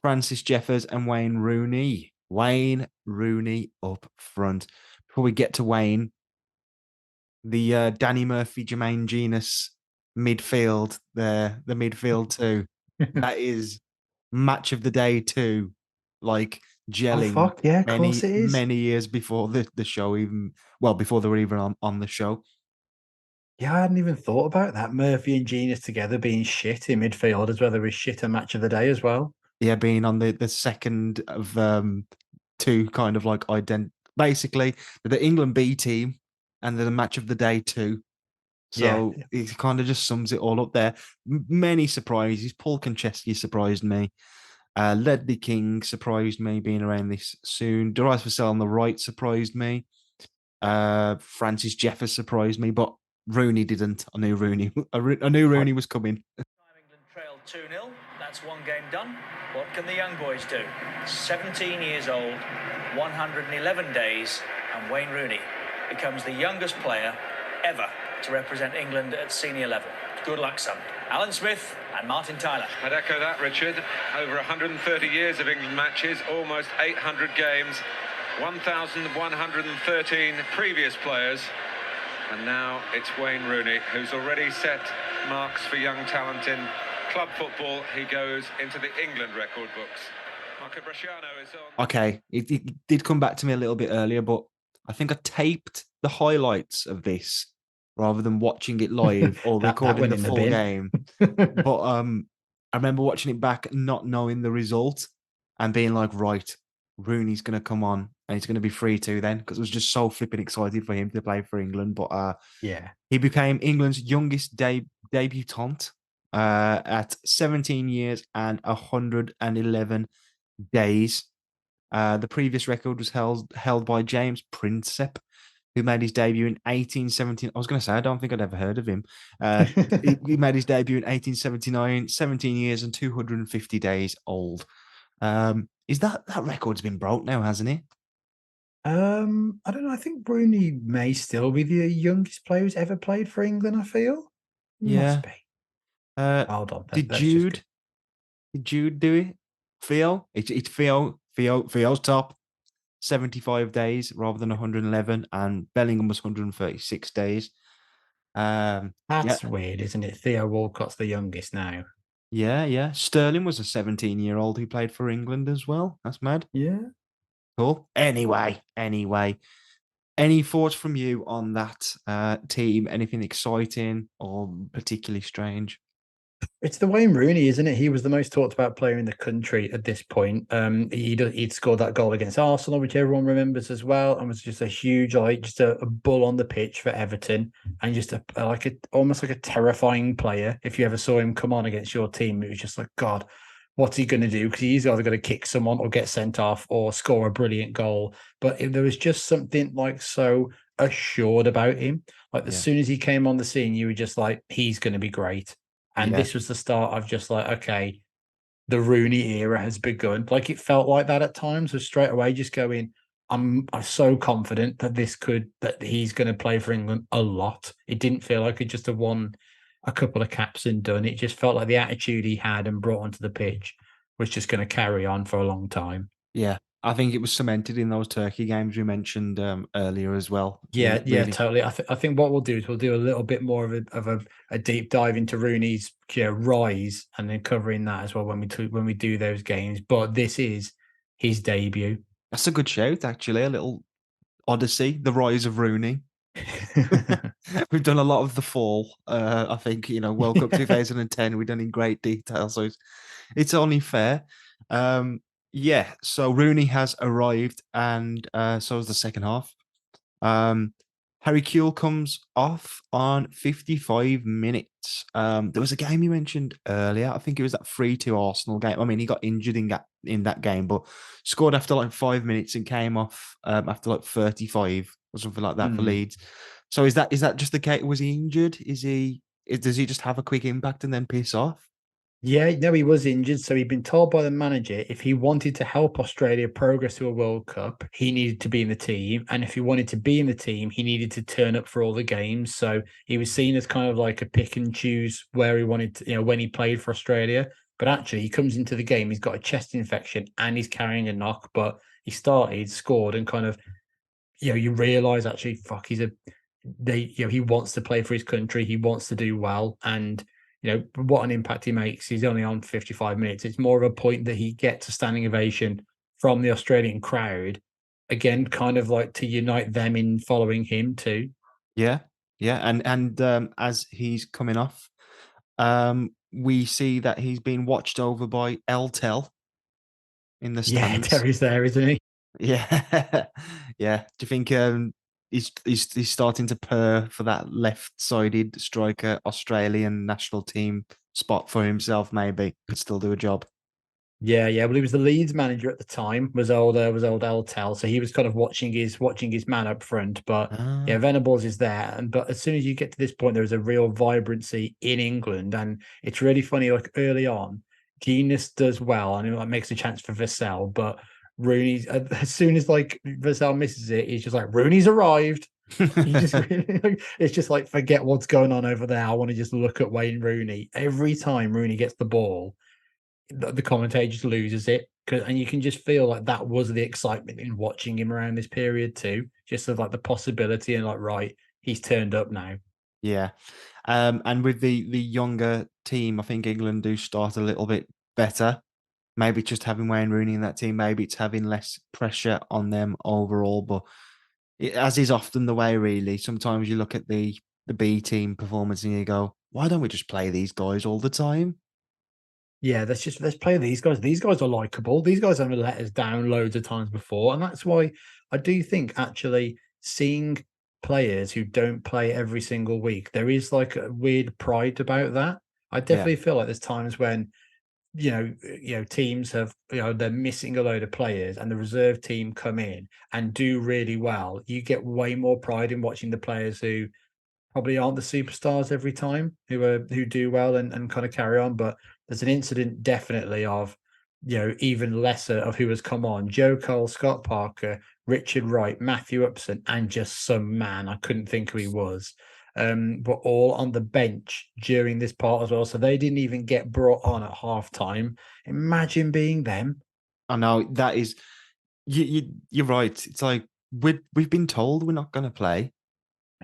Francis Jeffers and Wayne Rooney. Wayne Rooney up front. Before we get to Wayne, the Danny Murphy, Jermaine Genus midfield there, the midfield two. That is match of the day two, like Oh gelling fuck yeah, of course it is. many years before the show even before they were even on the show. Yeah, I hadn't even thought about that. Murphy and Genius together being shit in midfield as well. There was shit a match of the day as well. Yeah, being on the second of two kind of like basically the England B team and the match of the day two. Yeah. So it kind of just sums it all up there. Many surprises. Paul Konchesky surprised me. Ledley King surprised me being around this soon. Darius Vassell on the right surprised me. Francis Jeffers surprised me, but Rooney didn't. I knew Rooney. I knew Rooney was coming. England trailed 2-0. That's one game done. What can the young boys do? 17 years old, 111 days, and Wayne Rooney becomes the youngest player ever to represent England at senior level. Good luck, son. Alan Smith and Martin Tyler. I'd echo that, Richard. Over 130 years of England matches, almost 800 games, 1,113 previous players. And now it's Wayne Rooney, who's already set marks for young talent in club football. He goes into the England record books. Marco Bresciano is on. Okay, it did come back to me a little bit earlier, but I think I taped the highlights of this rather than watching it live or That recording went the in the full bin. game. But I remember watching it back, not knowing the result, and being like, right, Rooney's going to come on and he's going to be free too then, because I was just so flipping excited for him to play for England. But Yeah. he became England's youngest debutant at 17 years and 111 days. The previous record was held by James Prinsep, who made his debut in 1817. I was going to say, I don't think I'd ever heard of him. He made his debut in 1879, 17 years and 250 days old. Is that record's been broke now, hasn't it? I don't know. I think Rooney may still be the youngest player who's ever played for England, I feel. Yeah. Must be. Hold on. Did let's just Jude do it? Theo? It's Theo's top. 75 days rather than 111, and Bellingham was 136 days. That's weird, isn't it? Theo Walcott's the youngest now. Yeah. Sterling was a 17-year-old who played for England as well. That's mad. Yeah. Cool. Anyway. Any thoughts from you on that team? Anything exciting or particularly strange? It's the Wayne Rooney, isn't it? He was the most talked about player in the country at this point. He'd scored that goal against Arsenal, which everyone remembers as well, and was just a huge, just a bull on the pitch for Everton, and just almost like a terrifying player. If you ever saw him come on against your team, it was just like, God, what's he going to do? Because he's either going to kick someone or get sent off or score a brilliant goal. But there was just something like so assured about him. Like as soon as he came on the scene, you were just like, he's going to be great. And this was the start of just like, okay, the Rooney era has begun. Like it felt like that at times. Was straight away just going, I'm so confident that that he's going to play for England a lot. It didn't feel like it just have won a couple of caps and done. It just felt like the attitude he had and brought onto the pitch was just going to carry on for a long time. Yeah. I think it was cemented in those Turkey games we mentioned earlier as well. Yeah, Really. totally. I think what we'll do is we'll do a little bit more of a deep dive into Rooney's rise and then covering that as well when we do those games. But this is his debut. That's a good shout, actually. A little Odyssey, the rise of Rooney. We've done a lot of the fall. I think World Cup 2010 we've done in great detail, so it's only fair. So Rooney has arrived, and so is the second half. Harry Kewell comes off on 55 minutes. There was a game you mentioned earlier. I think it was that 3-2 Arsenal game. I mean, he got injured in that game, but scored after like 5 minutes and came off after like 35 or something like that for Leeds. So is that just the case? Was he injured? Does he just have a quick impact and then piss off? Yeah, no, he was injured. So he'd been told by the manager if he wanted to help Australia progress to a World Cup, he needed to be in the team. And if he wanted to be in the team, he needed to turn up for all the games. So he was seen as kind of like a pick and choose where he wanted to, when he played for Australia. But actually, he comes into the game, he's got a chest infection and he's carrying a knock. But he started, scored, and kind of, you realise actually, fuck, he wants to play for his country. He wants to do well, and what an impact he makes. He's only on 55 minutes. It's more of a point that he gets a standing ovation from the Australian crowd. Again, kind of like to unite them in following him too. Yeah, yeah, and as he's coming off, we see that he's been watched over by Eltel in the Yeah, stands. Terry's there, isn't he? Yeah, yeah. Do you think he's starting to purr for that left-sided striker Australian national team spot for himself? Maybe could still do a job. Yeah, yeah. Well, he was the Leeds manager at the time. Was old Eltel, so he was kind of watching his man up front. But yeah, Ah, Venables is there, but as soon as you get to this point, there is a real vibrancy in England, and it's really funny. Like early on, Genius does well, and it like, makes a chance for Vassell, but Rooney, as soon as like Vassell misses it, he's just like Rooney's arrived. You just it's just like forget what's going on over there. I want to just look at Wayne Rooney. Every time Rooney gets the ball, the commentator just loses it, and you can just feel like that was the excitement in watching him around this period too. Just of like the possibility and like right, he's turned up now. yeah. And with the younger team, I think England do start a little bit better. Maybe just having Wayne Rooney in that team, maybe it's having less pressure on them overall. But as is often the way, really, sometimes you look at the B team performance and you go, why don't we just play these guys all the time? Yeah, let's play these guys. These guys are likable. These guys haven't let us down loads of times before, and that's why I do think actually seeing players who don't play every single week, there is like a weird pride about that. I Yeah. definitely feel like there's times when teams have they're missing a load of players, and the reserve team come in and do really well. You get way more pride in watching the players who probably aren't the superstars every time who do well and kind of carry on. But there's an incident definitely of even lesser of who has come on: Joe Cole, Scott Parker, Richard Wright, Matthew Upson, and just some man I couldn't think who he was. Were all on the bench during this part as well, so they didn't even get brought on at halftime. Imagine being them. I know that is you're right. It's like we've been told we're not going to play.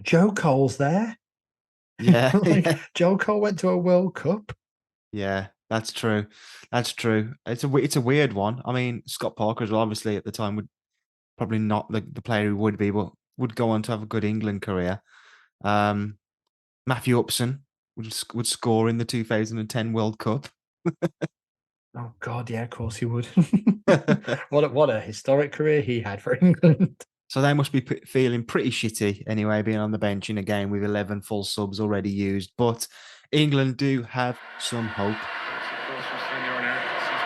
Joe Cole's there. Yeah, Like yeah, Joe Cole went to a World Cup. yeah. That's true. That's true. It's a weird one. I mean, Scott Parker as well, obviously at the time would probably not the player he would be, but would go on to have a good England career. Um, Matthew Upson would score in the 2010 World Cup. Oh God, yeah, of course he would. What a historic career he had for England. So they must be feeling pretty shitty anyway, being on the bench in a game with 11 full subs already used. But England do have some hope. Of course, from Sven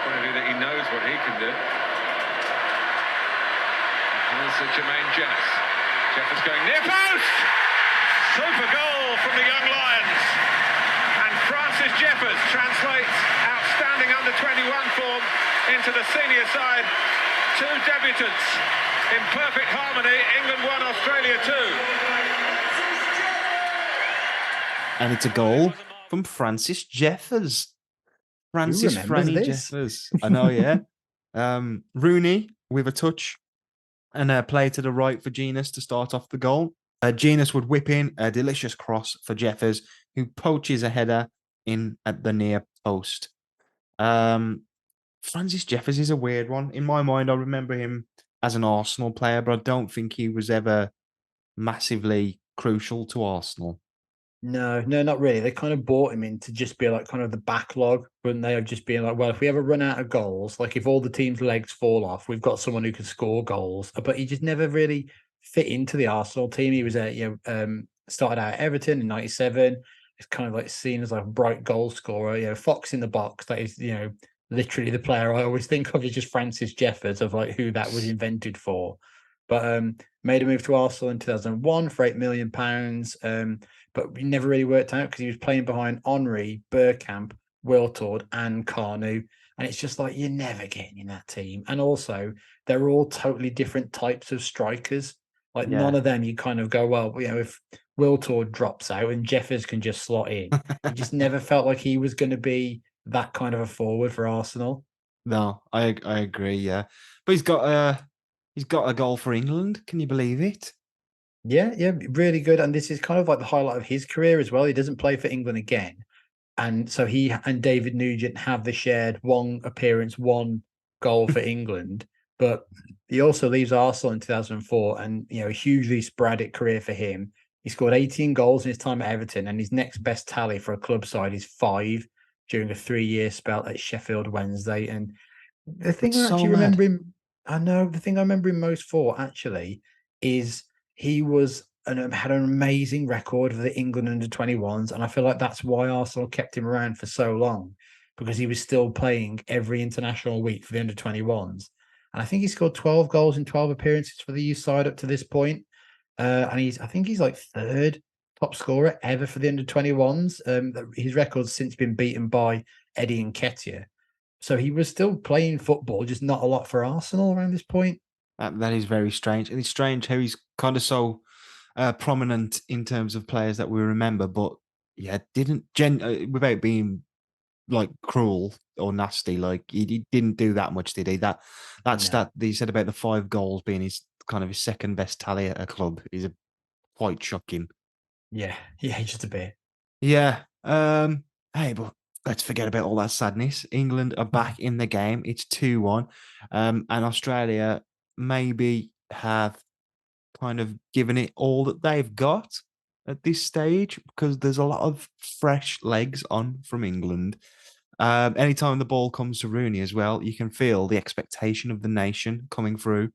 point of view that he knows what he can do. Here's Jermaine Jenas. Jeffers going near post! Super goal from the young Lions. And Francis Jeffers translates outstanding under-21 form into the senior side. Two debutants in perfect harmony. England 1, Australia 2. And it's a goal from Francis Jeffers. Francis remembers Franny this? Jeffers. I know, yeah. Rooney with a touch and a play to the right for Genius to start off the goal. Genius would whip in a delicious cross for Jeffers, who poaches a header in at the near post. Francis Jeffers is a weird one. In my mind, I remember him as an Arsenal player, but I don't think he was ever massively crucial to Arsenal. No, not really. They kind of bought him in to just be like kind of the backlog, wouldn't they? Of just being like, well, if we ever run out of goals, like if all the team's legs fall off, we've got someone who can score goals. But he just never really fit into the Arsenal team. He was started out at Everton in '97. It's kind of like seen as like a bright goal scorer. Fox in the box. That is, literally the player I always think of is just Francis Jeffers, of like who that was invented for. But made a move to Arsenal in 2001 for £8 million. But he never really worked out because he was playing behind Henry, Bergkamp, Wiltord, and Carnu. And it's just like, you're never getting in that team. And also, they're all totally different types of strikers. Like, none of them you kind of go, well, if Wiltord drops out and Jeffers can just slot in, he just never felt like he was going to be that kind of a forward for Arsenal. No, I agree, yeah. But he's got a goal for England. Can you believe it? Yeah, yeah, really good. And this is kind of like the highlight of his career as well. He doesn't play for England again. And so he and David Nugent have the shared one appearance, one goal for England. But he also leaves Arsenal in 2004, and a hugely sporadic career for him. He scored 18 goals in his time at Everton, and his next best tally for a club side is 5 during a 3-year spell at Sheffield Wednesday. And the thing It's I so actually mad. remember him, I know the thing I remember him most for actually is he was had an amazing record for the England under 21s, and I feel like that's why Arsenal kept him around for so long, because he was still playing every international week for the under 21s, and I think he scored 12 goals in 12 appearances for the youth side up to this point. And I think he's like third top scorer ever for the under 21s. His record's since been beaten by Eddie Nketiah. So he was still playing football, just not a lot for Arsenal around this point. That is very strange, and it's strange how he's kind of so prominent in terms of players that we remember, but yeah, didn't without being like cruel or nasty, like he didn't do that much, did he? That No. stat that he said about the 5 goals being his kind of his second best tally at a club is quite shocking. Yeah, yeah, just a bit. Yeah. Hey, but let's forget about all that sadness. England are back in the game. It's 2-1. And Australia maybe have kind of given it all that they've got at this stage, because there's a lot of fresh legs on from England. Anytime the ball comes to Rooney as well, you can feel the expectation of the nation coming through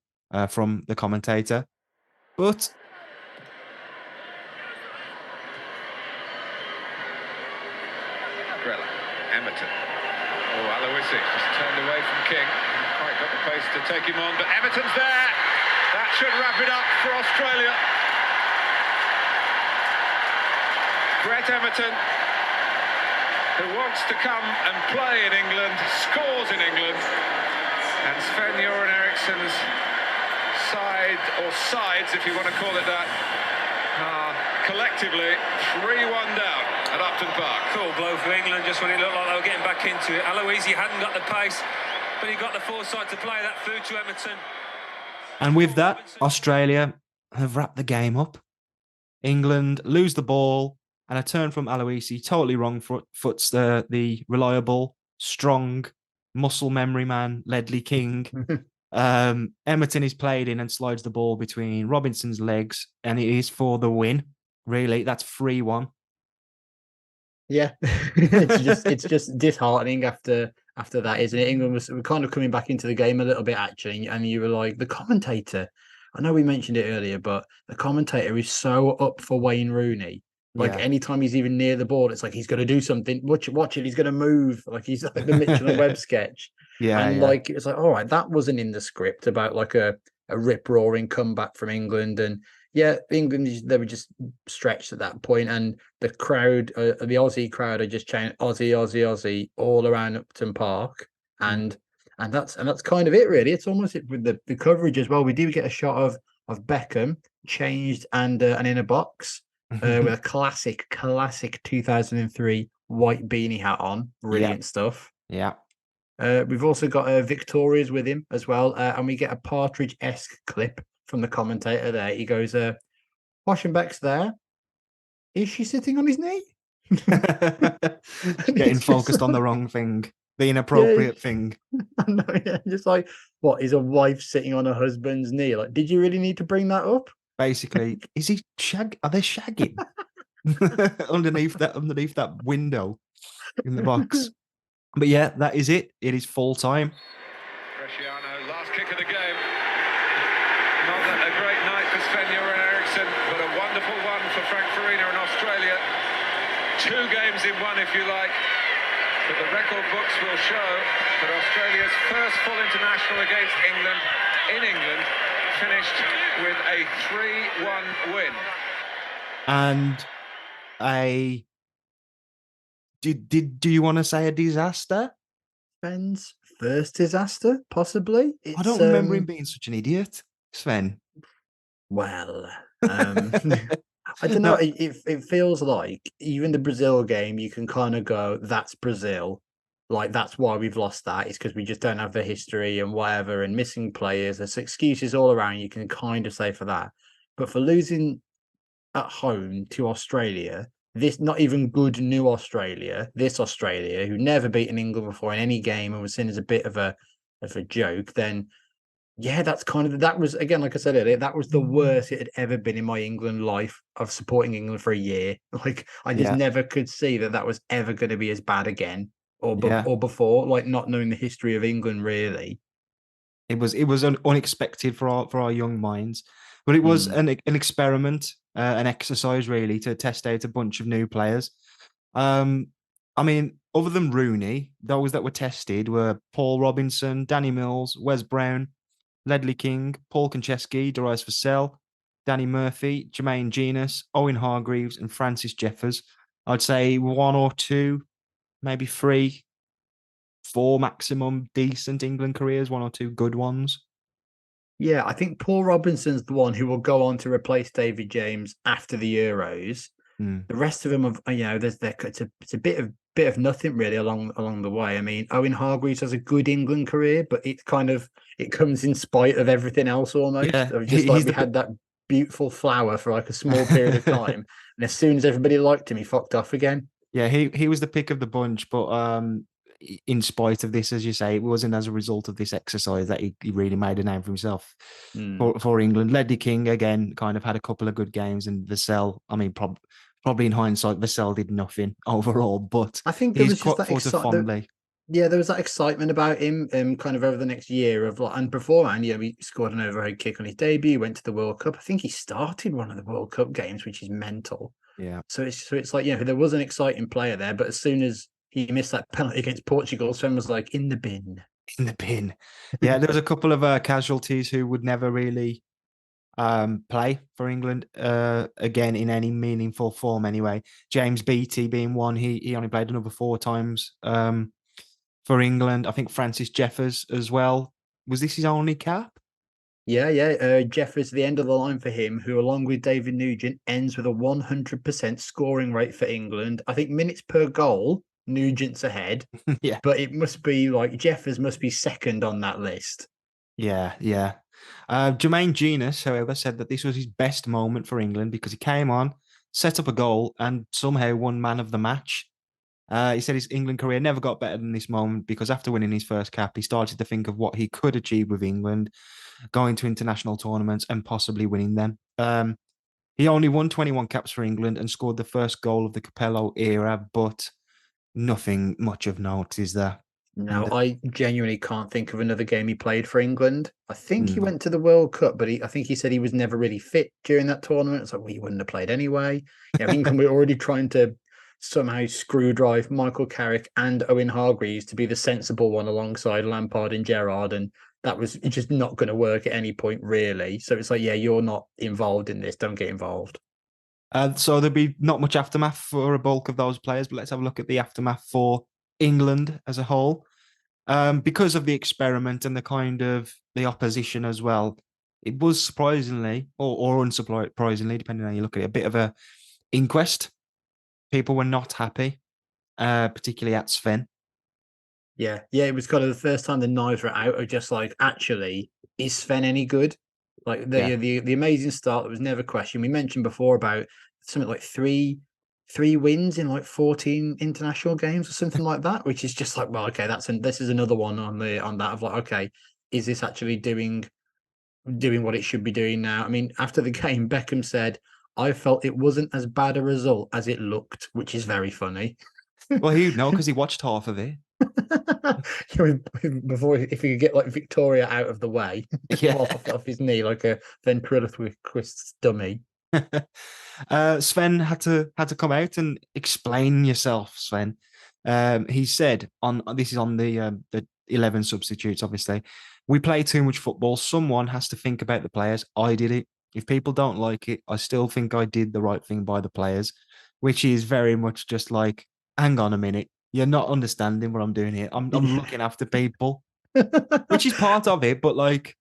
from the commentator. But Grella, Emerton. Oh, Aloisi just turned away from King. Not quite got the pace to take him on, but Emerton's there. That should wrap it up for Australia. Brett Emerton, who wants to come and play in England, scores in England. And Sven Eriksen's side, or sides if you want to call it that, are collectively 3-1 down at Upton Park. Cool blow for England just when it looked like they were getting back into it. Aloisi hadn't got the pace, but he got the foresight to play that through to Emerton. And with that, Australia have wrapped the game up. England lose the ball, and a turn from Aloisi, totally wrong foots the reliable, strong, muscle memory man, Ledley King. Emerton is played in and slides the ball between Robinson's legs, and it is for the win. Really, that's 3-1. Yeah, it's just disheartening after that, isn't it? England was kind of coming back into the game a little bit actually, and you were like the commentator. I know we mentioned it earlier, but the commentator is so up for Wayne Rooney. Like Yeah. anytime he's even near the ball, it's like he's going to do something. Watch it, he's going to move. Like he's like the Mitchell and Webb sketch. Yeah, And yeah. like it's like, all right, that wasn't in the script about like a rip roaring comeback from England. And yeah, England, they were just stretched at that point, and the crowd, the Aussie crowd, are just chanting Aussie, Aussie, Aussie all around Upton Park, Mm. and that's kind of it, really. It's almost it with the coverage as well. We do get a shot of Beckham changed and in a box with a classic 2003 white beanie hat on. Brilliant stuff. Yeah. We've also got Victoria's with him as well, and we get a Partridge-esque clip from the commentator there. He goes, Washingbeck's there. Is she sitting on his knee? Getting focused on the wrong thing, the Yeah, inappropriate thing. I know, yeah. Just like, what, is a wife sitting on her husband's knee? Like, did you really need to bring that up? Basically, is he Are they shagging underneath that window in the box? But yeah, that is it. It is full time. Bresciano, last kick of the game. Not a great night for Sven Eriksen, but a wonderful one for Frank Farina in Australia. 2 games in 1, if you like. But the record books will show that Australia's first full international against England in England finished with a 3-1 win. And do you want to say a disaster? Sven's first disaster, possibly. I don't remember him being such an idiot, Sven. Well, I don't know. It feels like even the Brazil game, you can kind of go, that's Brazil. Like, that's why we've lost that. It's because we just don't have the history and whatever, and missing players. There's excuses all around. You can kind of say for that. but for losing at home to Australia, this not even good new Australia, this Australia who never beaten England before in any game and was seen as a bit of a joke, then yeah, that's kind of that was again, like I said earlier, that was the worst it had ever been in my England life of supporting England for a year. Like I just Yeah. never could see that was ever going to be as bad again Yeah. or before, like not knowing the history of England really. It was unexpected for our young minds, but it was an experiment, an exercise really to test out a bunch of new players. I mean, other than Rooney, those that were tested were Paul Robinson, Danny Mills, Wes Brown, Ledley King, Paul Konchesky, Darius Vassell, Danny Murphy, Jermaine Genus, Owen Hargreaves, and Francis Jeffers. I'd say one or two, maybe three, four maximum decent England careers, one or two good ones. Yeah, I think Paul Robinson's the one who will go on to replace David James after the Euros. Mm. The rest of them have, it's a bit of nothing really along the way. I mean, Owen Hargreaves has a good England career, but it comes in spite of everything else almost. Yeah, It was just like we had that beautiful flower for like a small period of time, and as soon as everybody liked him, he fucked off again. Yeah, he was the pick of the bunch, but in spite of this, as you say, it wasn't as a result of this exercise that he really made a name for himself for England. Ledley King again kind of had a couple of good games, and Vassell, I mean, probably in hindsight, Vassell did nothing overall, but I think there he's was just quite that thought of fondly. Yeah, there was that excitement about him, kind of over the next year of like, and beforehand, he scored an overhead kick on his debut, went to the World Cup. I think he started one of the World Cup games, which is mental. Yeah. So it's like, there was an exciting player there, but as soon as he missed that penalty against Portugal, Sven was like, in the bin. In the bin. Yeah, there was a couple of casualties who would never really play for England again in any meaningful form anyway. James Beattie being one, he only played another 4 times for England. I think Francis Jeffers as well. Was this his only cap? Yeah. Jeffers, the end of the line for him, who, along with David Nugent, ends with a 100% scoring rate for England. I think minutes per goal, Nugent's ahead, Yeah. but it must be like Jeffers must be second on that list. Yeah. Jermaine Genus, however, said that this was his best moment for England because he came on, set up a goal, and somehow won man of the match. He said his England career never got better than this moment because after winning his first cap, he started to think of what he could achieve with England, going to international tournaments and possibly winning them. He only won 21 caps for England and scored the first goal of the Capello era, but nothing much of note, is there? No, I genuinely can't think of another game he played for England. I think he went to the World Cup, but I think he said he was never really fit during that tournament. It's like, well, he wouldn't have played anyway. England were already trying to somehow screw drive Michael Carrick and Owen Hargreaves to be the sensible one alongside Lampard and Gerrard, and that was just not going to work at any point, really. So it's like, you're not involved in this. Don't get involved. So there'll be not much aftermath for a bulk of those players, but let's have a look at the aftermath for England as a whole. Because of the experiment and the kind of the opposition as well, it was surprisingly or unsurprisingly, depending on how you look at it, a bit of a inquest. People were not happy, particularly at Sven. Yeah, it was kind of the first time the knives were out of just like, actually, is Sven any good? Like the amazing start that was never questioned. We mentioned before about something like three wins in like 14 international games or something like that, which is just like, well, okay, this is another one on that of like, okay, is this actually doing what it should be doing now? I mean, after the game, Beckham said, I felt it wasn't as bad a result as it looked, which is very funny. Well, he'd know because he watched half of it. Before, if he could get like Victoria out of the way, off his knee like a ventriloquist dummy. Sven had to come out and explain yourself, Sven. He said this is on the 11 substitutes, obviously. We play too much football. Someone has to think about the players. I did it. If people don't like it, I still think I did the right thing by the players, which is very much just like, hang on a minute. You're not understanding what I'm doing here. I'm looking after people, which is part of it. But like,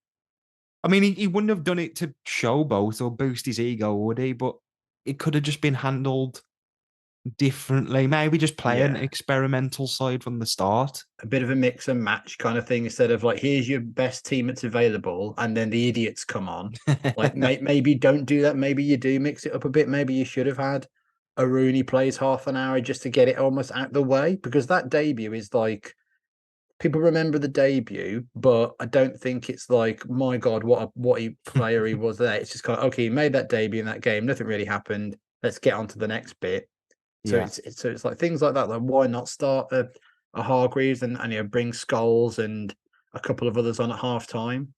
I mean, he wouldn't have done it to showboat or boost his ego, would he? But it could have just been handled differently. Maybe just play an Yeah. experimental side from the start. A bit of a mix and match kind of thing instead of like, here's your best team that's available, and then the idiots come on. Like, maybe don't do that. Maybe you do mix it up a bit. Maybe you should have had a Rooney plays half an hour just to get it almost out the way, because that debut is like, people remember the debut, but I don't think it's like, my God, what a player he was there. It's just kind of, okay, he made that debut in that game. Nothing really happened. Let's get on to the next bit. So Yeah. it's like things like that. Like, why not start a Hargreaves and bring Scholes and a couple of others on at half time?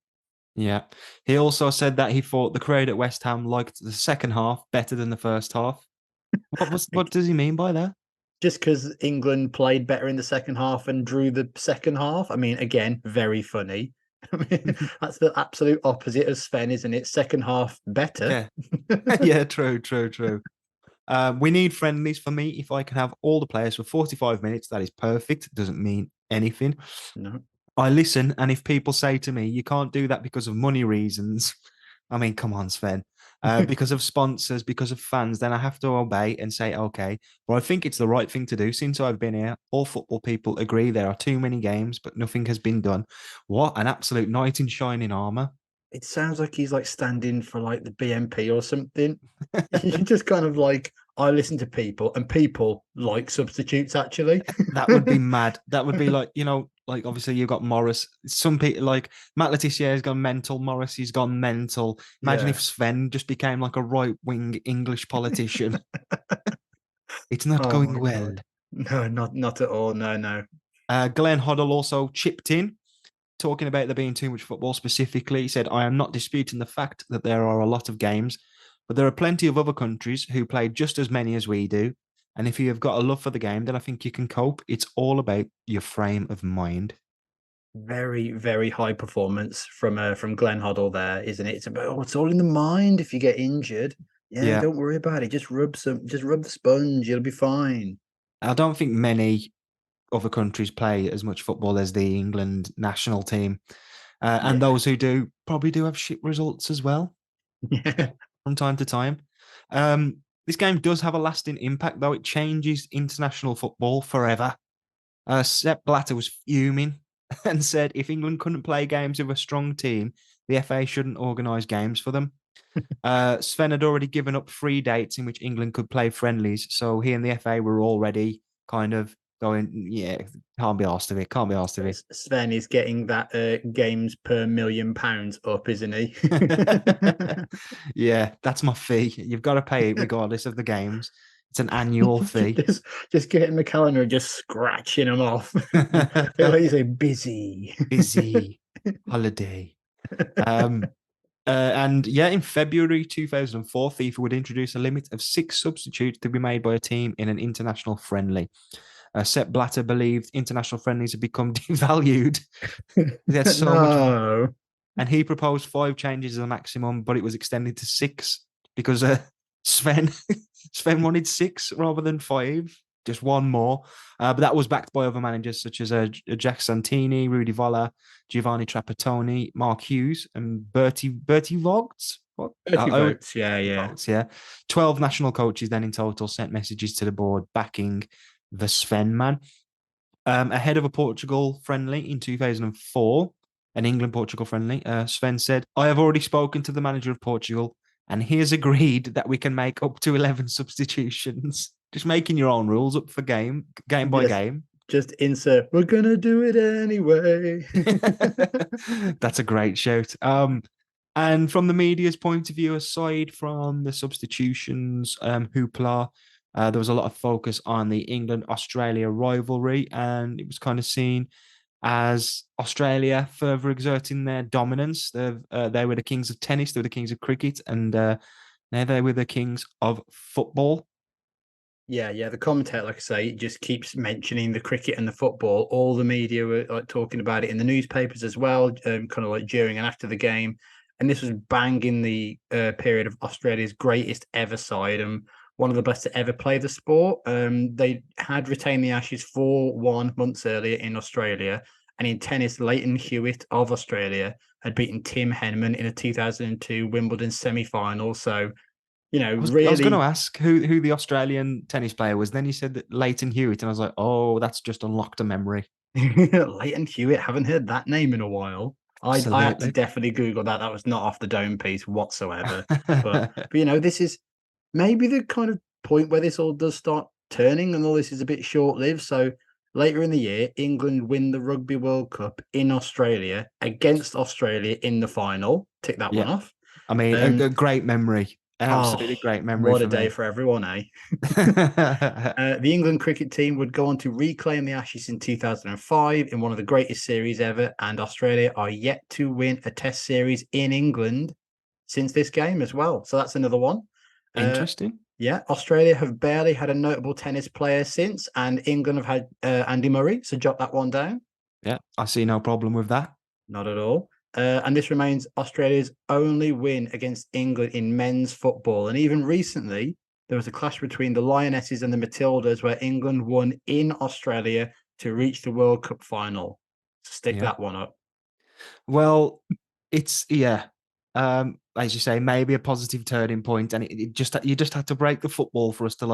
Yeah. He also said that he thought the crowd at West Ham liked the second half better than the first half. What does he mean by that? Just because England played better in the second half and drew the second half. I mean, again, very funny. I mean, that's the absolute opposite of Sven, isn't it? Second half better. Yeah. Yeah, true. We need friendlies for me. If I can have all the players for 45 minutes, that is perfect. It doesn't mean anything. No. I listen, and if people say to me, you can't do that because of money reasons, I mean, come on, Sven. Because of sponsors, because of fans, then I have to obey and say, okay. Well, I think it's the right thing to do. Since I've been here, all football people agree there are too many games, but nothing has been done. What an absolute knight in shining armor. It sounds like he's like standing for like the BNP or something. You just kind of like, I listen to people, and people like substitutes actually. That would be mad. That would be like, like obviously you've got Morris. Some people like Matt Letizia has gone mental. Morrissey's gone mental. Imagine Yeah. if Sven just became like a right wing English politician. It's not Oh going my well. God. No, not at all. No. Glenn Hoddle also chipped in, talking about there being too much football specifically. He said, I am not disputing the fact that there are a lot of games, but there are plenty of other countries who play just as many as we do. And if you have got a love for the game, then I think you can cope. It's all about your frame of mind. Very, very high performance from Glenn Hoddle there, isn't it? It's about, it's all in the mind. If you get injured, Yeah. don't worry about it. Just rub the sponge. You'll be fine. I don't think many other countries play as much football as the England national team. And Yeah. those who do probably do have shit results as well Yeah. from time to time. This game does have a lasting impact, though. It changes international football forever. Sepp Blatter was fuming and said if England couldn't play games with a strong team, the FA shouldn't organise games for them. Sven had already given up 3 dates in which England could play friendlies. So he and the FA were already kind of going, yeah, can't be asked of it. Can't be asked of it. Sven is getting that games per £1,000,000 up, isn't he? Yeah, that's my fee. You've got to pay it regardless of the games. It's an annual fee. just getting the calendar and just scratching them off. Like you say, busy. Busy holiday. And yeah, in February 2004, FIFA would introduce a limit of 6 substitutes to be made by a team in an international friendly. Sepp Blatter believed international friendlies had become devalued. There's so much, and he proposed 5 changes as a maximum, but it was extended to 6 because Sven wanted 6 rather than 5, just one more. But that was backed by other managers such as Jack Santini, Rudi Voller, Giovanni Trapattoni, Mark Hughes, and Bertie Vogts. What? Bertie Vogts, yeah. Vogts, yeah. 12 national coaches then in total sent messages to the board backing the Sven man. Ahead of a Portugal friendly in 2004, an England-Portugal friendly, Sven said, I have already spoken to the manager of Portugal, and he has agreed that we can make up to 11 substitutions. Just making your own rules up for game by game. Just insert, we're going to do it anyway. That's a great shout. And from the media's point of view, aside from the substitutions, hoopla, there was a lot of focus on the England-Australia rivalry, and it was kind of seen as Australia further exerting their dominance. They were the kings of tennis, they were the kings of cricket, and now they were the kings of football. Yeah. The commentator, like I say, just keeps mentioning the cricket and the football. All the media were like talking about it in the newspapers as well, kind of like during and after the game. And this was bang in the period of Australia's greatest ever side and one of the best to ever play the sport. They had retained the Ashes 4-1 months earlier in Australia. And in tennis, Leighton Hewitt of Australia had beaten Tim Henman in a 2002 Wimbledon semi-final. So I was going to really. ask who the Australian tennis player was. Then you said that Leighton Hewitt, and I was like, oh, that's just unlocked a memory. Leighton Hewitt, haven't heard that name in a while. I had to Absolutely. definitely Google that. That was not off the dome piece whatsoever. But this is maybe the kind of point where this all does start turning, and all this is a bit short lived. So later in the year, England win the Rugby World Cup in Australia against Australia in the final. Tick that one Yeah. off. I mean, a great memory. An absolutely Oh, great memory what a for day me. for everyone, eh? The England cricket team would go on to reclaim the Ashes in 2005 in one of the greatest series ever, and Australia are yet to win a Test series in England since this game as well. So that's another one. Interesting. Yeah, Australia have barely had a notable tennis player since, and England have had Andy Murray. So jot that one down. Yeah, I see no problem with that. Not at all. And this remains Australia's only win against England in men's football. And even recently, there was a clash between the Lionesses and the Matildas where England won in Australia to reach the World Cup final. So stick Yeah. that one up. Well, it's as you say, maybe a positive turning point, and it just you just had to break the football for us to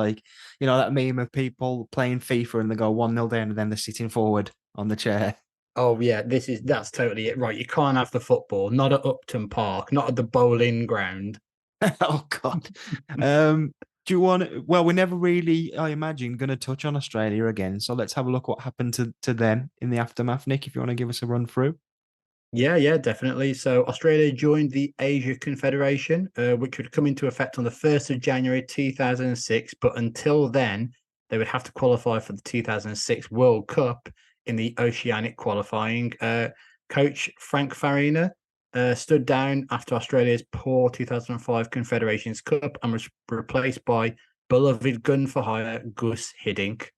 that meme of people playing FIFA and they go 1-0 down and then they're sitting forward on the chair. Oh yeah, that's totally it. Right, you can't have the football, not at Upton Park, not at the bowling ground. Oh God. Do you want to, well, we're never really, I imagine, going to touch on Australia again. So let's have a look what happened to them in the aftermath. Nick, if you want to give us a run through. Yeah, definitely. So Australia joined the Asia Confederation, which would come into effect on the 1st of January 2006. But until then, they would have to qualify for the 2006 World Cup in the Oceanic qualifying. Coach Frank Farina stood down after Australia's poor 2005 Confederations Cup and was replaced by beloved gun for hire Gus Hiddink.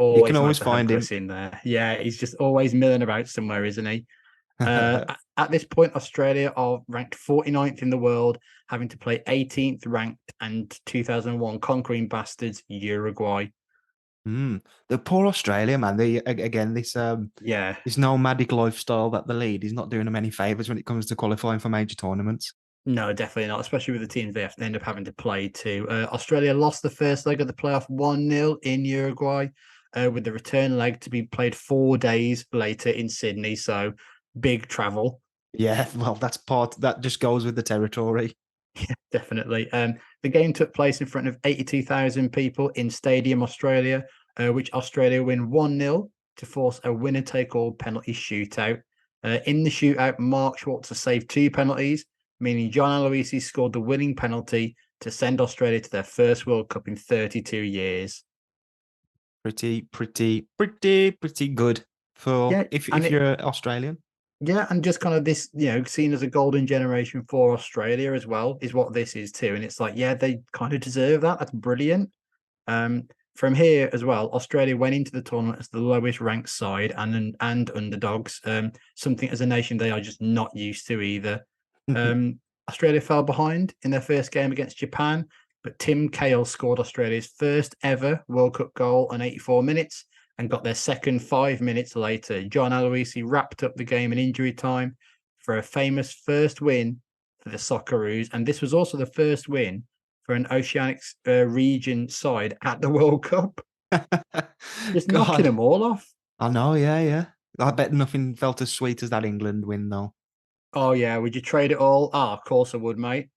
You can Always always nice to have find him. Gus in there. Yeah, he's just always milling about somewhere, isn't he? At this point, Australia are ranked 49th in the world, having to play 18th ranked and 2001 conquering bastards Uruguay. The poor Australia, man. This Yeah, this nomadic lifestyle that they lead is not doing them any favors when it comes to qualifying for major tournaments. no, definitely not, especially with the teams they end up having to play to. Australia lost the first leg of the playoff 1-0 in Uruguay, with the return leg to be played 4 days later in Sydney. So big travel. Yeah, well, that just goes with the territory. Yeah, definitely. The game took place in front of 82,000 people in Stadium Australia, which Australia win 1-0 to force a winner-take-all penalty shootout. In the shootout, Mark Schwarzer saved 2 penalties, meaning John Aloisi scored the winning penalty to send Australia to their first World Cup in 32 years. Pretty good for if you're Australian. Yeah, and just kind of this, seen as a golden generation for Australia as well, is what this is too. And it's like, yeah, they kind of deserve that. That's brilliant. From here as well, Australia went into the tournament as the lowest ranked side and underdogs. Something as a nation they are just not used to either. Australia fell behind in their first game against Japan, but Tim Cahill scored Australia's first ever World Cup goal on 84 minutes. And got their second 5 minutes later. John Aloisi wrapped up the game in injury time for a famous first win for the Socceroos. And this was also the first win for an Oceanic region side at the World Cup. Just knocking them all off. I know, yeah. I bet nothing felt as sweet as that England win, though. Oh, yeah. Would you trade it all? Of course I would, mate.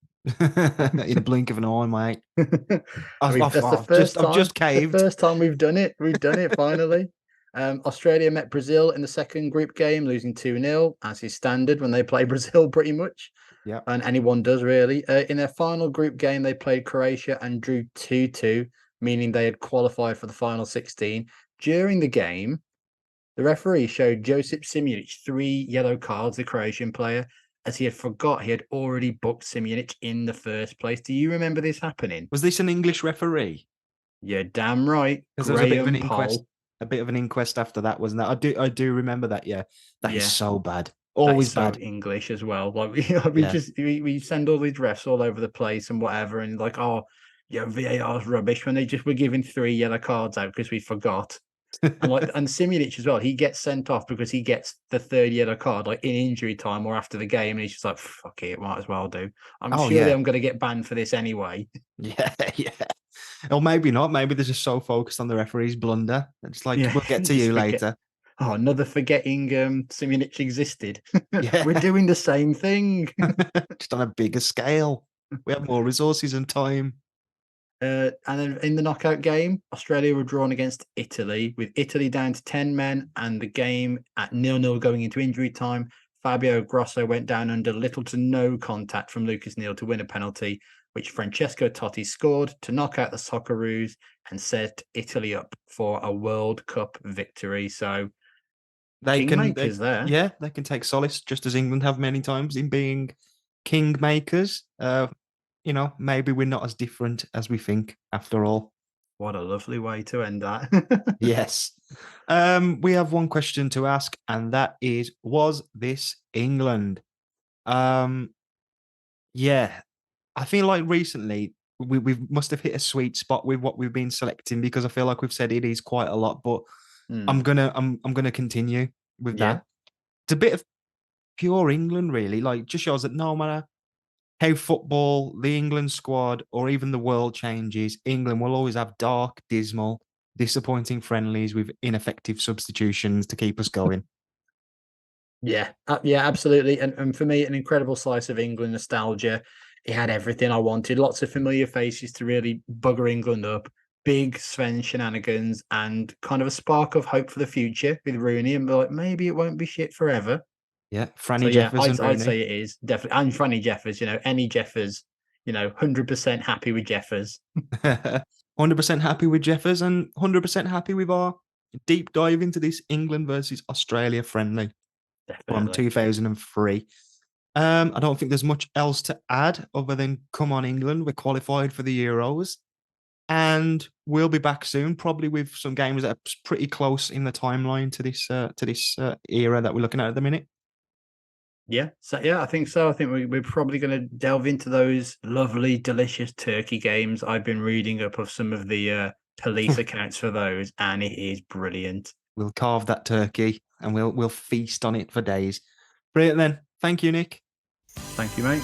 In a blink of an eye, mate. That's I've just caved. The first time we've done it. We've done it finally. Australia met Brazil in the second group game, losing 2-0, as is standard when they play Brazil, pretty much. Yeah. And anyone does, really. In their final group game, they played Croatia and drew 2-2, meaning they had qualified for the final 16. During the game, the referee showed Josip Simiunic 3 yellow cards, the Croatian player, as he had forgot he had already booked Simiunic in the first place. Do you remember this happening? Was this an English referee? Yeah, damn right. Because there was a bit of an inquest after that, wasn't that? I do remember that. Yeah, that is so bad. Always bad. So English as well. Like we send all these refs all over the place and whatever, and like, VAR's rubbish when they just were giving 3 yellow cards out because we forgot. And Simic as well. He gets sent off because he gets the third yellow card, like in injury time or after the game, and he's just like, "Fuck it, might as well do." I'm Oh, surely yeah. I'm going to get banned for this anyway. Yeah, yeah. Or maybe not. Maybe they're just so focused on the referee's blunder. It's like, Yeah, we'll get to just you forget- later. Oh, another forgetting Simic existed. Yeah. We're doing the same thing. Just on a bigger scale. We have more resources and time. And then in the knockout game, Australia were drawn against Italy, with Italy down to 10 men and the game at 0-0 going into injury time. Fabio Grosso went down under little to no contact from Lucas Neal to win a penalty, which Francesco Totti scored to knock out the Socceroos and set Italy up for a World Cup victory. So They Kingmakers there. Yeah, they can take solace, just as England have many times, in being kingmakers. Maybe we're not as different as we think after all. What a lovely way to end that. Yes. We have one question to ask, and that is, was this England? Yeah, I feel like recently we must have hit a sweet spot with what we've been selecting, because I feel like we've said it is quite a lot, but I'm gonna continue with Yeah. that. It's a bit of pure England, really. Like, just shows that no matter how football, the England squad, or even the world changes, England will always have dark, dismal, disappointing friendlies with ineffective substitutions to keep us going. Yeah, absolutely. And for me, an incredible slice of England nostalgia. It had everything I wanted. Lots of familiar faces to really bugger England up. Big Sven shenanigans and kind of a spark of hope for the future with Rooney. And like, maybe it won't be shit forever. Yeah, Franny So yeah, Jeffers and I'd Rooney. say it is definitely. And Franny Jeffers, any Jeffers, 100% happy with Jeffers. 100% happy with Jeffers and 100% happy with our deep dive into this England versus Australia friendly from Definitely. 2003. I don't think there's much else to add other than come on, England. We're qualified for the Euros. And we'll be back soon, probably with some games that are pretty close in the timeline to this era that we're looking at the minute. Yeah, so yeah, I think so. I think we're probably going to delve into those lovely, delicious turkey games. I've been reading up of some of the police accounts for those, and it is brilliant. We'll carve that turkey and we'll feast on it for days. Brilliant then. Thank you, Nick. Thank you, mate.